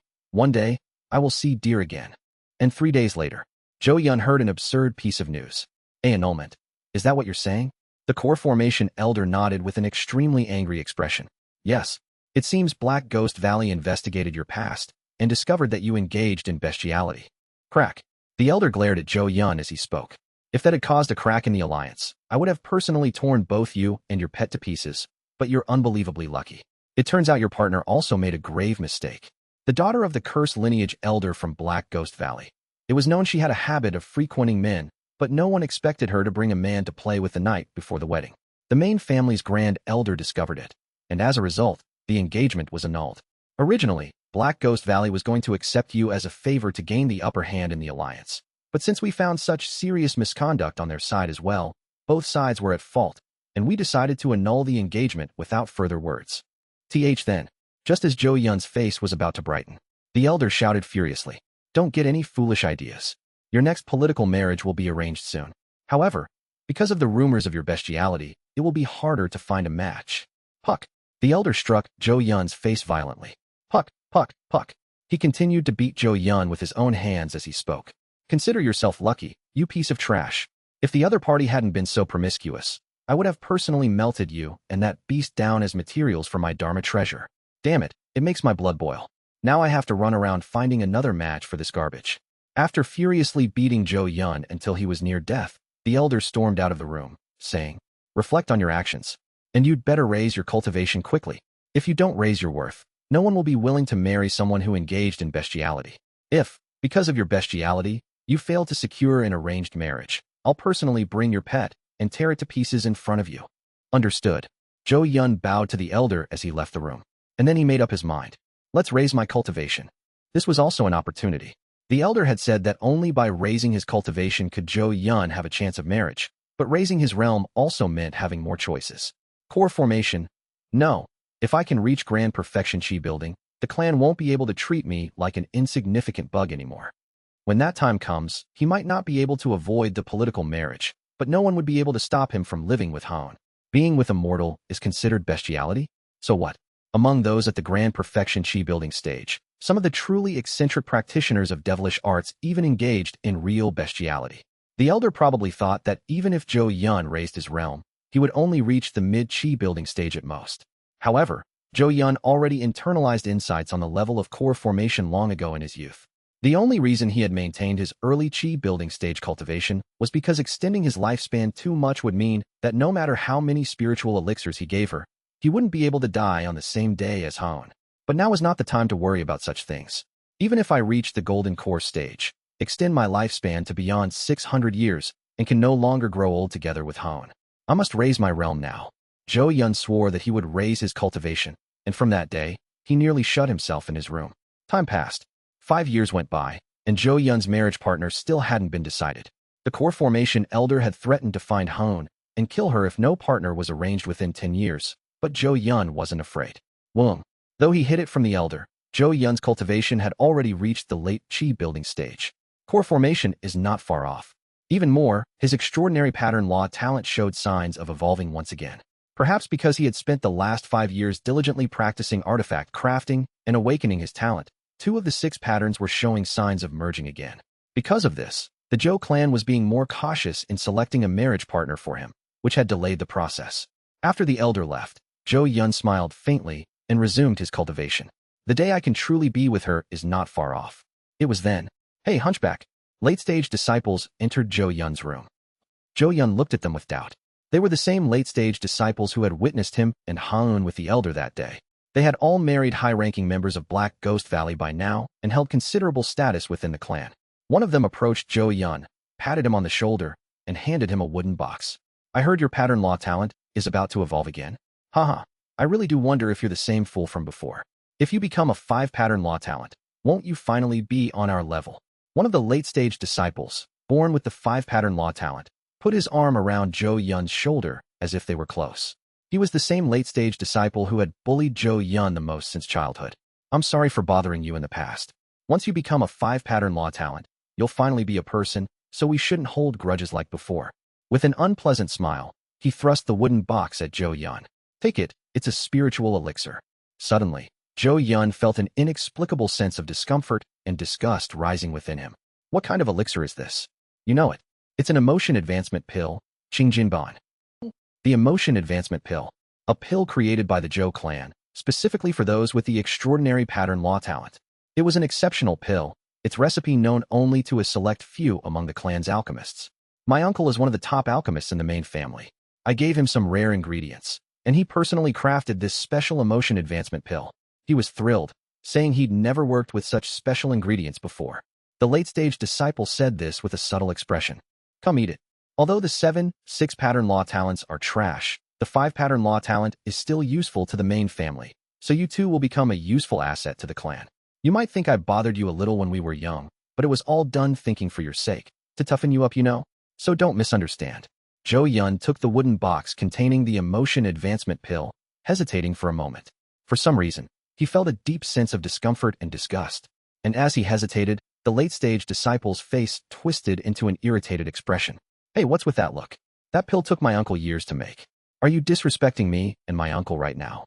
I will see dear again. And 3 days later, Yeon heard an absurd piece of news. A annulment. Is that what you're saying? The core formation elder nodded with an extremely angry expression. Yes. It seems Black Ghost Valley investigated your past and discovered that you engaged in bestiality. Crack. The elder glared at Yeon as he spoke. If that had caused a crack in the alliance, I would have personally torn both you and your pet to pieces, but you're unbelievably lucky. It turns out your partner also made a grave mistake. The daughter of the cursed lineage elder from Black Ghost Valley. It was known she had a habit of frequenting men, but no one expected her to bring a man to play with the night before the wedding. The main family's grand elder discovered it, and as a result, the engagement was annulled. Originally, Black Ghost Valley was going to accept you as a favor to gain the upper hand in the alliance. But since we found such serious misconduct on their side as well, both sides were at fault, and we decided to annul the engagement without further words. Then, just as Yeon's face was about to brighten, the elder shouted furiously, "Don't get any foolish ideas. Your next political marriage will be arranged soon. However, because of the rumors of your bestiality, it will be harder to find a match." Puck. The elder struck Yeon's face violently. Puck, puck, puck. He continued to beat Yeon with his own hands as he spoke. Consider yourself lucky, you piece of trash. If the other party hadn't been so promiscuous, I would have personally melted you and that beast down as materials for my Dharma treasure. Damn it, it makes my blood boil. Now I have to run around finding another match for this garbage. After furiously beating Yeon until he was near death, the elder stormed out of the room, saying, "Reflect on your actions. And you'd better raise your cultivation quickly. If you don't raise your worth, no one will be willing to marry someone who engaged in bestiality. If, because of your bestiality, you fail to secure an arranged marriage, I'll personally bring your pet and tear it to pieces in front of you." Understood. Yeon bowed to the elder as he left the room. And then he made up his mind. Let's raise my cultivation. This was also an opportunity. The elder had said that only by raising his cultivation could Yeon have a chance of marriage, but raising his realm also meant having more choices. Core formation. No. If I can reach grand perfection chi building, the clan won't be able to treat me like an insignificant bug anymore. When that time comes, he might not be able to avoid the political marriage, but no one would be able to stop him from living with Hone. Being with a mortal is considered bestiality? So what? Among those at the grand perfection chi building stage, some of the truly eccentric practitioners of devilish arts even engaged in real bestiality. The elder probably thought that even if Yeon raised his realm, he would only reach the mid-chi building stage at most. However, Yeon already internalized insights on the level of core formation long ago in his youth. The only reason he had maintained his early chi building stage cultivation was because extending his lifespan too much would mean that no matter how many spiritual elixirs he gave her, he wouldn't be able to die on the same day as Hone. But now is not the time to worry about such things. Even if I reach the golden core stage, extend my lifespan to beyond 600 years, and can no longer grow old together with Hone. I must raise my realm now. Yeon swore that he would raise his cultivation, and from that day, he nearly shut himself in his room. Time passed. 5 years went by, and Yeon's marriage partner still hadn't been decided. The core formation elder had threatened to find Hone and kill her if no partner was arranged within 10 years, but Yeon wasn't afraid. Wong. Though he hid it from the elder, Yeon's cultivation had already reached the late Chi building stage. Core formation is not far off. Even more, his extraordinary pattern law talent showed signs of evolving once again. Perhaps because he had spent the last 5 years diligently practicing artifact crafting and awakening his talent, 2 of the 6 patterns were showing signs of merging again. Because of this, the Zhou clan was being more cautious in selecting a marriage partner for him, which had delayed the process. After the elder left, Yeon smiled faintly and resumed his cultivation. The day I can truly be with her is not far off. It was then. Hey, Hunchback. Late-stage disciples entered Yeon's room. Yeon looked at them with doubt. They were the same late-stage disciples who had witnessed him and Han with the elder that day. They had all married high-ranking members of Black Ghost Valley by now and held considerable status within the clan. One of them approached Yeon, patted him on the shoulder, and handed him a wooden box. I heard your pattern law talent is about to evolve again. Haha, I really do wonder if you're the same fool from before. If you become a 5 pattern law talent, won't you finally be on our level? One of the late-stage disciples, born with the 5 pattern law talent, put his arm around Yeon's shoulder as if they were close. He was the same late-stage disciple who had bullied Yeon the most since childhood. I'm sorry for bothering you in the past. Once you become a 5 pattern law talent, you'll finally be a person, so we shouldn't hold grudges like before. With an unpleasant smile, he thrust the wooden box at Yeon. Take it, it's a spiritual elixir. Suddenly, Yeon felt an inexplicable sense of discomfort and disgust rising within him. What kind of elixir is this? You know it. It's an emotion advancement pill, Qingjinban. The emotion advancement pill, a pill created by the Zhou clan, specifically for those with the extraordinary pattern law talent. It was an exceptional pill, its recipe known only to a select few among the clan's alchemists. My uncle is one of the top alchemists in the main family. I gave him some rare ingredients, and he personally crafted this special emotion advancement pill. He was thrilled, saying he'd never worked with such special ingredients before. The late-stage disciple said this with a subtle expression. Come eat it. Although the 6 pattern law talents are trash, the 5 pattern law talent is still useful to the main family, so you too will become a useful asset to the clan. You might think I bothered you a little when we were young, but it was all done thinking for your sake, to toughen you up, you know? So don't misunderstand. Yeon took the wooden box containing the emotion advancement pill, hesitating for a moment. For some reason, he felt a deep sense of discomfort and disgust, and as he hesitated, the late-stage disciple's face twisted into an irritated expression. Hey, what's with that look? That pill took my uncle years to make. Are you disrespecting me and my uncle right now?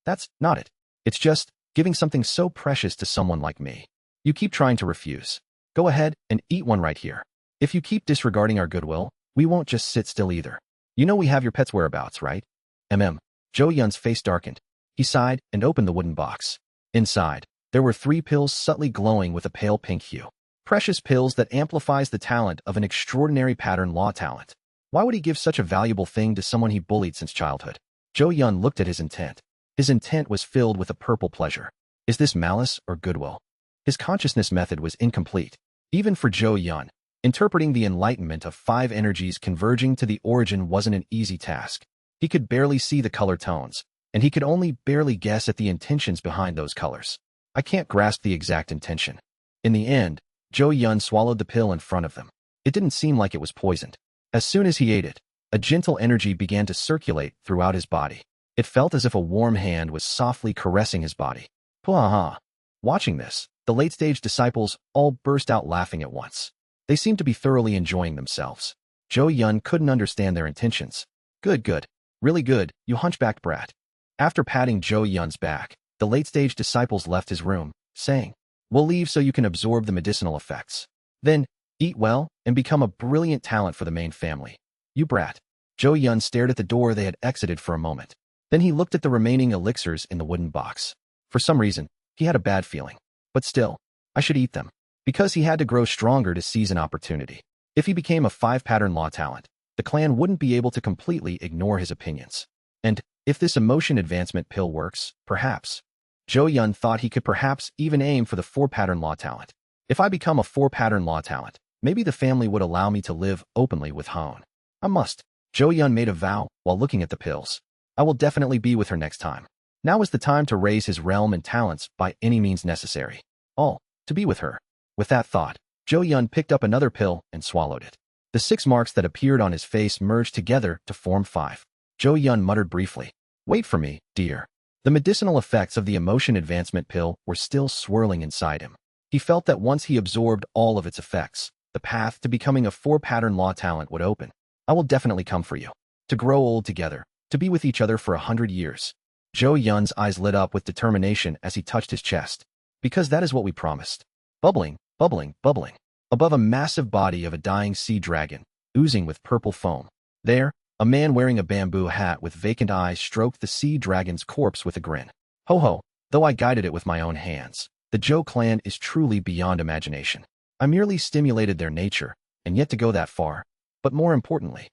That's not it. It's just giving something so precious to someone like me. You keep trying to refuse. Go ahead and eat one right here. If you keep disregarding our goodwill, we won't just sit still either. You know we have your pet's whereabouts, right? Yeon's face darkened. He sighed and opened the wooden box. Inside, there were 3 pills subtly glowing with a pale pink hue. Precious pills that amplifies the talent of an extraordinary pattern law talent. Why would he give such a valuable thing to someone he bullied since childhood? Yeon looked at his intent. His intent was filled with a purple pleasure. Is this malice or goodwill? His consciousness method was incomplete. Even for Yeon, interpreting the enlightenment of 5 energies converging to the origin wasn't an easy task. He could barely see the color tones, and he could only barely guess at the intentions behind those colors. I can't grasp the exact intention. In the end, Yeon swallowed the pill in front of them. It didn't seem like it was poisoned. As soon as he ate it, a gentle energy began to circulate throughout his body. It felt as if a warm hand was softly caressing his body. Puaha! Watching this, the late-stage disciples all burst out laughing at once. They seemed to be thoroughly enjoying themselves. Yeon couldn't understand their intentions. Good. Really good, you hunchbacked brat. After patting Yeon's back, the late-stage disciples left his room, saying, We'll leave so you can absorb the medicinal effects. Then, eat well and become a brilliant talent for the main family. You brat. Yeon stared at the door they had exited for a moment. Then he looked at the remaining elixirs in the wooden box. For some reason, he had a bad feeling. But still, I should eat them. Because he had to grow stronger to seize an opportunity. If he became a 5 pattern law talent, the clan wouldn't be able to completely ignore his opinions. And, if this emotion advancement pill works, perhaps. Yeon thought he could perhaps even aim for the 4 pattern law talent. If I become a 4 pattern law talent, maybe the family would allow me to live openly with Hone. I must. Yeon made a vow while looking at the pills. I will definitely be with her next time. Now is the time to raise his realm and talents by any means necessary. All, to be with her. With that thought, Yeon picked up another pill and swallowed it. The 6 marks that appeared on his face merged together to form 5. Yeon muttered briefly, "Wait for me, dear." The medicinal effects of the emotion advancement pill were still swirling inside him. He felt that once he absorbed all of its effects, the path to becoming a 4-pattern law talent would open. I will definitely come for you. To grow old together, to be with each other for 100 years. Yeon's eyes lit up with determination as he touched his chest. Because that is what we promised. Bubbling, bubbling, bubbling. Above a massive body of a dying sea dragon, oozing with purple foam. There, a man wearing a bamboo hat with vacant eyes stroked the sea dragon's corpse with a grin. Ho ho, though I guided it with my own hands, the Zhou clan is truly beyond imagination. I merely stimulated their nature, and yet to go that far. But more importantly,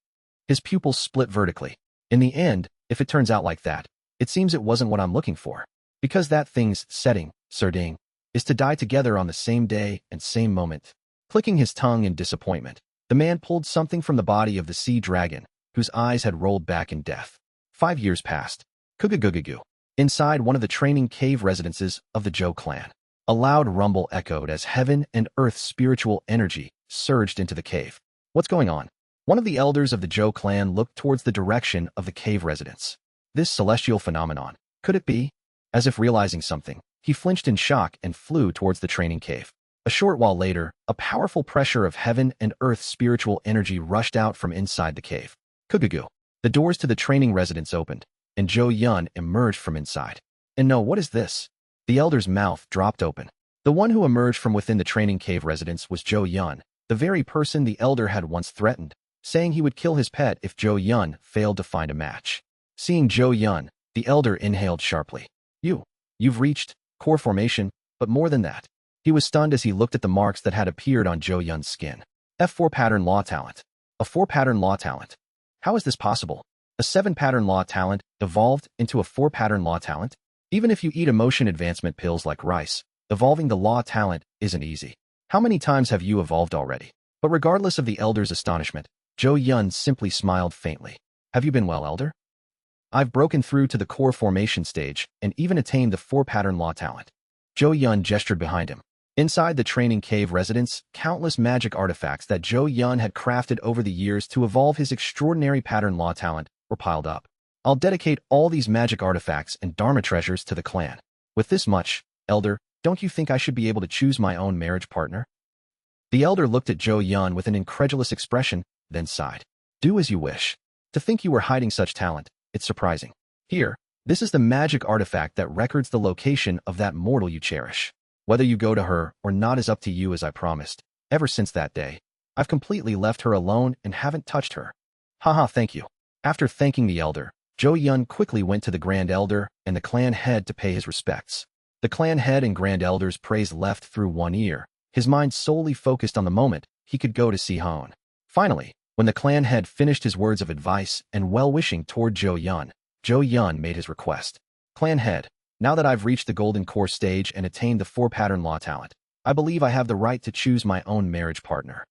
his pupils split vertically. In the end, if it turns out like that, it seems it wasn't what I'm looking for. Because that thing's setting, Serding, is to die together on the same day and same moment. Clicking his tongue in disappointment, the man pulled something from the body of the sea dragon, whose eyes had rolled back in death. 5 years passed. Kugugugugu. Inside one of the training cave residences of the Zhou clan, a loud rumble echoed as heaven and earth's spiritual energy surged into the cave. What's going on? One of the elders of the Zhou clan looked towards the direction of the cave residence. This celestial phenomenon, could it be? As if realizing something, he flinched in shock and flew towards the training cave. A short while later, a powerful pressure of heaven and earth's spiritual energy rushed out from inside the cave. Kugugu. The doors to the training residence opened, and Yeon emerged from inside. And no, what is this? The elder's mouth dropped open. The one who emerged from within the training cave residence was Yeon, the very person the elder had once threatened, saying he would kill his pet if Yeon failed to find a match. Seeing Yeon, the elder inhaled sharply. You've reached core formation, but more than that. He was stunned as he looked at the marks that had appeared on Yeon's skin. F4 pattern law talent. A 4-pattern law talent. How is this possible? A 7-pattern law talent evolved into a 4-pattern law talent? Even if you eat emotion advancement pills like rice, evolving the law talent isn't easy. How many times have you evolved already? But regardless of the elder's astonishment, Yeon simply smiled faintly. Have you been well, elder? I've broken through to the core formation stage and even attained the 4-pattern law talent. Yeon gestured behind him. Inside the training cave residence, countless magic artifacts that Yeon had crafted over the years to evolve his extraordinary pattern law talent were piled up. I'll dedicate all these magic artifacts and Dharma treasures to the clan. With this much, elder, don't you think I should be able to choose my own marriage partner? The elder looked at Yeon with an incredulous expression, then sighed. Do as you wish. To think you were hiding such talent, it's surprising. Here, this is the magic artifact that records the location of that mortal you cherish. Whether you go to her or not is up to you, as I promised. Ever since that day, I've completely left her alone and haven't touched her. Haha, thank you. After thanking the elder, Yeon quickly went to the Grand Elder and the clan head to pay his respects. The clan head and Grand Elder's praise left through one ear, his mind solely focused on the moment he could go to see Hone. Finally, when the clan head finished his words of advice and well-wishing toward Yeon made his request. Clan head, now that I've reached the golden core stage and attained the 4-pattern law talent, I believe I have the right to choose my own marriage partner.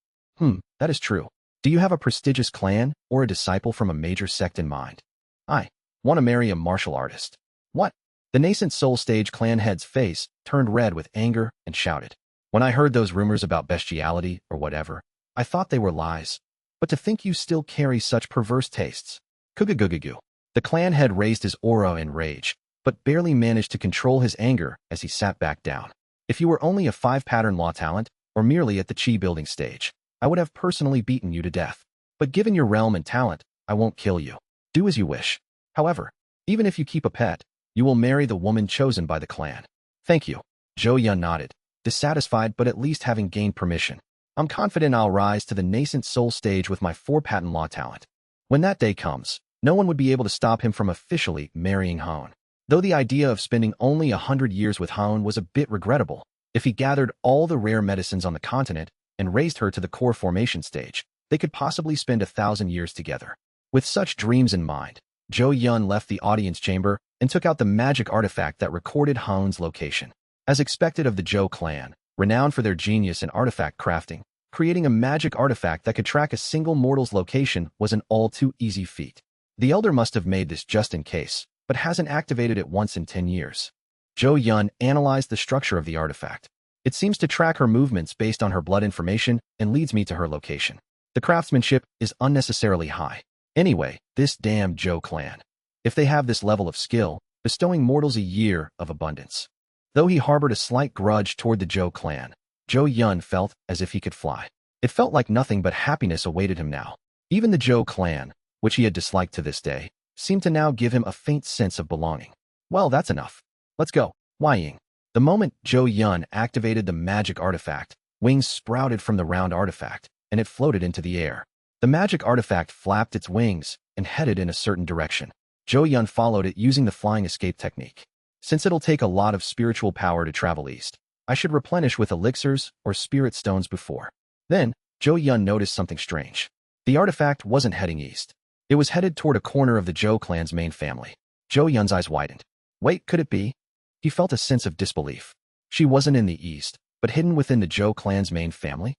That is true. Do you have a prestigious clan or a disciple from a major sect in mind? I want to marry a martial artist. What? The nascent soul stage clan head's face turned red with anger and shouted. When I heard those rumors about bestiality or whatever, I thought they were lies. But to think you still carry such perverse tastes. Kugugugugu. The clan head raised his aura in rage, but barely managed to control his anger as he sat back down. If you were only a 5-pattern law talent, or merely at the chi building stage, I would have personally beaten you to death. But given your realm and talent, I won't kill you. Do as you wish. However, even if you keep a pet, you will marry the woman chosen by the clan. Thank you. Yeon nodded, dissatisfied but at least having gained permission. I'm confident I'll rise to the nascent soul stage with my 4-pattern law talent. When that day comes, no one would be able to stop him from officially marrying Hone. Though the idea of spending only 100 years with Hone was a bit regrettable, if he gathered all the rare medicines on the continent and raised her to the core formation stage, they could possibly spend 1,000 years together. With such dreams in mind, Yeon left the audience chamber and took out the magic artifact that recorded Hone's location. As expected of the Zhou clan, renowned for their genius in artifact crafting, Creating a magic artifact that could track a single mortal's location was an all-too-easy feat. The Elder must have made this just in case, but hasn't activated it once in 10 years. Yeon analyzed the structure of the artifact. It seems to track her movements based on her blood information and leads me to her location. The craftsmanship is unnecessarily high. Anyway, this damn Zhou clan. If they have this level of skill, bestowing mortals a year of abundance. Though he harbored a slight grudge toward the Zhou clan, Yeon felt as if he could fly. It felt like nothing but happiness awaited him now. Even the Zhou clan, which he had disliked to this day, seemed to now give him a faint sense of belonging. Well, that's enough. Let's go. Ying. The moment Yeon activated the magic artifact, wings sprouted from the round artifact, and it floated into the air. The magic artifact flapped its wings and headed in a certain direction. Yeon followed it using the flying escape technique. Since it'll take a lot of spiritual power to travel east, I should replenish with elixirs or spirit stones before. Then, Yeon noticed something strange. The artifact wasn't heading east. It was headed toward a corner of the Zhou clan's main family. Yeon's eyes widened. Wait, could it be? He felt a sense of disbelief. She wasn't in the east, but hidden within the Zhou clan's main family?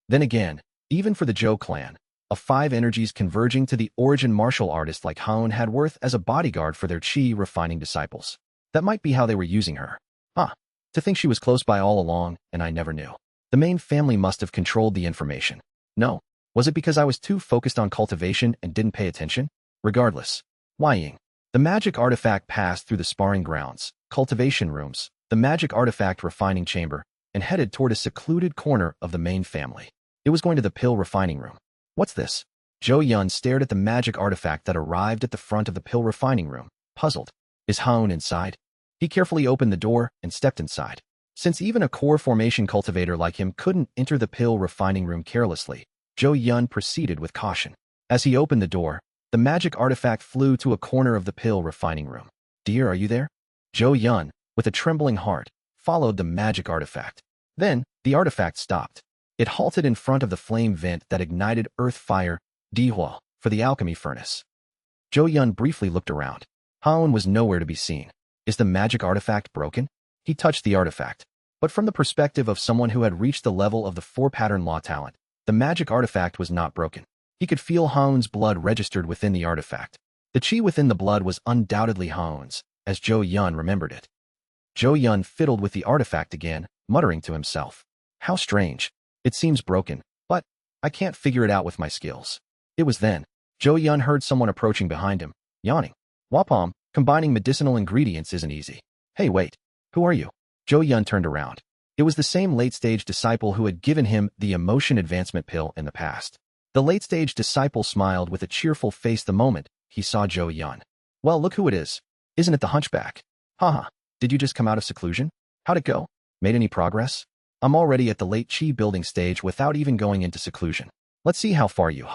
Then again, even for the Zhou clan, of 5 energies converging to the origin martial artist like Yeon had worth as a bodyguard for their chi refining disciples. That might be how they were using her. To think she was close by all along, and I never knew. The main family must have controlled the information. No. Was it because I was too focused on cultivation and didn't pay attention? Regardless. Ying. The magic artifact passed through the sparring grounds, cultivation rooms, the magic artifact refining chamber, and headed toward a secluded corner of the main family. It was going to the pill refining room. What's this? Yeon stared at the magic artifact that arrived at the front of the pill refining room, puzzled. Is Yeon inside? He carefully opened the door and stepped inside. Since even a core formation cultivator like him couldn't enter the pill refining room carelessly, Yeon proceeded with caution. As he opened the door, the magic artifact flew to a corner of the pill refining room. Dear, are you there? Yeon, with a trembling heart, followed the magic artifact. Then, the artifact stopped. It halted in front of the flame vent that ignited earth fire, Dihua, for the alchemy furnace. Yeon briefly looked around. Yeon was nowhere to be seen. Is the magic artifact broken? He touched the artifact. But from the perspective of someone who had reached the level of the 4-pattern law talent, the magic artifact was not broken. He could feel Yeon's blood registered within the artifact. The chi within the blood was undoubtedly Yeon's, as Yeon remembered it. Yeon fiddled with the artifact again, muttering to himself. How strange. It seems broken, but I can't figure it out with my skills. It was then. Yeon heard someone approaching behind him, yawning. Wapom, combining medicinal ingredients isn't easy. Hey, wait. Who are you? Yeon turned around. It was the same late-stage disciple who had given him the emotion advancement pill in the past. The late-stage disciple smiled with a cheerful face the moment he saw Yeon. Well, look who it is. Isn't it the hunchback? Haha, did you just come out of seclusion? How'd it go? Made any progress? I'm already at the late chi building stage without even going into seclusion. Let's see how far you,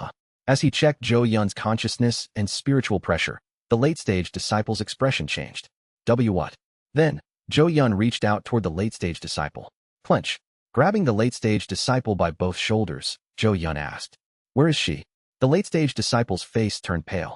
As he checked Yeon's consciousness and spiritual pressure, the late-stage disciple's expression changed. What? Then, Yeon reached out toward the late-stage disciple. Clench. Grabbing the late-stage disciple by both shoulders, Yeon asked. Where is she? The late-stage disciple's face turned pale.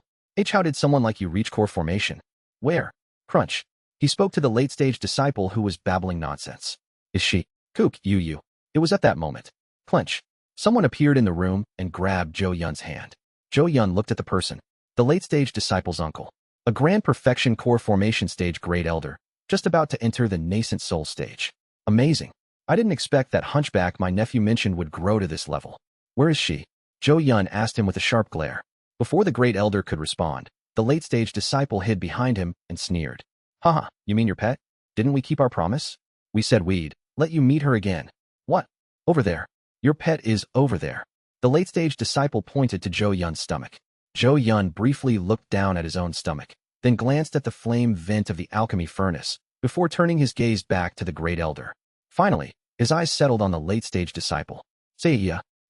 How did someone like you reach core formation? Where? Crunch. He spoke to the late-stage disciple who was babbling nonsense. Is she? Kook, you. It was at that moment. Clench. Someone appeared in the room and grabbed Yeon's hand. Yeon looked at the person. The late-stage disciple's uncle. A grand perfection core formation stage great elder, just about to enter the nascent soul stage. Amazing. I didn't expect that hunchback my nephew mentioned would grow to this level. Where is she? Yeon asked him with a sharp glare. Before the great elder could respond, the late-stage disciple hid behind him and sneered. Haha, you mean your pet? Didn't we keep our promise? We said we'd let you meet her again. What? Over there. Your pet is over there. The late-stage disciple pointed to Yeon's stomach. Yeon briefly looked down at his own stomach, then glanced at the flame vent of the alchemy furnace, before turning his gaze back to the great elder. Finally, his eyes settled on the late-stage disciple. Say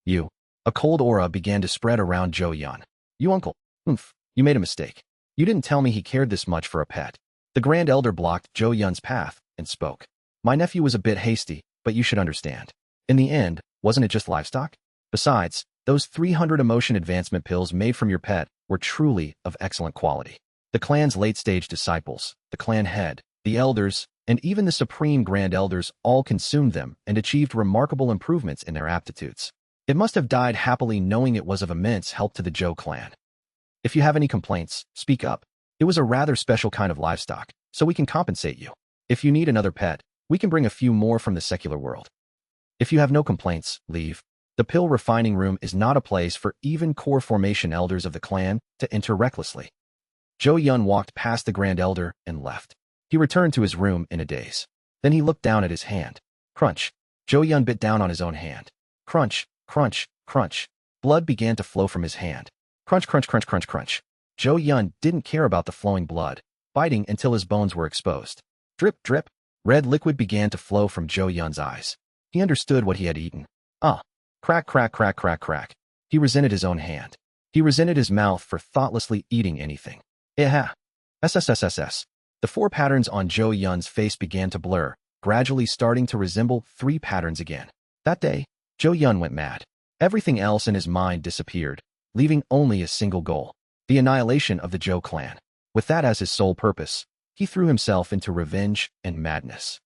you. A cold aura began to spread around Yeon. You uncle. You made a mistake. You didn't tell me he cared this much for a pet. The grand elder blocked Yeon's path and spoke. My nephew was a bit hasty, but you should understand. In the end, wasn't it just livestock? Besides, those 300 emotion advancement pills made from your pet were truly of excellent quality. The clan's late-stage disciples, the clan head, the elders, and even the Supreme Grand Elders all consumed them and achieved remarkable improvements in their aptitudes. It must have died happily knowing it was of immense help to the Zhou clan. If you have any complaints, speak up. It was a rather special kind of livestock, so we can compensate you. If you need another pet, we can bring a few more from the secular world. If you have no complaints, leave. The pill refining room is not a place for even core formation elders of the clan to enter recklessly. Yeon walked past the Grand Elder and left. He returned to his room in a daze. Then he looked down at his hand. Crunch. Yeon bit down on his own hand. Crunch, crunch, crunch. Blood began to flow from his hand. Crunch, crunch, crunch, crunch, crunch. Yeon didn't care about the flowing blood, biting until his bones were exposed. Drip, drip. Red liquid began to flow from Yeon's eyes. He understood what he had eaten. Crack, crack, crack, crack, crack. He resented his own hand. He resented his mouth for thoughtlessly eating anything. SSSSS. The 4 patterns on Yeon's face began to blur, gradually starting to resemble 3 patterns again. That day, Yeon went mad. Everything else in his mind disappeared, leaving only a single goal: the annihilation of the Zhou clan. With that as his sole purpose, he threw himself into revenge and madness.